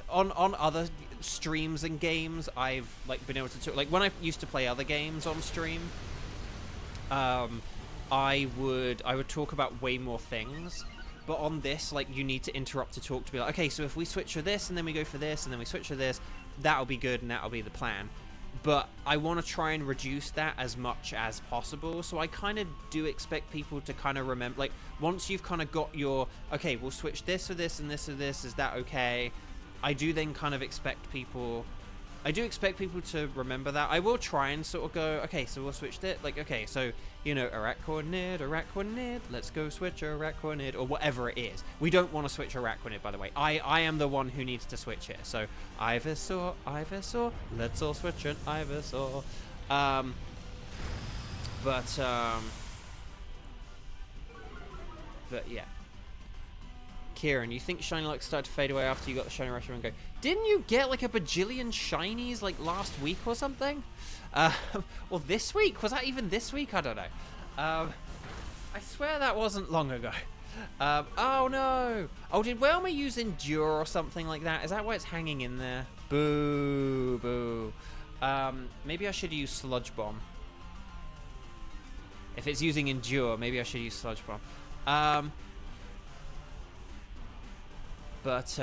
on other streams and games, I've like been able to talk, like when I used to play other games on stream, I would talk about way more things. But on this, like, you need to interrupt to talk to be like, okay, so if we switch for this and then we go for this and then we switch for this, that'll be good and that'll be the plan. But I want to try and reduce that as much as possible. So I kind of do expect people to kind of remember, like, once you've kind of got your, okay, we'll switch this for this and this for this, is that okay? I do then kind of expect people, to remember that. I will try and sort of go, okay, so we'll switch it. Like, okay, so, you know, Iraq coordinate, let's go switch Iraq coordinate, or whatever it is. We don't want to switch Iraq coordinate, by the way. I am the one who needs to switch it. So, Ivysaur, let's all switch it, Ivysaur. But yeah. Kieran, you think Shiny Lux started to fade away after you got the Shiny Rush and go? Didn't you get like a bajillion Shinies like last week or something? Well, this week? Was that even this week? I don't know. I swear that wasn't long ago. Oh no! Oh, did Whelmer use Endure or something like that? Is that why it's hanging in there? Boo, boo. Maybe I should use Sludge Bomb. If it's using Endure, maybe I should use Sludge Bomb. But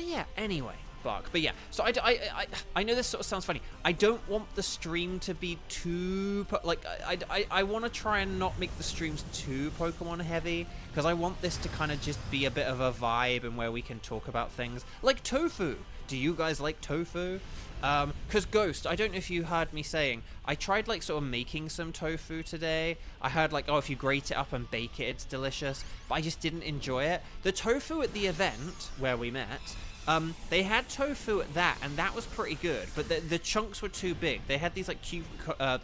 yeah, anyway, Bark. But yeah, so I know this sort of sounds funny. I don't want the stream to be too, I want to try and not make the streams too Pokemon heavy, because I want this to kind of just be a bit of a vibe and where we can talk about things. Like tofu. Do you guys like tofu? Because Ghost, I don't know if you heard me saying, I tried like sort of making some tofu today. I heard like, oh, if you grate it up and bake it, it's delicious. But I just didn't enjoy it. The tofu at the event where we met, they had tofu at that, and that was pretty good. But the chunks were too big. They had these like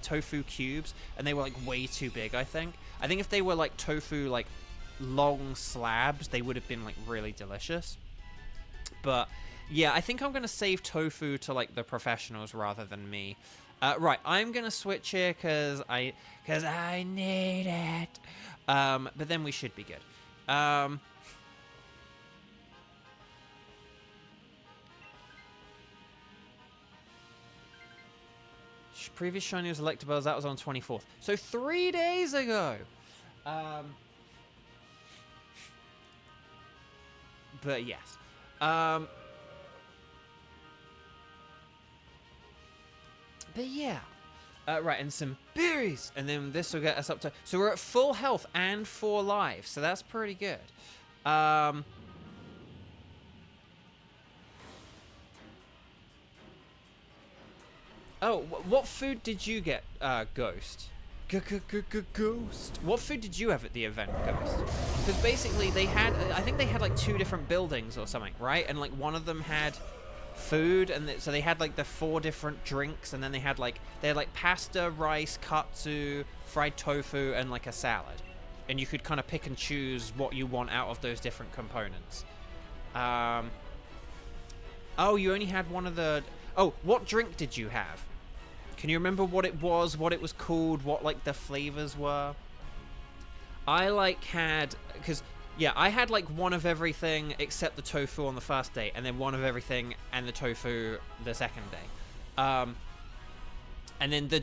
tofu cubes, and they were like way too big, I think. I think if they were like tofu, like long slabs, they would have been like really delicious. But yeah, I think I'm going to save tofu to, like, the professionals rather than me. Right, I'm going to switch here because I need it. But then we should be good. Previous shiny was Electabuzz. That was on 24th. So 3 days ago. But yes. But yeah. Right, and some berries. And then this will get us up to... So we're at full health and 4 lives. So that's pretty good. Oh, what food did you get, Ghost? Ghost. What food did you have at the event, Ghost? Because basically they had... I think they had like 2 different buildings or something, right? And like one of them had... food, and so they had like the 4 different drinks, and then they had like pasta, rice, katsu, fried tofu, and like a salad, and you could kind of pick and choose what you want out of those different components. Oh, you only had one of the... Oh, what drink did you have? Can you remember what it was called, what like the flavors were? I like had, because yeah, I had like one of everything except the tofu on the first day, and then one of everything and the tofu the second day. And then the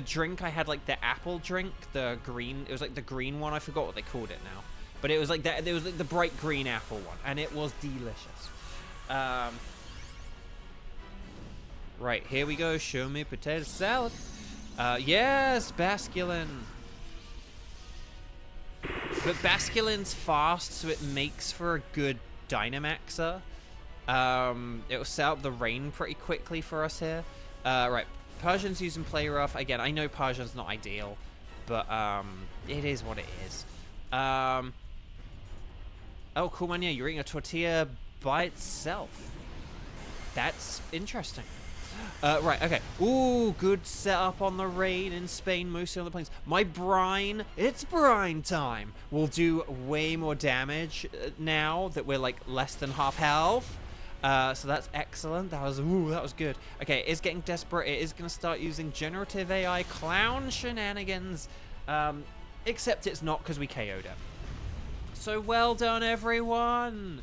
drink, I had like the apple drink, the green. It was like the green one. I forgot what they called it now, but it was like that. It was like the bright green apple one, and it was delicious. Right, here we go. Show me potato salad. Yes, Basculin. But Basculin's fast, so it makes for a good Dynamaxer. It will set up the rain pretty quickly for us here. Right, Persian's using Play Rough. Again, I know Persian's not ideal, But, it is what it is. Oh, cool, man, yeah, you're eating a tortilla by itself. That's interesting. Right, okay. Ooh, good setup on the raid in Spain, mostly on the plains. My brine, it's brine time, will do way more damage now that we're, like, less than half health. So that's excellent. That was good. Okay, it's getting desperate. It is going to start using generative AI clown shenanigans. Except it's not because we KO'd it. So well done, everyone.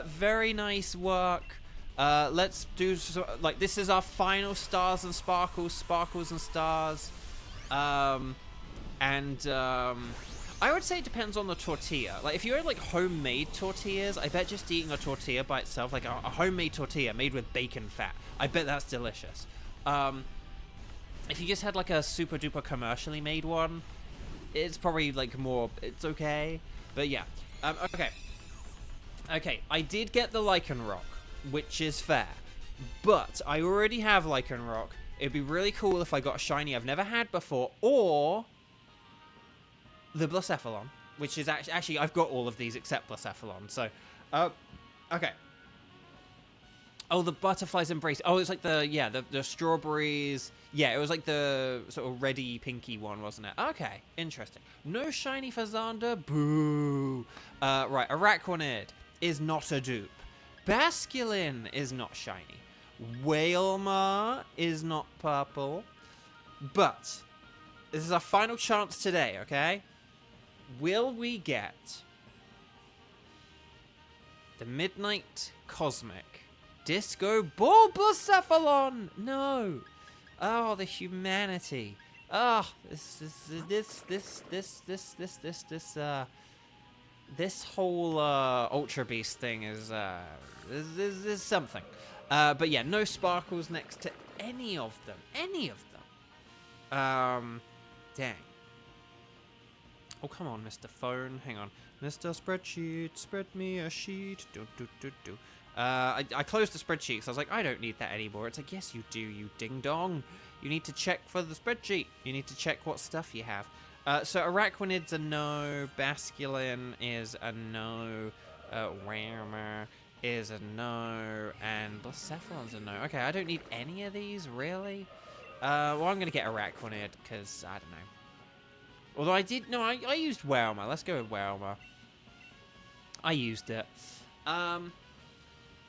Very nice work. Let's do, like, this is our final stars and sparkles and stars. I would say it depends on the tortilla. Like, if you had, like, homemade tortillas, I bet just eating a tortilla by itself, like a homemade tortilla made with bacon fat, I bet that's delicious. If you just had, like, a super duper commercially made one, it's probably, like, more, it's okay. But yeah, okay, I did get the Lichen Rock, which is fair, but I already have Lichen Rock. It'd be really cool if I got a shiny I've never had before, or the Blacephalon, which is actually I've got all of these except Blacephalon. So, okay. Oh, the Butterfly's Embrace. Oh, it's like the strawberries. Yeah, it was like the sort of reddy pinky one, wasn't it? Okay, interesting. No shiny for Xander. Boo. Right, Araquanid is not a dupe. Basculin is not shiny. Wailmer is not purple. But this is our final chance today, okay? Will we get the Midnight Cosmic Disco Ball Blacephalon? No. Oh, the humanity. Oh, this whole Ultra Beast thing is something. But yeah, no sparkles next to any of them. Dang. Oh, come on, Mr. Phone. Hang on. Mr. Spreadsheet, spread me a sheet. I closed the spreadsheet because I was like, I don't need that anymore. It's like, yes, you do, you ding-dong. You need to check for the spreadsheet. You need to check what stuff you have. So Araquanid's a no. Basculin is a no. Whammer is a no. And Blacephalon's a no. Okay, I don't need any of these, really. Well, I'm going to get Araquanid because, I don't know. Although I used Whelmer. Let's go with Whelmer. I used it.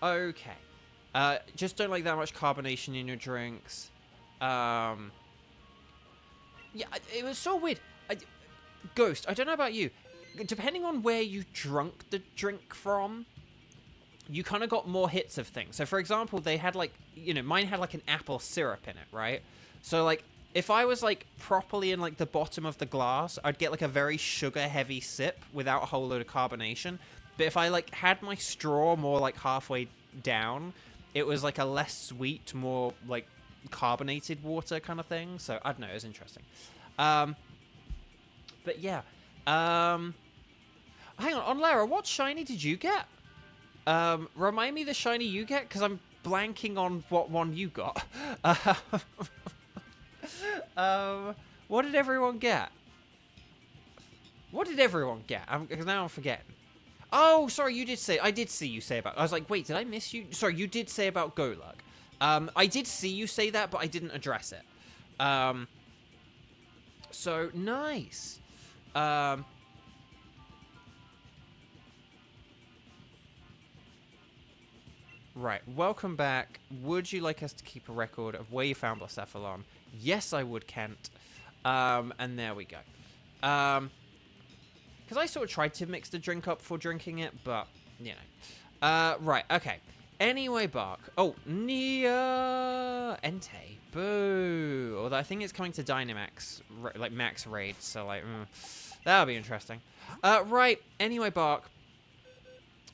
Okay. Just don't like that much carbonation in your drinks. Yeah, it was so weird. Ghost, I don't know about you. Depending on where you drunk the drink from, you kind of got more hits of things. So, for example, they had, like, mine had, like, an apple syrup in it, right? So, like, if I was, like, properly in, like, the bottom of the glass, I'd get, like, a very sugar-heavy sip without a whole load of carbonation. But if I, like, had my straw more, like, halfway down, it was, like, a less sweet, more, like, carbonated water kind of thing. So, I don't know, it was interesting. But, yeah. Hang on, Lara, what shiny did you get? Remind me the shiny you get, because I'm blanking on what one you got. What did everyone get? Because now I'm forgetting. Oh, sorry, you did say... I did see you say about... I was like, wait, did I miss you? Sorry, you did say about Golug. I did see you say that, but I didn't address it. So, nice. Right, welcome back. Would you like us to keep a record of where you found Blacephalon? Yes, I would, Kent. And there we go. Because I sort of tried to mix the drink up before drinking it, but, right, okay. Anyway, Bark. Oh, Nia Entei. Boo. Although I think it's coming to Dynamax, like, max raid, so, like, that'll be interesting. Right, anyway, Bark.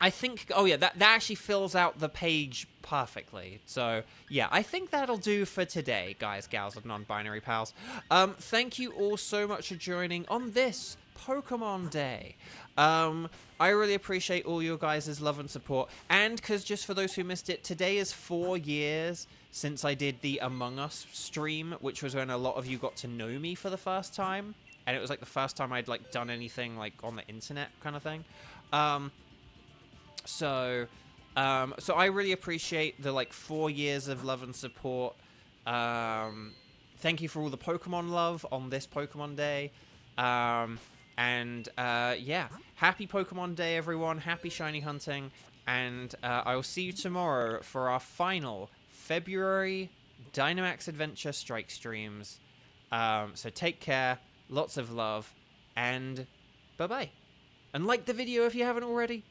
I think, oh yeah, that actually fills out the page perfectly. So, yeah, I think that'll do for today, guys, gals, and non-binary pals. Thank you all so much for joining on this Pokemon Day. I really appreciate all your guys' love and support. And, because just for those who missed it, today is 4 years since I did the Among Us stream, which was when a lot of you got to know me for the first time. and it was like the first time I'd like done anything like on the internet kind of thing. So I really appreciate the like 4 years of love and support. Thank you for all the Pokemon love on this Pokemon Day. Yeah, happy Pokemon Day, everyone. Happy shiny hunting. And I will see you tomorrow for our final February Dynamax Adventure Strike streams. So take care, lots of love, and bye-bye. And like the video if you haven't already.